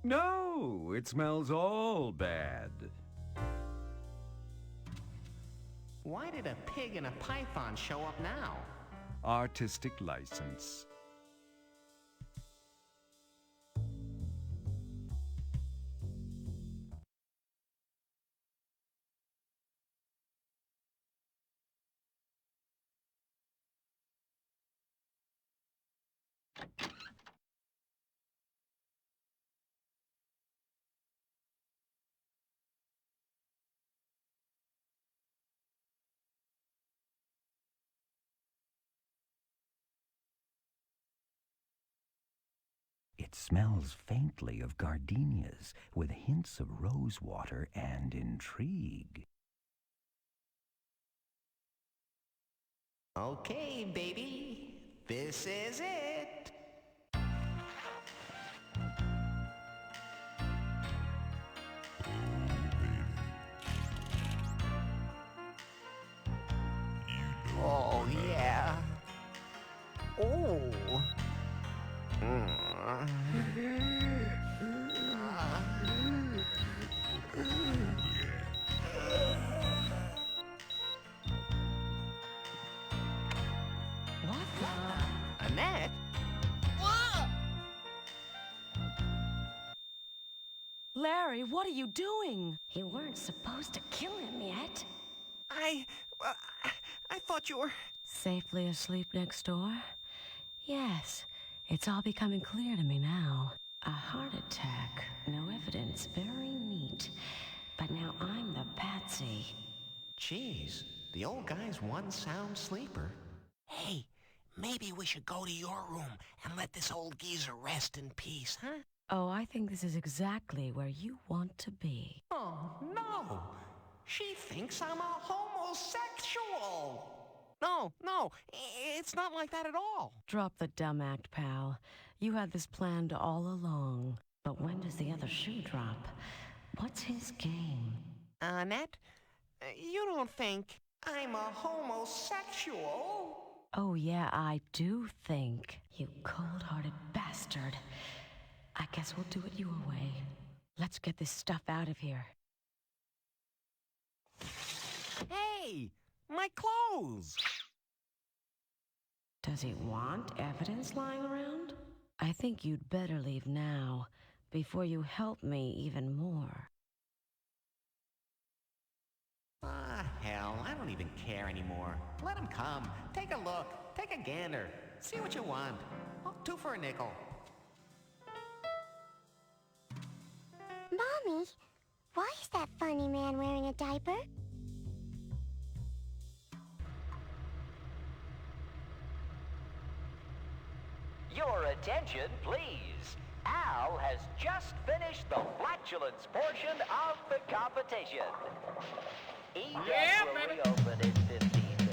No, it smells all bad. Why did a pig and a python show up now? Artistic license. It smells faintly of gardenias with hints of rosewater and intrigue. Okay, baby. This is it. yeah. Oh. What the? Annette? Larry, what are you doing? You weren't supposed to kill him yet. I thought you were... Safely asleep next door? Yes, it's all becoming clear to me now. A heart attack, no evidence, very neat. But now I'm the patsy. Jeez, the old guy's one sound sleeper. Hey, maybe we should go to your room and let this old geezer rest in peace, huh? Oh, I think this is exactly where you want to be. Oh, no! She thinks I'm a homosexual! No, it's not like that at all. Drop the dumb act, pal. You had this planned all along. But when does the other shoe drop? What's his game? Annette, you don't think I'm a homosexual? Oh, yeah, I do think. You cold-hearted bastard. I guess we'll do it your way. Let's get this stuff out of here. Hey, my clothes! Does he want evidence lying around? I think you'd better leave now, before you help me even more. Ah, hell, I don't even care anymore. Let him come. Take a look. Take a gander. See what you want. Oh, 2 for a nickel. Mommy, why is that funny man wearing a diaper? Your attention, please. Al has just finished the flatulence portion of the competition. Eat will reopen in 15 minutes.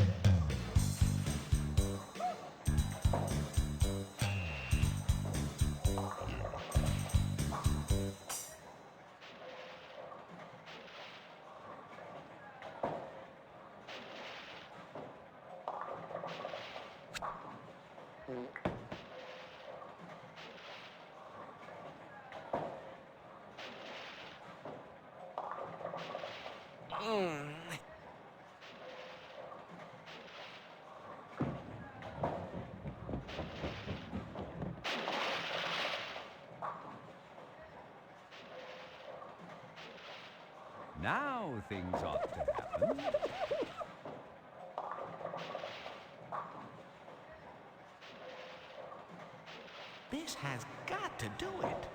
Now things ought to happen. This has got to do it.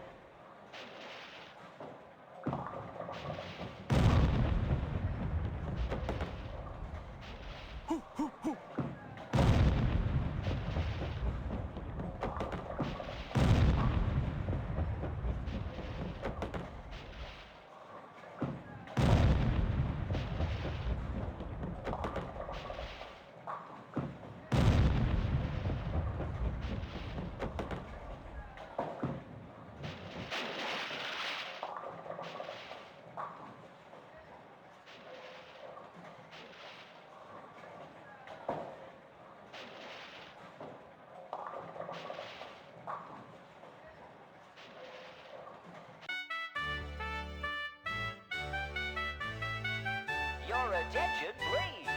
Your attention, please.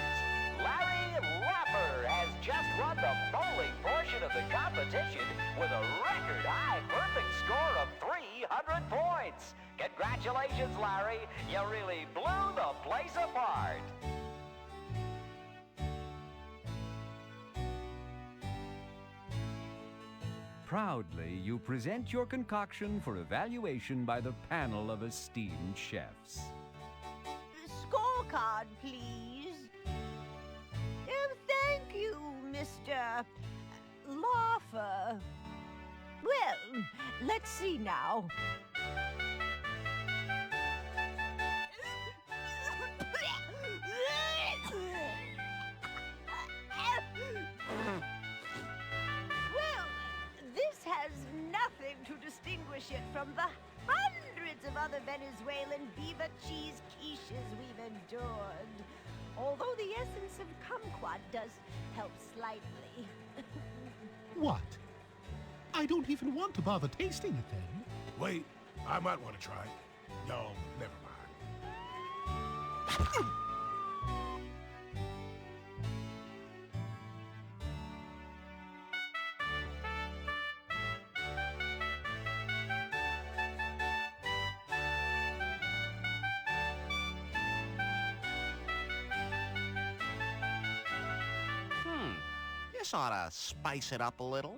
Larry Lapper has just won the bowling portion of the competition with a record high perfect score of 300 points. Congratulations, Larry. You really blew the place apart. Proudly, you present your concoction for evaluation by the panel of esteemed chefs. Scorecard, please. Thank you, Mr. Laffer. Well, let's see now. Well, this has nothing to distinguish it from the hundreds of other Venezuelan beaver cheese quiches we've endured. Although the essence of kumquat does help slightly. What? I don't even want to bother tasting it then. Wait, I might want to try it. No, never mind. This ought to spice it up a little.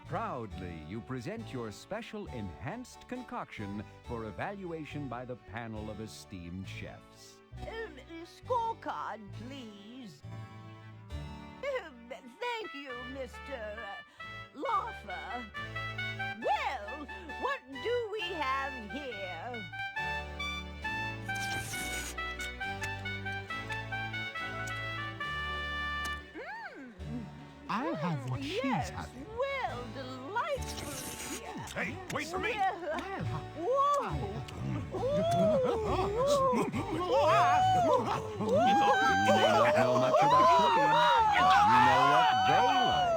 Proudly, you present your special enhanced concoction for evaluation by the panel of esteemed chefs. Scorecard, please. Thank you, Mr. Loffer. Well, what do we have here? I'll have what she's Yes, having. well, delightfully. Hey, wait for me! Whoa! You don't know much about cooking, but you know what they like.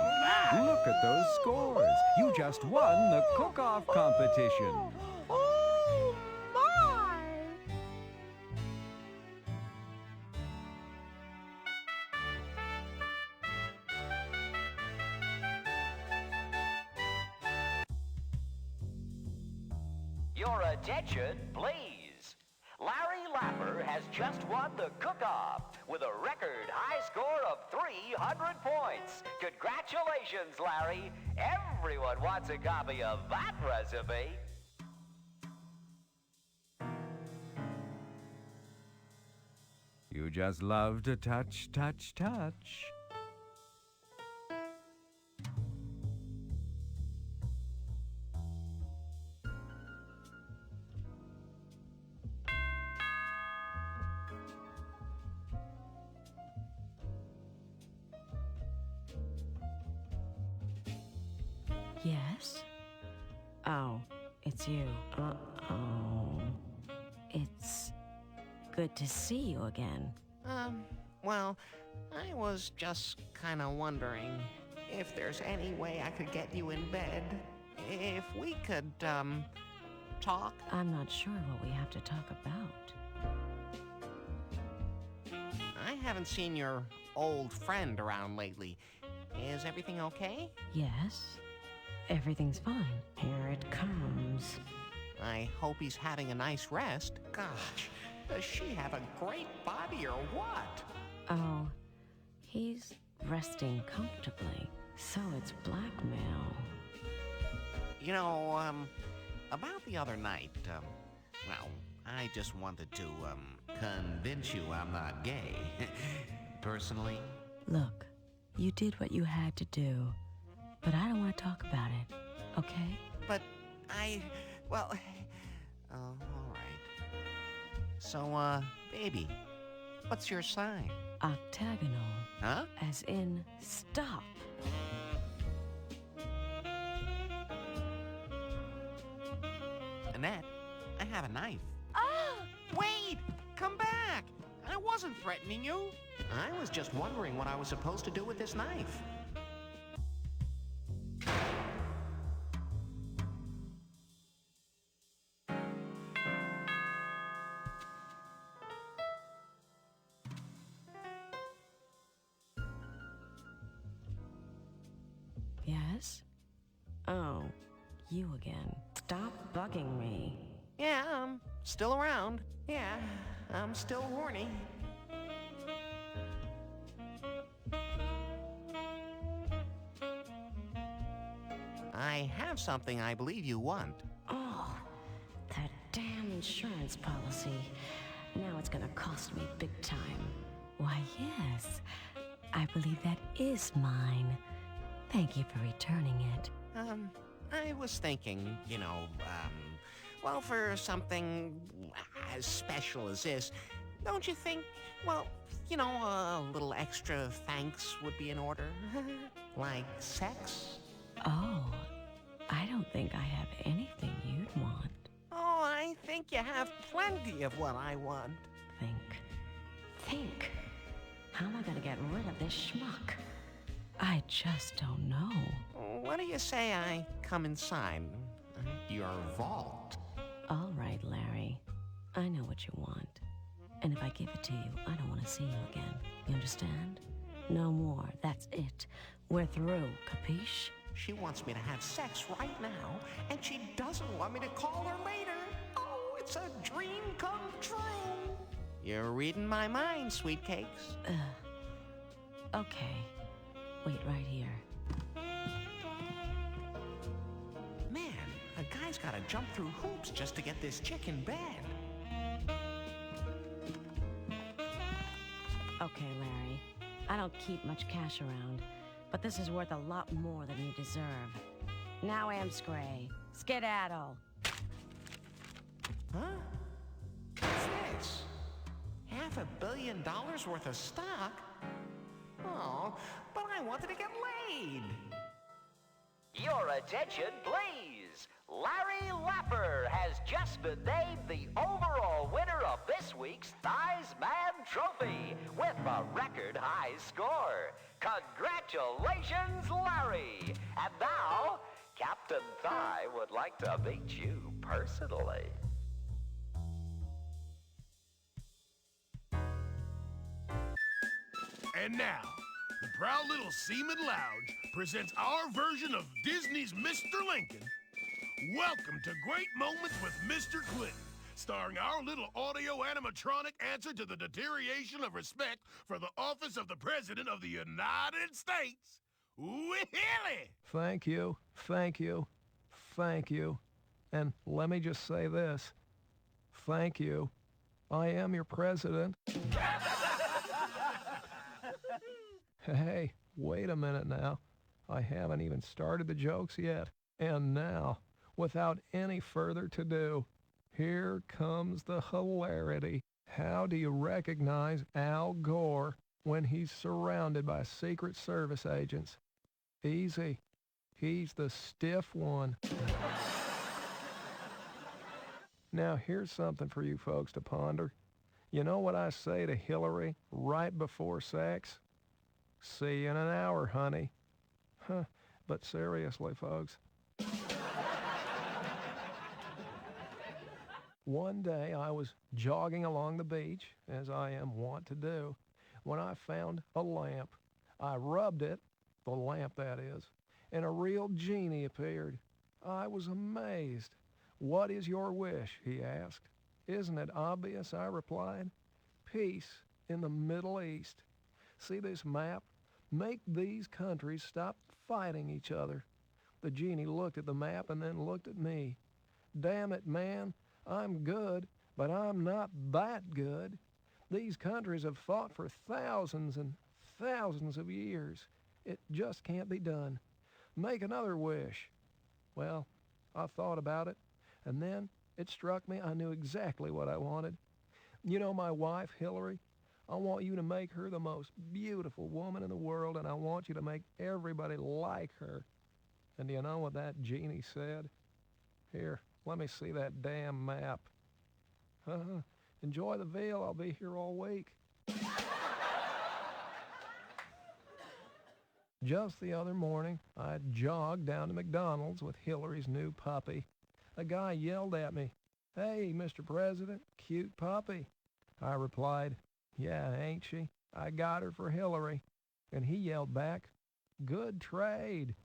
Look at those scores. You just won the cook-off competition. Oh, my! Your attention, please. Larry Lapper has just won the cook-off with a record high score of 300 points. Congratulations, Larry. Everyone wants a copy of that recipe. You just love to touch, touch, touch. Yes? Oh, it's you. Uh-oh. It's good to see you again. Well, I was just kind of wondering if there's any way I could get you in bed. If we could, talk. I'm not sure what we have to talk about. I haven't seen your old friend around lately. Is everything okay? Yes. Everything's fine. Here it comes. I hope he's having a nice rest. Gosh, does she have a great body or what? Oh, he's resting comfortably, so it's blackmail. You know, about the other night, well, I just wanted to, convince you I'm not gay. Personally. Look, you did what you had to do, but I don't want to talk about it, okay? But well, oh, all right. So, baby, what's your sign? Octagonal. Huh? As in, stop. Annette, I have a knife. Ah! Wait! Come back! I wasn't threatening you. I was just wondering what I was supposed to do with this knife. Yes? Oh, you again. Stop bugging me. Yeah, I'm still around. Yeah, I'm still horny. I have something I believe you want. Oh, that damn insurance policy. Now it's gonna cost me big time. Why, yes. I believe that is mine. Thank you for returning it. I was thinking, you know, well, for something as special as this, Don't you think, well, you know, a little extra thanks would be in order? Like sex? Oh, I don't think I have anything you'd want. Oh, I think you have plenty of what I want. Think. How am I gonna get rid of this schmuck? I just don't know. What do you say I come inside your vault? All right, Larry. I know what you want. And if I give it to you, I don't want to see you again. You understand? No more. That's it. We're through. Capiche? She wants me to have sex right now, and she doesn't want me to call her later. Oh, it's a dream come true. You're reading my mind, sweet cakes. Okay. Wait right here. Man, a guy's gotta jump through hoops just to get this chick in bed. Okay, Larry. I don't keep much cash around, but this is worth a lot more than you deserve. Now, Amscray, skedaddle. Huh? What's this? $500 million worth of stock? Oh, but I wanted to get laid. Your attention, please. Larry Lapper has just been named the overall winner of this week's Thighs Man Trophy with a record high score. Congratulations, Larry. And now, Captain Thigh would like to meet you personally. And now, the Proud Little Seaman Lounge presents our version of Disney's Mr. Lincoln. Welcome to Great Moments with Mr. Clinton, starring our little audio animatronic answer to the deterioration of respect for the office of the President of the United States, Willie! Thank you, thank you, thank you. And let me just say this. Thank you. I am your president. Hey, wait a minute now. I haven't even started the jokes yet. And now, without any further to-do, here comes the hilarity. How do you recognize Al Gore when he's surrounded by Secret Service agents? Easy. He's the stiff one. Now, here's something for you folks to ponder. You know what I say to Hillary right before sex? See you in an hour, honey. Huh, but seriously, folks. One day I was jogging along the beach, as I am wont to do, when I found a lamp. I rubbed it, the lamp that is, and a real genie appeared. I was amazed. "What is your wish?" he asked. "Isn't it obvious?" I replied. "Peace in the Middle East. See this map? Make these countries stop fighting each other." The genie looked at the map and then looked at me. "Damn it, man. I'm good, but I'm not that good. These countries have fought for thousands and thousands of years. It just can't be done. Make another wish." Well, I thought about it, and then it struck me I knew exactly what I wanted. You know my wife, Hillary? I want you to make her the most beautiful woman in the world, and I want you to make everybody like her. And do you know what that genie said? Here, let me see that damn map. Enjoy the veal. I'll be here all week. Just the other morning, I jogged down to McDonald's with Hillary's new puppy. A guy yelled at me, "Hey, Mr. President, cute puppy." I replied, "Yeah, ain't she? I got her for Hillary." And he yelled back, "Good trade."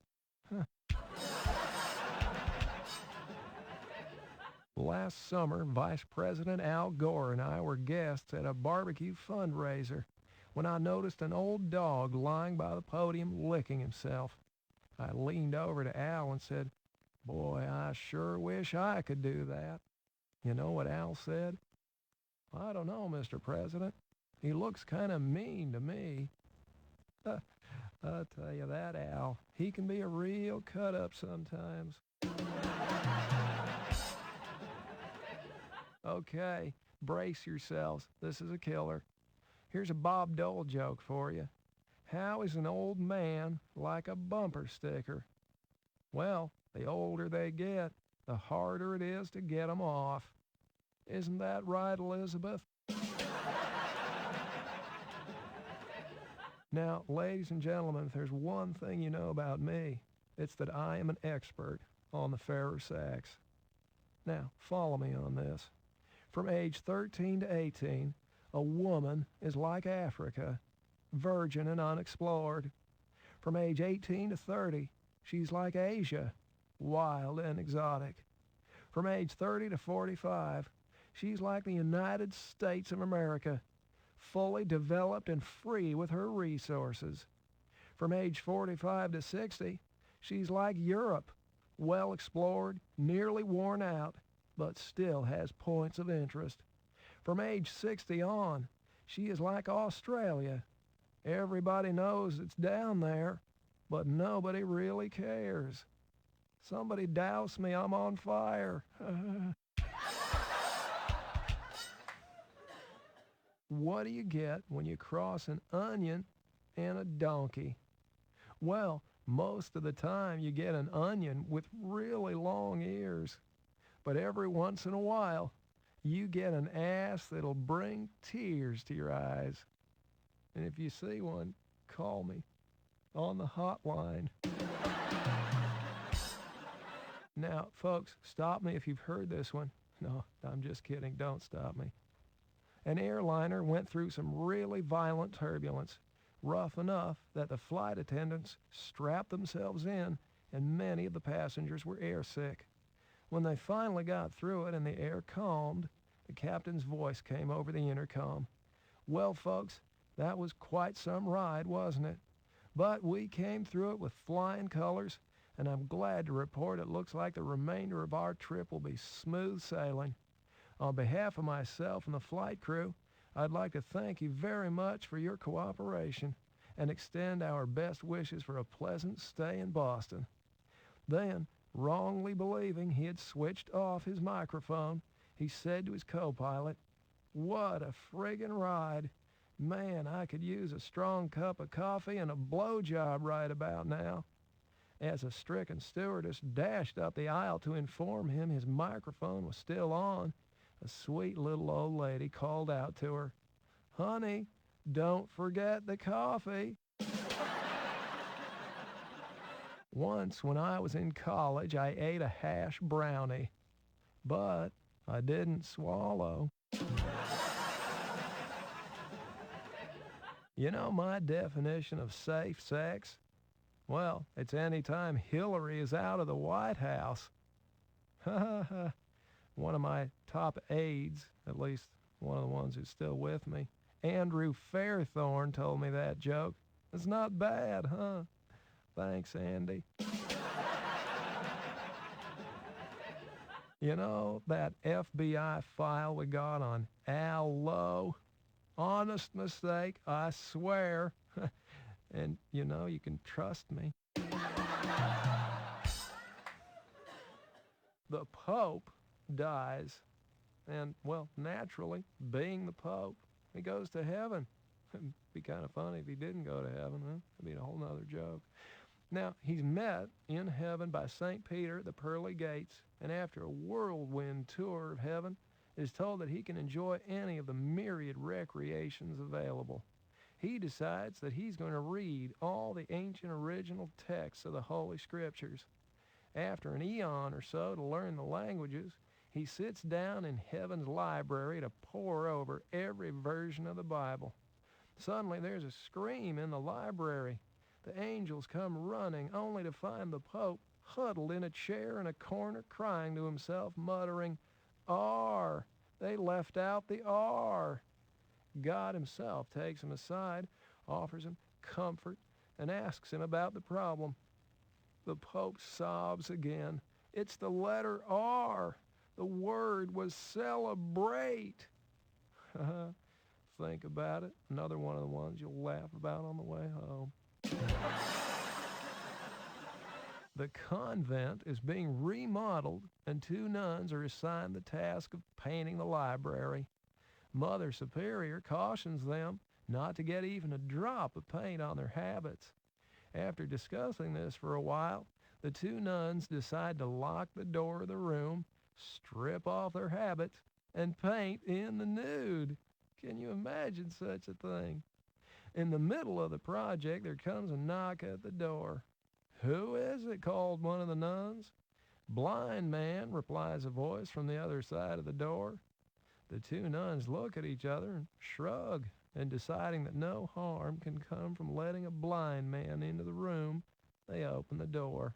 Last summer, Vice President Al Gore and I were guests at a barbecue fundraiser when I noticed an old dog lying by the podium licking himself. I leaned over to Al and said, "Boy, I sure wish I could do that." You know what Al said? "I don't know, Mr. President. He looks kind of mean to me." I'll tell you that, Al. He can be a real cut-up sometimes. Okay, Brace yourselves. This is a killer. Here's a Bob Dole joke for you. How is an old man like a bumper sticker? Well, the older they get, the harder it is to get 'em off. Isn't that right, Elizabeth? Now, ladies and gentlemen, if there's one thing you know about me, it's that I am an expert on the Ferrer sex. Now, follow me on this. From age 13 to 18, a woman is like Africa, virgin and unexplored. From age 18 to 30, she's like Asia, wild and exotic. From age 30 to 45, she's like the United States of America, fully developed and free with her resources. From age 45 to 60, she's like Europe, well explored, nearly worn out, but still has points of interest. From age 60 on, she is like Australia. Everybody knows it's down there, but nobody really cares. Somebody douse me, I'm on fire. What do you get when you cross an onion and a donkey? Well, most of the time you get an onion with really long ears. But every once in a while, you get an ass that'll bring tears to your eyes. And if you see one, call me on the hotline. Now, folks, stop me if you've heard this one. No, I'm just kidding. Don't stop me. An airliner went through some really violent turbulence, rough enough that the flight attendants strapped themselves in and many of the passengers were airsick. When they finally got through it and the air calmed, the captain's voice came over the intercom. Well, folks, that was quite some ride, wasn't it? But we came through it with flying colors, and I'm glad to report it looks like the remainder of our trip will be smooth sailing. On behalf of myself and the flight crew, I'd like to thank you very much for your cooperation and extend our best wishes for a pleasant stay in Boston. Then, wrongly believing he had switched off his microphone, he said to his co-pilot, "What a friggin' ride. Man, I could use a strong cup of coffee and a blowjob right about now." As a stricken stewardess dashed up the aisle to inform him his microphone was still on, a sweet little old lady called out to her, "Honey, don't forget the coffee." Once when I was in college, I ate a hash brownie, but I didn't swallow. You know my definition of safe sex? Well, it's any time Hillary is out of the White House. One of my top aides, at least one of the ones who's still with me, Andrew Fairthorne, told me that joke. It's not bad, huh? Thanks, Andy. You know, that FBI file we got on Al Lowe? Honest mistake, I swear. And, you know, you can trust me. The Pope dies. And, well, naturally, being the Pope, he goes to heaven. It'd be kind of funny if he didn't go to heaven, huh? That'd be a whole nother joke. Now, he's met in heaven by St. Peter at the pearly gates, and after a whirlwind tour of heaven, it is told that he can enjoy any of the myriad recreations available. He decides that he's going to read all the ancient original texts of the Holy Scriptures. After an eon or so to learn the languages, he sits down in heaven's library to pore over every version of the Bible. Suddenly there's a scream in the library. The angels come running only to find the Pope huddled in a chair in a corner crying to himself, muttering, "R, they left out the R." God himself takes him aside, offers him comfort, and asks him about the problem. The Pope sobs again. It's the letter R. The word was celebrate. Think about it. Another one of the ones you'll laugh about on the way home. The convent is being remodeled, and 2 nuns are assigned the task of painting the library. Mother Superior cautions them not to get even a drop of paint on their habits. After discussing this for a while, the two nuns decide to lock the door of the room, strip off their habits, and paint in the nude. Can you imagine such a thing? In the middle of the project, there comes a knock at the door. "Who is it?" called one of the nuns. "Blind man," replies a voice from the other side of the door. The two nuns look at each other and shrug, and deciding that no harm can come from letting a blind man into the room, they open the door.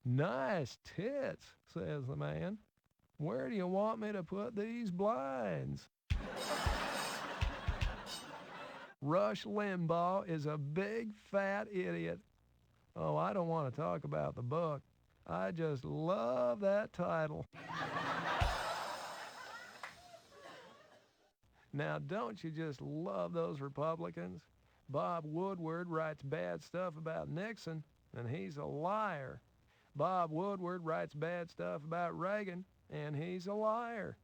"Nice tits," says the man. "Where do you want me to put these blinds?" Rush Limbaugh is a big fat idiot. Oh, I don't want to talk about the book. I just love that title. Now, don't you just love those Republicans? Bob Woodward writes bad stuff about Nixon, and he's a liar. Bob Woodward writes bad stuff about Reagan, and he's a liar.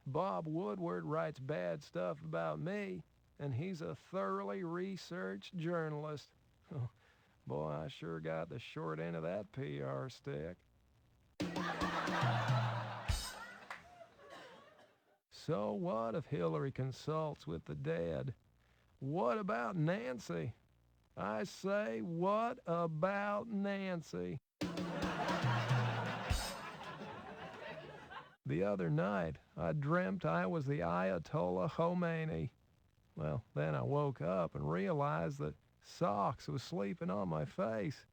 Bob Woodward writes bad stuff about me, and he's a thoroughly researched journalist. Oh, boy, I sure got the short end of that PR stick. So what if Hillary consults with the dead? What about Nancy? I say, what about Nancy? The other night, I dreamt I was the Ayatollah Khomeini. Well, then I woke up and realized that Socks was sleeping on my face.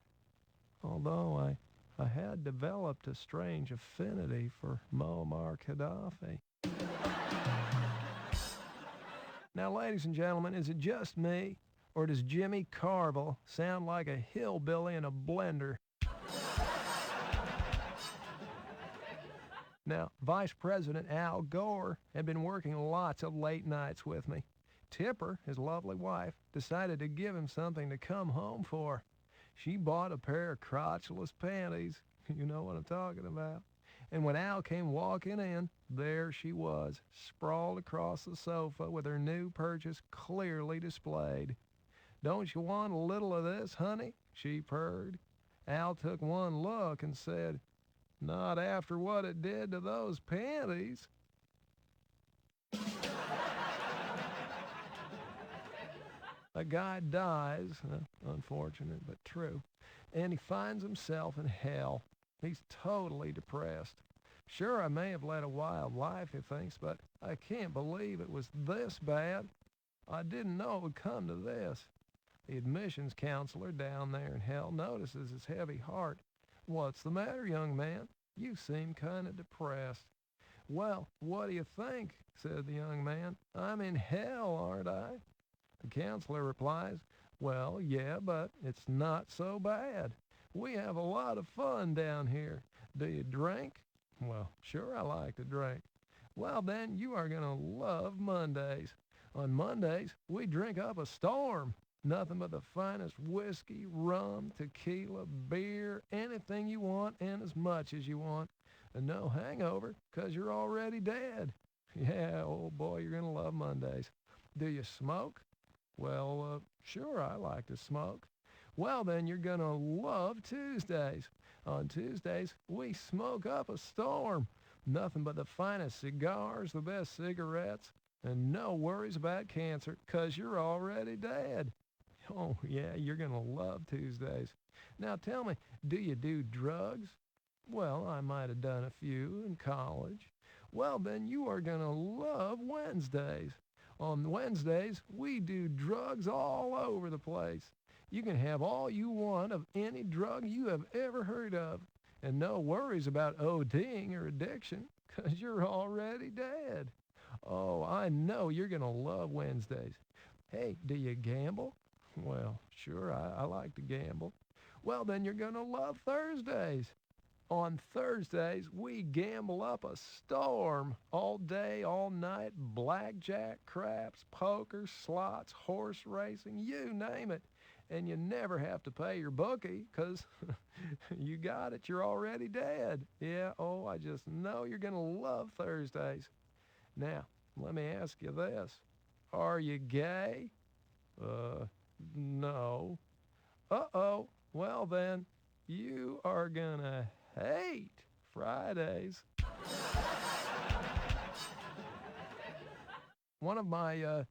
Although I had developed a strange affinity for Muammar Gaddafi. Now, ladies and gentlemen, is it just me, or does Jimmy Carville sound like a hillbilly in a blender? Now, Vice President Al Gore had been working lots of late nights with me. Tipper, his lovely wife, decided to give him something to come home for. She bought a pair of crotchless panties. You know what I'm talking about. And when Al came walking in, there she was, sprawled across the sofa with her new purchase clearly displayed. "Don't you want a little of this, honey?" she purred. Al took one look and said, "Not after what it did to those panties." A guy dies, unfortunate but true, and he finds himself in hell. He's totally depressed. Sure, I may have led a wild life, he thinks, but I can't believe it was this bad. I didn't know it would come to this. The admissions counselor down there in hell notices his heavy heart. "What's the matter, young man? You seem kind of depressed." "Well, what do you think?" said the young man. "I'm in hell, aren't I?" The counselor replies, "Well, yeah, but it's not so bad. We have a lot of fun down here. Do you drink?" "Well, sure I like to drink." "Well, then you are going to love Mondays. On Mondays, we drink up a storm. Nothing but the finest whiskey, rum, tequila, beer, anything you want and as much as you want. And no hangover, 'cause you're already dead. Yeah, old boy, you're going to love Mondays. Do you smoke?" "Well, sure, I like to smoke." "Well, then you're going to love Tuesdays. On Tuesdays, we smoke up a storm. Nothing but the finest cigars, the best cigarettes, and no worries about cancer, 'cause you're already dead. Oh, yeah, you're going to love Tuesdays. Now tell me, do you do drugs?" "Well, I might have done a few in college." "Well, then you are going to love Wednesdays. On Wednesdays, we do drugs all over the place. You can have all you want of any drug you have ever heard of, and no worries about ODing or addiction, 'cause you're already dead. Oh, I know you're going to love Wednesdays. Hey, do you gamble?" "Well, sure, I like to gamble." "Well, then you're going to love Thursdays. On Thursdays, we gamble up a storm. All day, all night, blackjack, craps, poker, slots, horse racing, you name it. And you never have to pay your bookie, 'cause you got it, you're already dead. Yeah, oh, I just know you're going to love Thursdays. Now, let me ask you this. Are you gay? No. Uh-oh. Well then, you are gonna hate Fridays. One of my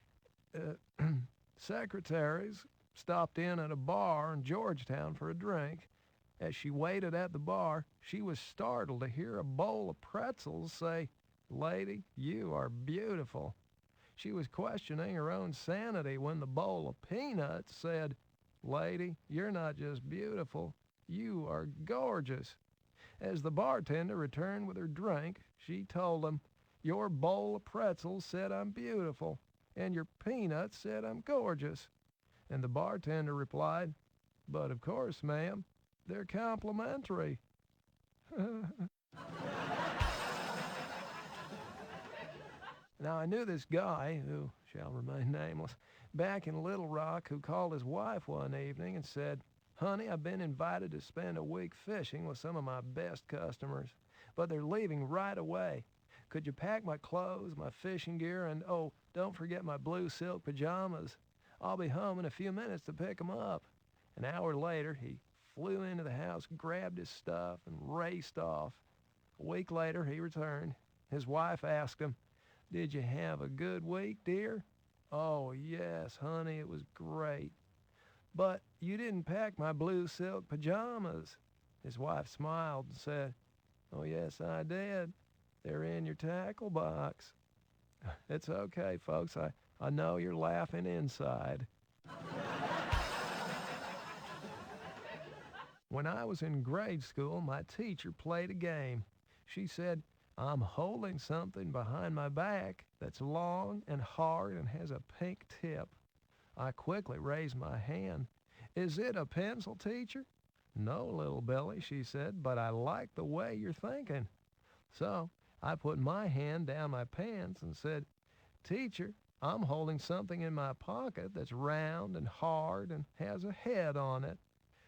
secretaries stopped in at a bar in Georgetown for a drink. As she waited at the bar, she was startled to hear a bowl of pretzels say, "Lady, you are beautiful." She was questioning her own sanity when the bowl of peanuts said, "Lady, you're not just beautiful, you are gorgeous." As the bartender returned with her drink, she told him, "Your bowl of pretzels said I'm beautiful, and your peanuts said I'm gorgeous." And the bartender replied, "But of course, ma'am, they're complimentary." Now, I knew this guy, who shall remain nameless, back in Little Rock, who called his wife one evening and said, "Honey, I've been invited to spend a week fishing with some of my best customers, but they're leaving right away. Could you pack my clothes, my fishing gear, and, oh, don't forget my blue silk pajamas? I'll be home in a few minutes to pick 'em up." An hour later, he flew into the house, grabbed his stuff, and raced off. A week later, he returned. His wife asked him, "Did you have a good week, dear?" "Oh, yes, honey, it was great." "But you didn't pack my blue silk pajamas." His wife smiled and said, "Oh, yes, I did. They're in your tackle box." It's okay, folks. I know you're laughing inside. When I was in grade school, my teacher played a game. She said, "I'm holding something behind my back that's long and hard and has a pink tip." I quickly raised my hand. "Is it a pencil, teacher?" "No, little Billy," she said, "but I like the way you're thinking." So I put my hand down my pants and said, "Teacher, I'm holding something in my pocket that's round and hard and has a head on it."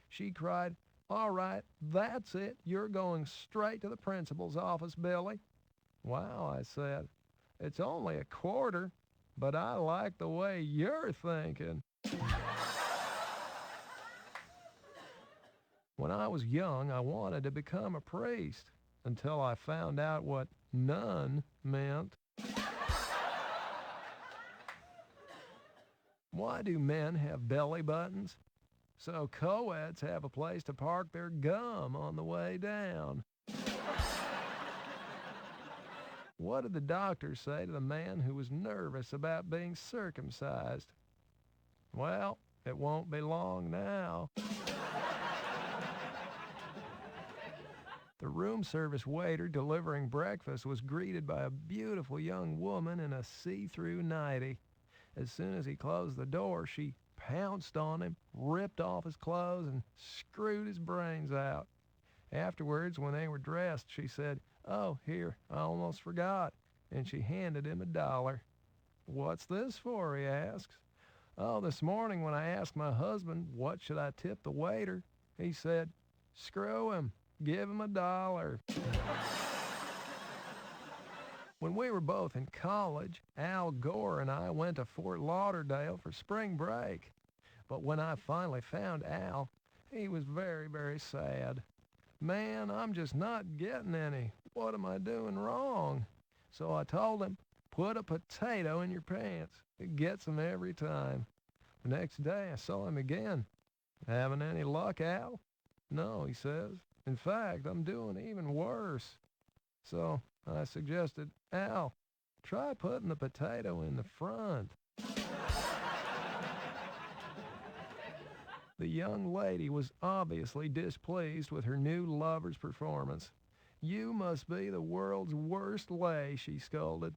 She cried, "All right, that's it. You're going straight to the principal's office, Billy." "Wow," I said. "It's only a quarter, but I like the way you're thinking." When I was young, I wanted to become a priest until I found out what nun meant. Why do men have belly buttons? So co-eds have a place to park their gum on the way down. What did the doctor say to the man who was nervous about being circumcised? "Well, it won't be long now." The room service waiter delivering breakfast was greeted by a beautiful young woman in a see-through nightie. As soon as he closed the door, she pounced on him, ripped off his clothes, and screwed his brains out. Afterwards, when they were dressed, she said, "Oh, here, I almost forgot," and she handed him $1. "What's this for?" he asks. "Oh, this morning when I asked my husband what should I tip the waiter, he said, 'Screw him, give him $1.' When we were both in college, Al Gore and I went to Fort Lauderdale for spring break. But when I finally found Al, he was very, very sad. "Man, I'm just not getting any. What am I doing wrong?" So I told him, "Put a potato in your pants. It gets them every time." The next day I saw him again. "Having any luck, Al?" "No," he says. "In fact, I'm doing even worse." So I suggested, "Al, try putting the potato in the front." The young lady was obviously displeased with her new lover's performance. "You must be the world's worst lay," she scolded.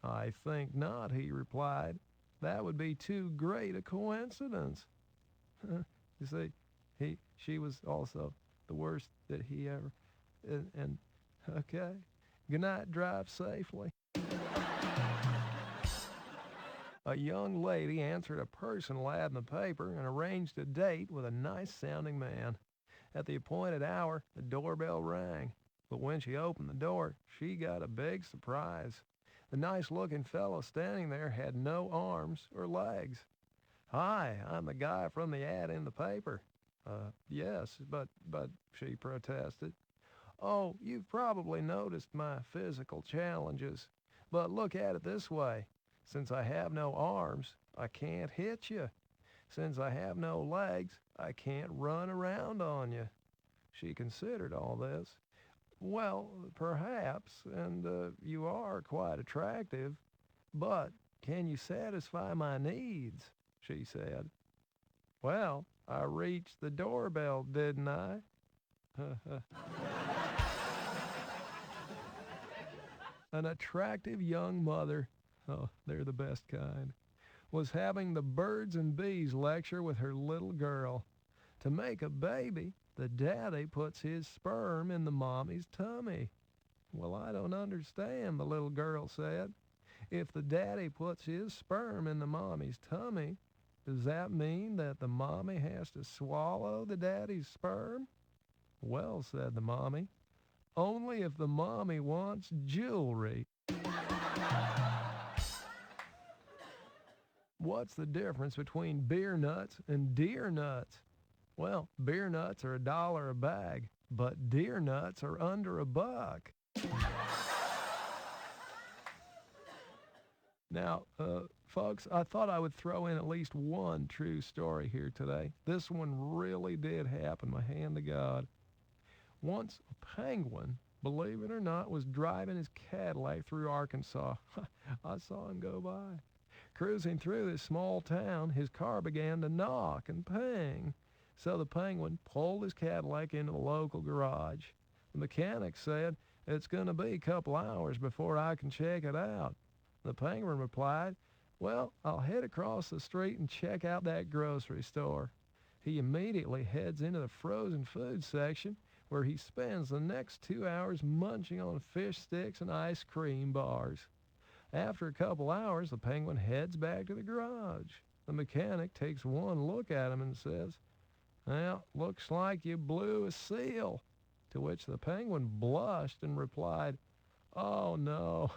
"I think not," he replied. "That would be too great a coincidence." You see, she was also the worst that he ever, and okay. Good night, drive safely. A young lady answered a personal ad in the paper and arranged a date with a nice-sounding man. At the appointed hour, the doorbell rang, but when she opened the door, she got a big surprise. The nice-looking fellow standing there had no arms or legs. "Hi, I'm the guy from the ad in the paper." Yes, but," she protested. "Oh, you've probably noticed my physical challenges. But look at it this way. Since I have no arms, I can't hit you. Since I have no legs, I can't run around on you." She considered all this. "Well, perhaps, and you are quite attractive. But can you satisfy my needs?" she said. "Well, I reached the doorbell, didn't I?" An attractive young mother, oh, they're the best kind, was having the birds and bees lecture with her little girl. To make a baby, the daddy puts his sperm in the mommy's tummy. "Well, I don't understand," the little girl said. "If the daddy puts his sperm in the mommy's tummy, does that mean that the mommy has to swallow the daddy's sperm?" "Well," said the mommy, "only if the mommy wants jewelry." What's the difference between beer nuts and deer nuts? Well, beer nuts are $1 a bag, but deer nuts are under $1. Now, folks, I thought I would throw in at least one true story here today. This one really did happen, my hand to God. Once a penguin, believe it or not, was driving his Cadillac through Arkansas. I saw him go by. Cruising through this small town, his car began to knock and ping. So the penguin pulled his Cadillac into the local garage. The mechanic said, "It's going to be a couple hours before I can check it out." The penguin replied, "Well, I'll head across the street and check out that grocery store." He immediately heads into the frozen food section, where he spends the next 2 hours munching on fish sticks and ice cream bars. After a couple hours, the penguin heads back to the garage. The mechanic takes one look at him and says, "Well, looks like you blew a seal." To which the penguin blushed and replied, "Oh no,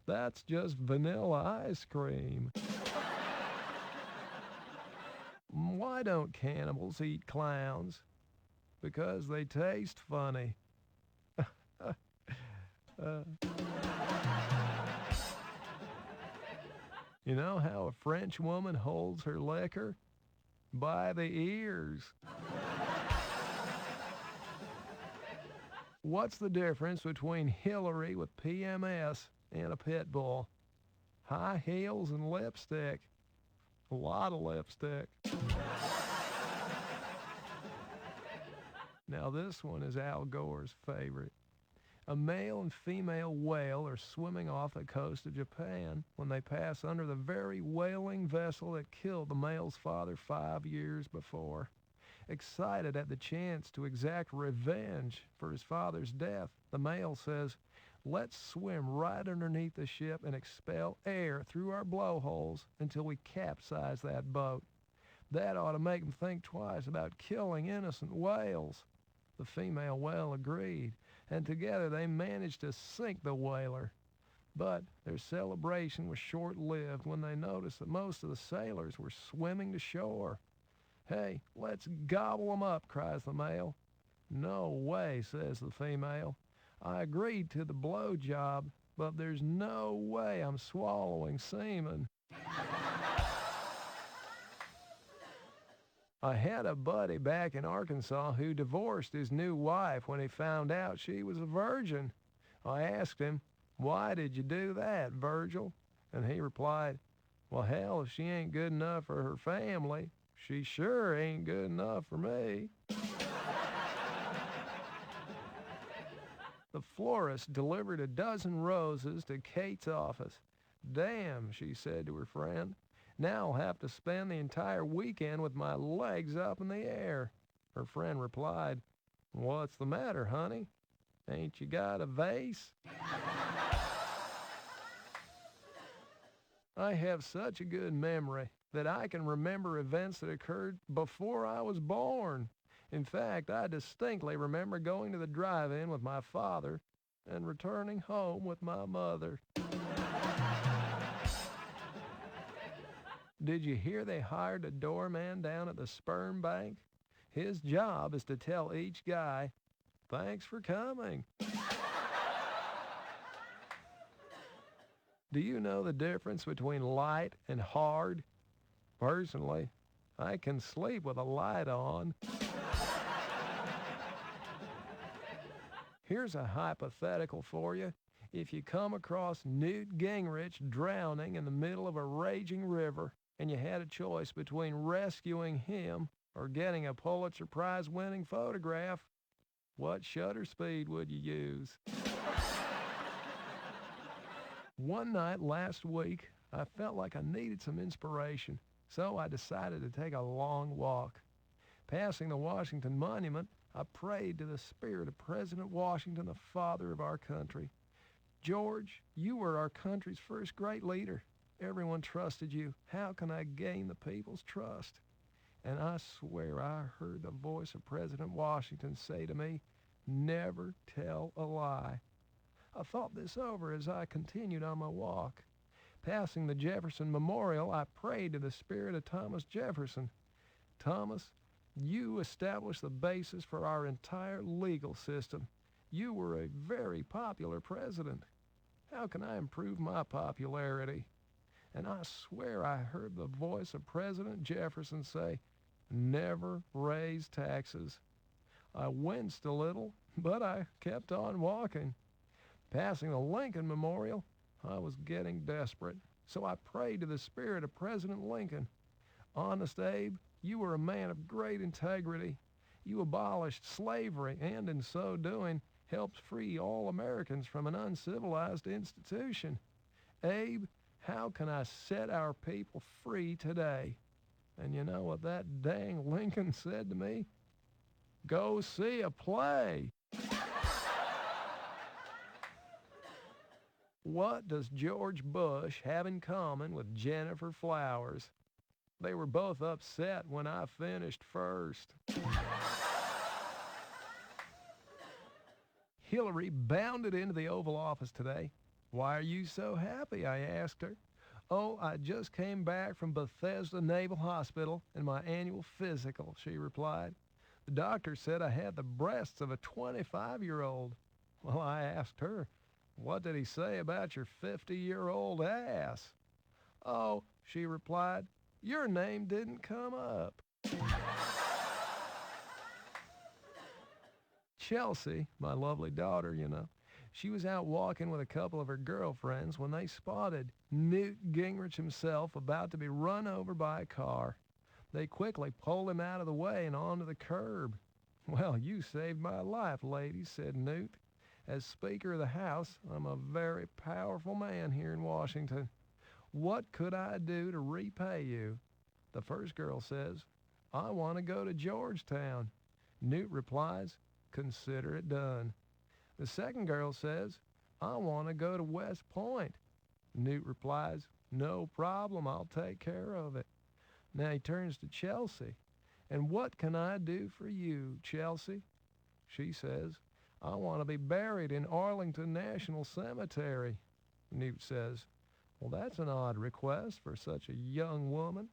that's just vanilla ice cream." Why don't cannibals eat clowns? Because they taste funny. You know how a French woman holds her liquor? By the ears. What's the difference between Hillary with PMS and a pit bull? High heels and lipstick. A lot of lipstick. Now this one is Al Gore's favorite. A male and female whale are swimming off the coast of Japan when they pass under the very whaling vessel that killed the male's father 5 years before. Excited at the chance to exact revenge for his father's death, the male says, "Let's swim right underneath the ship and expel air through our blowholes until we capsize that boat. That ought to make them think twice about killing innocent whales." The female whale agreed, and together they managed to sink the whaler. But their celebration was short-lived when they noticed that most of the sailors were swimming to shore. "Hey, let's gobble 'em up," cries the male. "No way," says the female. "I agreed to the blow job, but there's no way I'm swallowing semen." I had a buddy back in Arkansas who divorced his new wife when he found out she was a virgin. I asked him, "Why did you do that, Virgil?" And he replied, "Well, hell, if she ain't good enough for her family, she sure ain't good enough for me." The florist delivered a dozen roses to Kate's office. "Damn," she said to her friend. "Now I'll have to spend the entire weekend with my legs up in the air." Her friend replied, "What's the matter, honey? Ain't you got a vase?" I have such a good memory that I can remember events that occurred before I was born. In fact, I distinctly remember going to the drive-in with my father and returning home with my mother. Did you hear they hired a doorman down at the sperm bank? His job is to tell each guy, "Thanks for coming." Do you know the difference between light and hard? Personally, I can sleep with a light on. Here's a hypothetical for you. If you come across Newt Gingrich drowning in the middle of a raging river and you had a choice between rescuing him or getting a Pulitzer Prize-winning photograph, what shutter speed would you use? One night last week, I felt like I needed some inspiration, so I decided to take a long walk. Passing the Washington Monument, I prayed to the spirit of President Washington, the father of our country. George, you were our country's first great leader. Everyone trusted you. How can I gain the people's trust? And I swear I heard the voice of President Washington say to me, "Never tell a lie." I thought this over as I continued on my walk. Passing the Jefferson Memorial, I prayed to the spirit of Thomas Jefferson. "Thomas, you established the basis for our entire legal system. You were a very popular president. How can I improve my popularity?" And I swear I heard the voice of President Jefferson say, "Never raise taxes." I winced a little, but I kept on walking. Passing the Lincoln Memorial, I was getting desperate, so I prayed to the spirit of President Lincoln. "Honest Abe, you were a man of great integrity. You abolished slavery and, in so doing, helped free all Americans from an uncivilized institution. Abe, how can I set our people free today?" And you know what that dang Lincoln said to me? "Go see a play." What does George Bush have in common with Jennifer Flowers? They were both upset when I finished first. Hillary bounded into the Oval Office today. "Why are you so happy?" I asked her. "Oh, I just came back from Bethesda Naval Hospital in my annual physical," she replied. "The doctor said I had the breasts of a 25-year-old. Well, I asked her, "What did he say about your 50-year-old ass?" "Oh," she replied, "your name didn't come up." Chelsea, my lovely daughter, she was out walking with a couple of her girlfriends when they spotted Newt Gingrich himself about to be run over by a car. They quickly pulled him out of the way and onto the curb. "Well, you saved my life, ladies," said Newt. "As Speaker of the House, I'm a very powerful man here in Washington. What could I do to repay you?" The first girl says, "I want to go to Georgetown." Newt replies, "Consider it done." The second girl says, "I want to go to West Point." Newt replies, "No problem, I'll take care of it." Now he turns to Chelsea. "And what can I do for you, Chelsea?" She says, "I want to be buried in Arlington National Cemetery." Newt says, "Well, that's an odd request for such a young woman."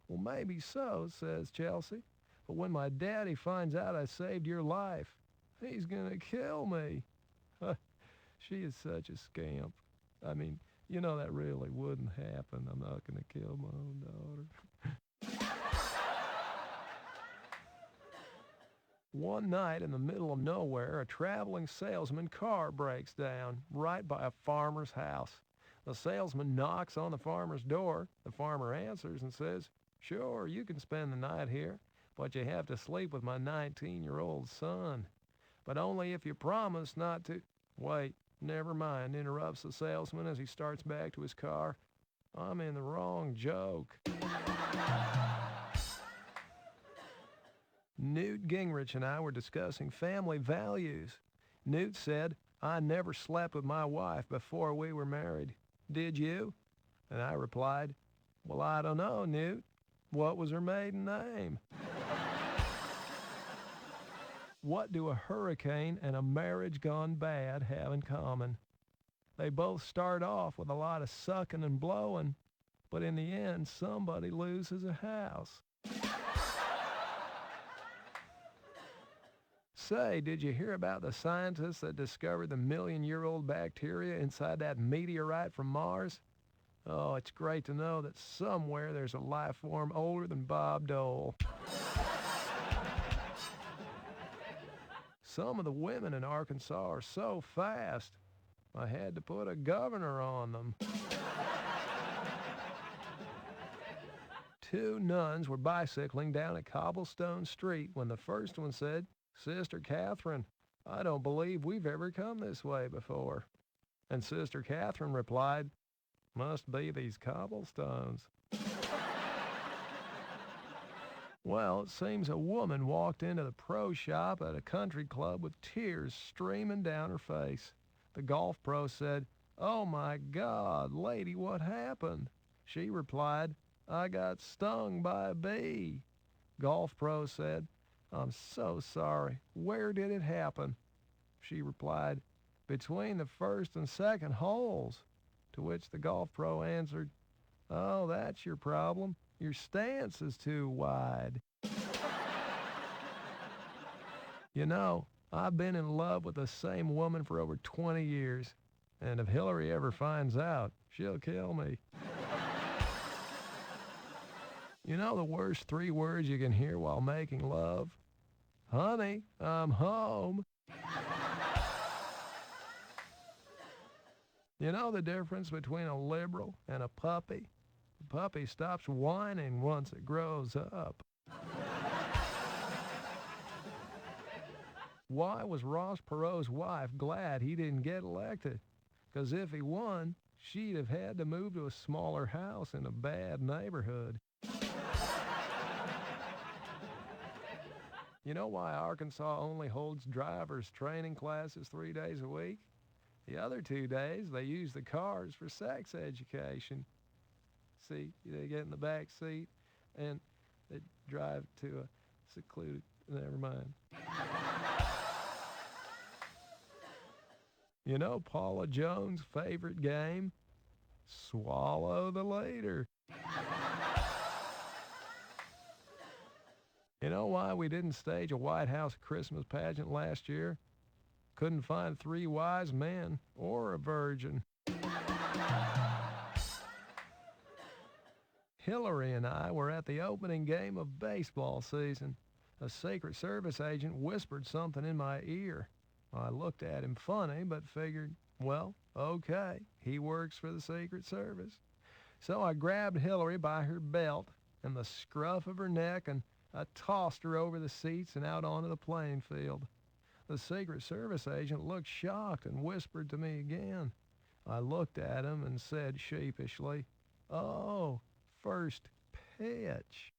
"Well, maybe so," says Chelsea, "but when my daddy finds out I saved your life, he's gonna kill me." She is such a scamp. I mean, that really wouldn't happen. I'm not gonna kill my own daughter. One night in the middle of nowhere, a traveling salesman car breaks down right by a farmer's house. The salesman knocks on the farmer's door. The farmer answers and says, "Sure, you can spend the night here, but you have to sleep with my 19-year-old son. But only if you promise not to—" "Wait, never mind," interrupts the salesman as he starts back to his car. "I'm in the wrong joke." Newt Gingrich and I were discussing family values. Newt said, "I never slept with my wife before we were married. Did you?" And I replied, "Well, I don't know, Newt. What was her maiden name?" What do a hurricane and a marriage gone bad have in common? They both start off with a lot of sucking and blowing, But in the end, somebody loses a house. Say, did you hear about the scientists that discovered the million-year-old bacteria inside that meteorite from Mars? Oh, it's great to know that somewhere there's a life form older than Bob Dole. Some of the women in Arkansas are so fast, I had to put a governor on them. Two nuns were bicycling down a cobblestone street when the first one said, "Sister Catherine, I don't believe we've ever come this way before." And Sister Catherine replied, "Must be these cobblestones." Well, it seems a woman walked into the pro shop at a country club with tears streaming down her face. The golf pro said, "Oh my God, lady, what happened?" She replied, "I got stung by a bee." Golf pro said, "I'm so sorry. Where did it happen?" She replied, "Between the first and second holes." To which the golf pro answered, "Oh, that's your problem. Your stance is too wide." You know, I've been in love with the same woman for over 20 years, and if Hillary ever finds out, she'll kill me. You know the worst 3 words you can hear while making love? Honey, I'm home. You know the difference between a liberal and a puppy? The puppy stops whining once it grows up. Why was Ross Perot's wife glad he didn't get elected? 'Cause if he won, she'd have had to move to a smaller house in a bad neighborhood. You know why Arkansas only holds driver's training classes 3 days a week? The other 2 days, they use the cars for sex education. See, they get in the back seat and they drive to a secluded, never mind. You know Paula Jones' favorite game? Swallow the Leader. You know why we didn't stage a White House Christmas pageant last year? Couldn't find 3 wise men or a virgin. Hillary and I were at the opening game of baseball season. A Secret Service agent whispered something in my ear. I looked at him funny, but figured, well, okay, he works for the Secret Service. So I grabbed Hillary by her belt and the scruff of her neck, and I tossed her over the seats and out onto the playing field. The Secret Service agent looked shocked and whispered to me again. I looked at him and said sheepishly, "Oh, first pitch."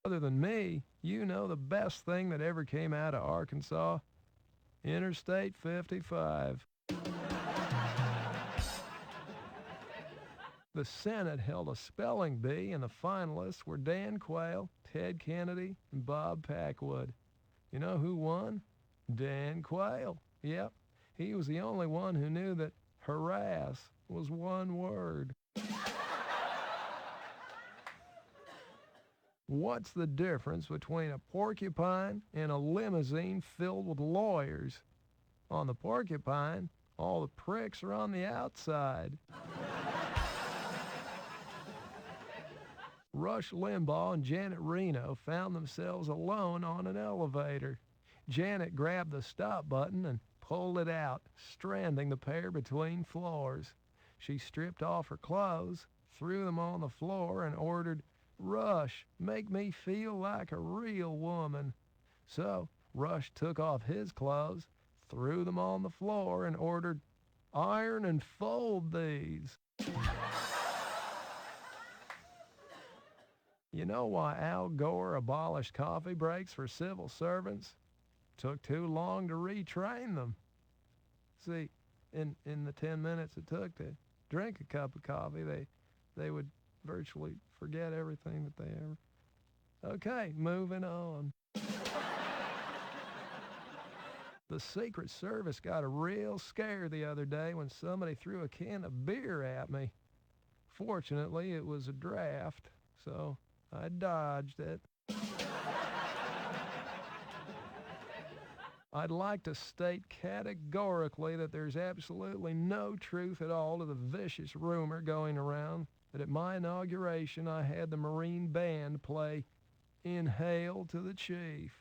Other than me, you know the best thing that ever came out of Arkansas? Interstate 55. The Senate held a spelling bee, and the finalists were Dan Quayle, Ted Kennedy, and Bob Packwood. You know who won? Dan Quayle. Yep, he was the only one who knew that harass was 1 word. What's the difference between a porcupine and a limousine filled with lawyers? On the porcupine, all the pricks are on the outside. Rush Limbaugh and Janet Reno found themselves alone on an elevator. Janet grabbed the stop button and pulled it out, stranding the pair between floors. She stripped off her clothes, threw them on the floor, and ordered, "Rush, make me feel like a real woman." So Rush took off his clothes, threw them on the floor, and ordered, "Iron and fold these." You know why Al Gore abolished coffee breaks for civil servants? Took too long to retrain them. See, in the 10 minutes it took to drink a cup of coffee, they would virtually forget everything that they ever... Okay, moving on. The Secret Service got a real scare the other day when somebody threw a can of beer at me. Fortunately, it was a draft, so I dodged it. I'd like to state categorically that there's absolutely no truth at all to the vicious rumor going around that at my inauguration I had the Marine Band play "Inhale to the Chief."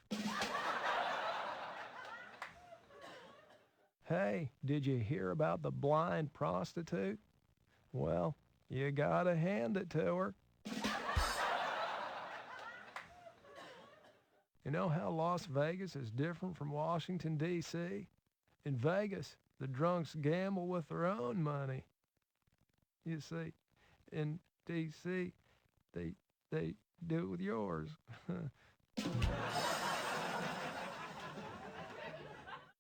Hey, did you hear about the blind prostitute? Well, you gotta hand it to her. You know how Las Vegas is different from Washington, D.C.? In Vegas, the drunks gamble with their own money. You see, in D.C., they do it with yours.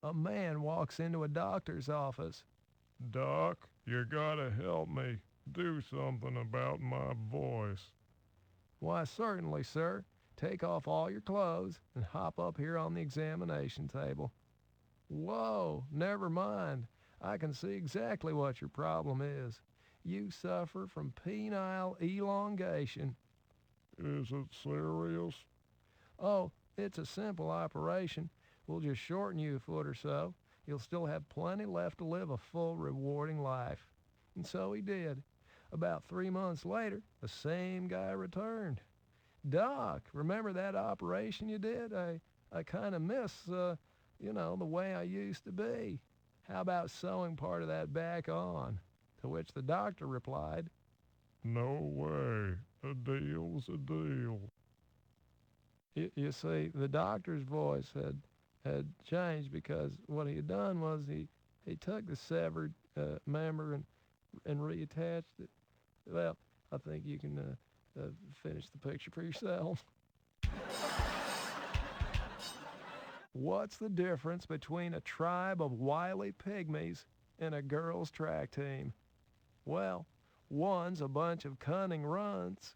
A man walks into a doctor's office. Doc, you gotta help me. Do something about my voice. Why, certainly, sir. Take off all your clothes and hop up here on the examination table. Whoa, never mind. I can see exactly what your problem is. You suffer from penile elongation. Is it serious? Oh, it's a simple operation. We'll just shorten you a foot or so. You'll still have plenty left to live a full, rewarding life. And so he did. About 3 months later, the same guy returned. Doc, remember that operation you did? I kind of miss, the way I used to be. How about sewing part of that back on? To which the doctor replied, No way. A deal's a deal. You see, the doctor's voice had changed because what he had done was he took the severed member and reattached it. Well, I think you can finish the picture for yourself. What's the difference between a tribe of wily pygmies and a girls' track team? Well, one's a bunch of cunning runts.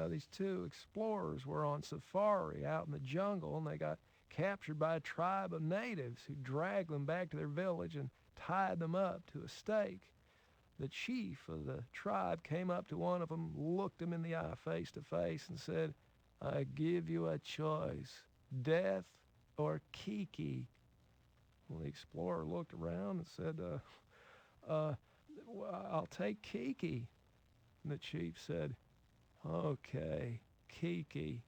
These two explorers were on safari out in the jungle, and they got captured by a tribe of natives who dragged them back to their village and tied them up to a stake. The chief of the tribe came up to one of them, looked him in the eye face to face, and said, I give you a choice, death or Kiki. Well, the explorer looked around and said, I'll take Kiki. And the chief said, okay, Kiki.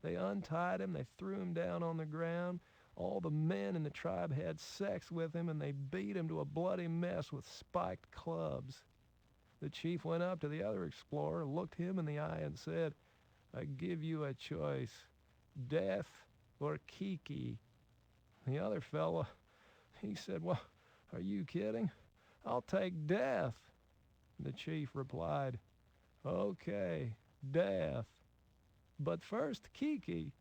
They untied him, they threw him down on the ground. All the men in the tribe had sex with him, and they beat him to a bloody mess with spiked clubs. The chief went up to the other explorer, looked him in the eye, and said, I give you a choice, death or Kiki. The other fella, he said, well, are you kidding? I'll take death. The chief replied, okay, death. But first, Kiki.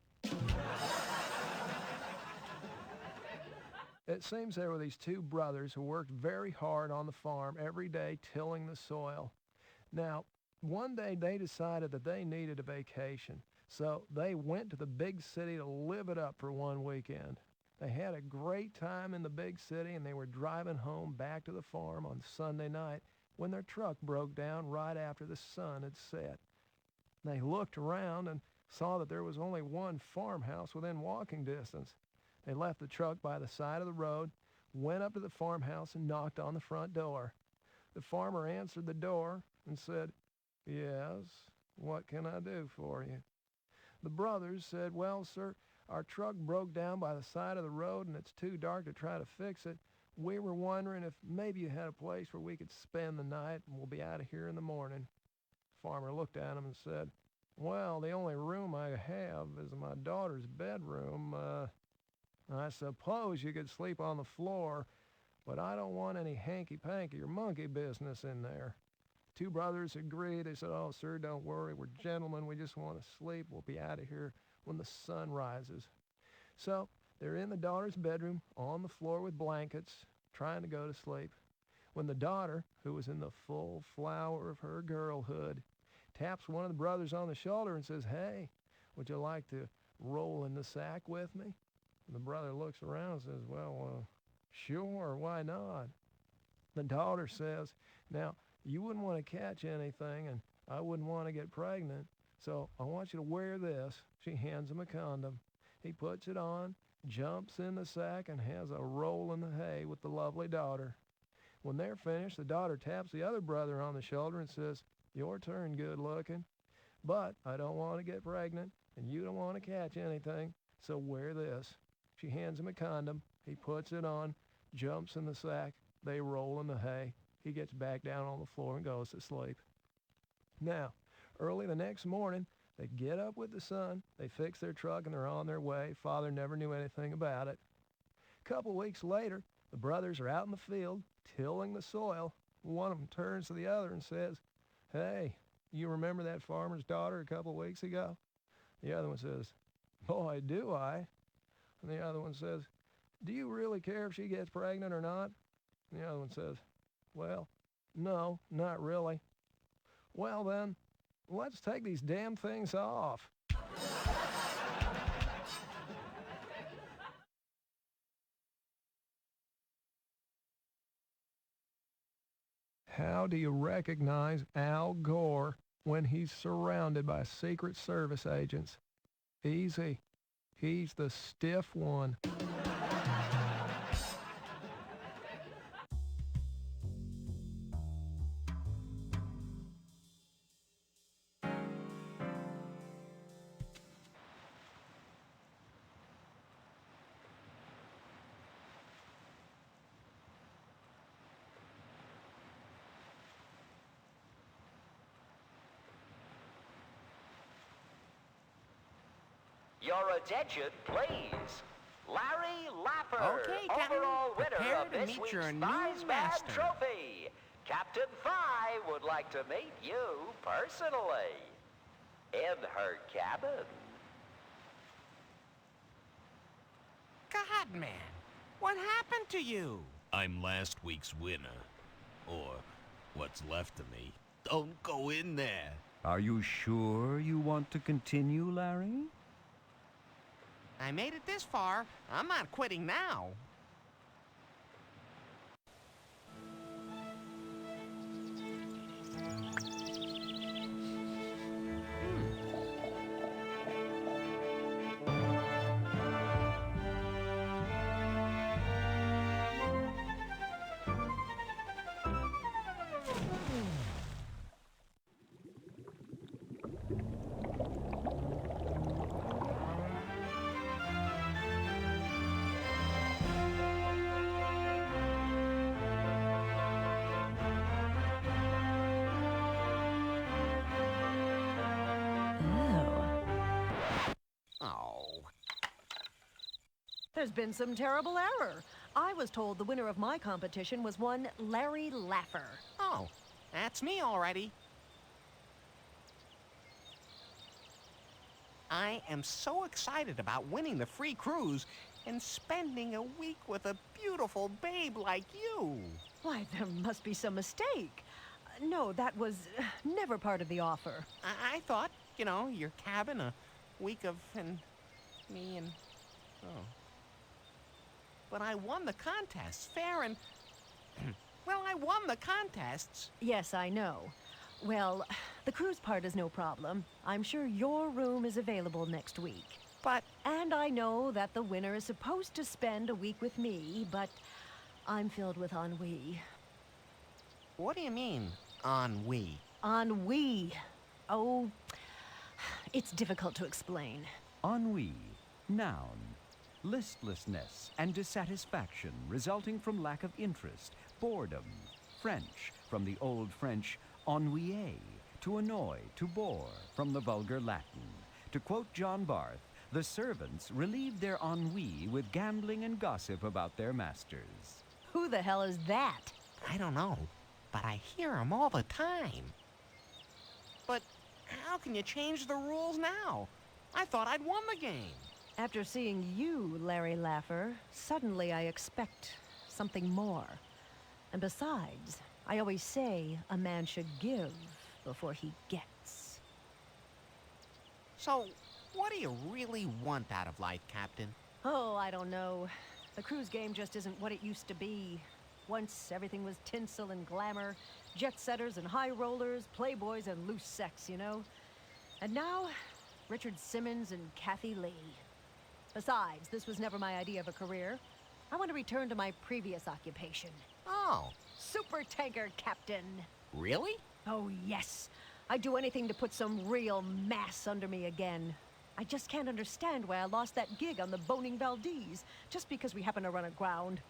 It seems there were these two brothers who worked very hard on the farm every day tilling the soil. Now, one day they decided that they needed a vacation, so they went to the big city to live it up for one weekend. They had a great time in the big city, and they were driving home back to the farm on Sunday night when their truck broke down right after the sun had set. They looked around and saw that there was only one farmhouse within walking distance. They left the truck by the side of the road, went up to the farmhouse, and knocked on the front door. The farmer answered the door and said, yes, what can I do for you? The brothers said, well, sir, our truck broke down by the side of the road and it's too dark to try to fix it. We were wondering if maybe you had a place where we could spend the night and we'll be out of here in the morning. The farmer looked at him and said, well, the only room I have is my daughter's bedroom. I suppose you could sleep on the floor, but I don't want any hanky-panky or monkey business in there. Two brothers agreed. They said, oh, sir, don't worry. We're gentlemen. We just want to sleep. We'll be out of here when the sun rises. So they're in the daughter's bedroom on the floor with blankets, trying to go to sleep, when the daughter, who was in the full flower of her girlhood, taps one of the brothers on the shoulder and says, hey, would you like to roll in the sack with me? And the brother looks around and says, well, sure, why not? The daughter says, now, you wouldn't want to catch anything, and I wouldn't want to get pregnant, so I want you to wear this. She hands him a condom. He puts it on, jumps in the sack, and has a roll in the hay with the lovely daughter. When they're finished, the daughter taps the other brother on the shoulder and says, your turn, good looking. But I don't want to get pregnant, and you don't want to catch anything, so wear this. She hands him a condom. He puts it on, jumps in the sack. They roll in the hay. He gets back down on the floor and goes to sleep. Now, early the next morning, they get up with the sun, they fix their truck, and they're on their way. Father never knew anything about it. A couple weeks later, the brothers are out in the field, tilling the soil. One of them turns to the other and says, hey, you remember that farmer's daughter a couple weeks ago? The other one says, boy, do I. And the other one says, do you really care if she gets pregnant or not? And the other one says, well, no, not really. Well then, let's take these damn things off. How do you recognize Al Gore when he's surrounded by Secret Service agents? Easy. He's the stiff one. Your attention, please. Larry Laffer, Okay, Captain. overall winner Prepare of to this meet week's your new Thighs Man master. Trophy. Captain Thigh would like to meet you personally in her cabin. God, man, what happened to you? I'm last week's winner. Or what's left of me. Don't go in there. Are you sure you want to continue, Larry? I made it this far. I'm not quitting now. There's been some terrible error. I was told the winner of my competition was one Larry Laffer. Oh, that's me already. I am so excited about winning the free cruise and spending a week with a beautiful babe like you. Why, there must be some mistake. No, that was never part of the offer. I thought, you know, your cabin, a week of, and me and, oh. But I won the contests, fair and, well, I won the contests. Yes, I know. Well, the cruise part is no problem. I'm sure your room is available next week. But... And I know that the winner is supposed to spend a week with me, but I'm filled with ennui. What do you mean, ennui? Ennui. Oh, it's difficult to explain. Ennui, noun. Listlessness and dissatisfaction resulting from lack of interest, boredom. French, from the Old French ennuyer, to annoy, to bore, from the vulgar Latin. To quote John Barth, the servants relieved their ennui with gambling and gossip about their masters. Who the hell is that? I don't know, but I hear him all the time. But how can you change the rules now? I thought I'd won the game. After seeing you, Larry Laffer, suddenly I expect something more. And besides, I always say a man should give before he gets. So, What do you really want out of life, Captain? Oh, I don't know. The cruise game just isn't what it used to be. Once, everything was tinsel and glamour, jet-setters and high rollers, playboys and loose sex, you know? And now, Richard Simmons and Kathy Lee. Besides, this was never my idea of a career. I want to return to my previous occupation. Oh. Supertanker captain. Really? Oh, yes. I'd do anything to put some real mass under me again. I just can't understand why I lost that gig on the Boning Valdez, just because we happen to run aground.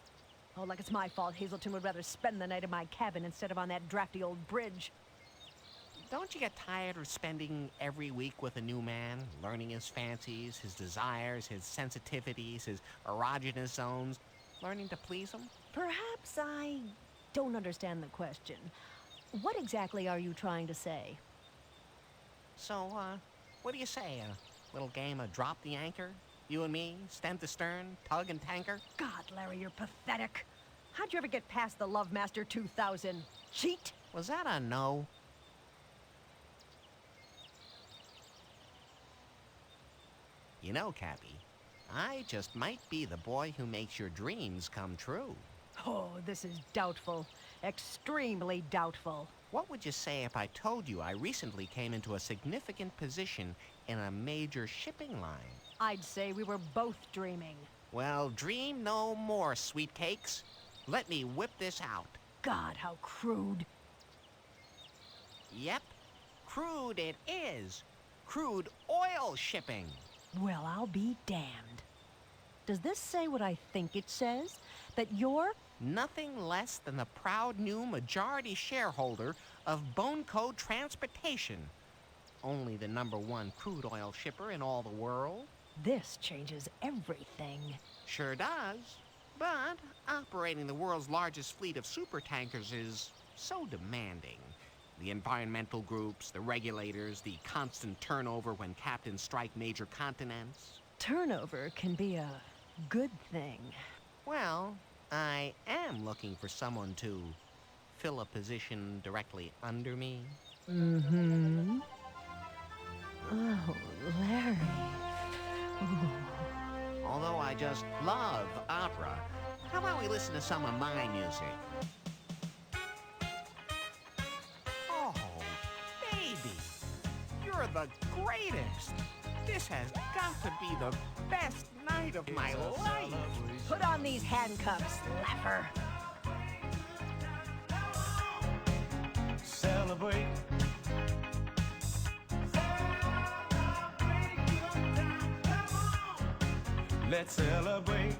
Oh, like it's my fault Hazelton would rather spend the night in my cabin instead of on that drafty old bridge. Don't you get tired of spending every week with a new man, learning his fancies, his desires, his sensitivities, his erogenous zones, learning to please him? Perhaps I don't understand the question. What exactly are you trying to say? So, what do you say? A little game of drop the anchor? You and me, stem to stern, tug and tanker? God, Larry, you're pathetic. How'd you ever get past the Love Master 2000? Cheat? Was that a no? You know, Cappy, I just might be the boy who makes your dreams come true. Oh, this is doubtful. Extremely doubtful. What would you say if I told you I recently came into a significant position in a major shipping line? I'd say we were both dreaming. Well, dream no more, sweet cakes. Let me whip this out. God, how crude. Yep, crude it is. Crude oil shipping. Well, I'll be damned. Does this say what I think it says? That you're... Nothing less than the proud new majority shareholder of Boneco Transportation. Only the #1 crude oil shipper in all the world. This changes everything. Sure does. But operating the world's largest fleet of supertankers is so demanding. The environmental groups, the regulators, the constant turnover when captains strike major continents. Turnover can be a good thing. Well, I am looking for someone to fill a position directly under me. Mm-hmm. Oh, Larry. Ooh. Although I just love opera, how about we listen to some of my music? Oh, baby, you're the greatest. This has got to be the best night of my life. Put on these handcuffs, laugher. Celebrate. Let's celebrate.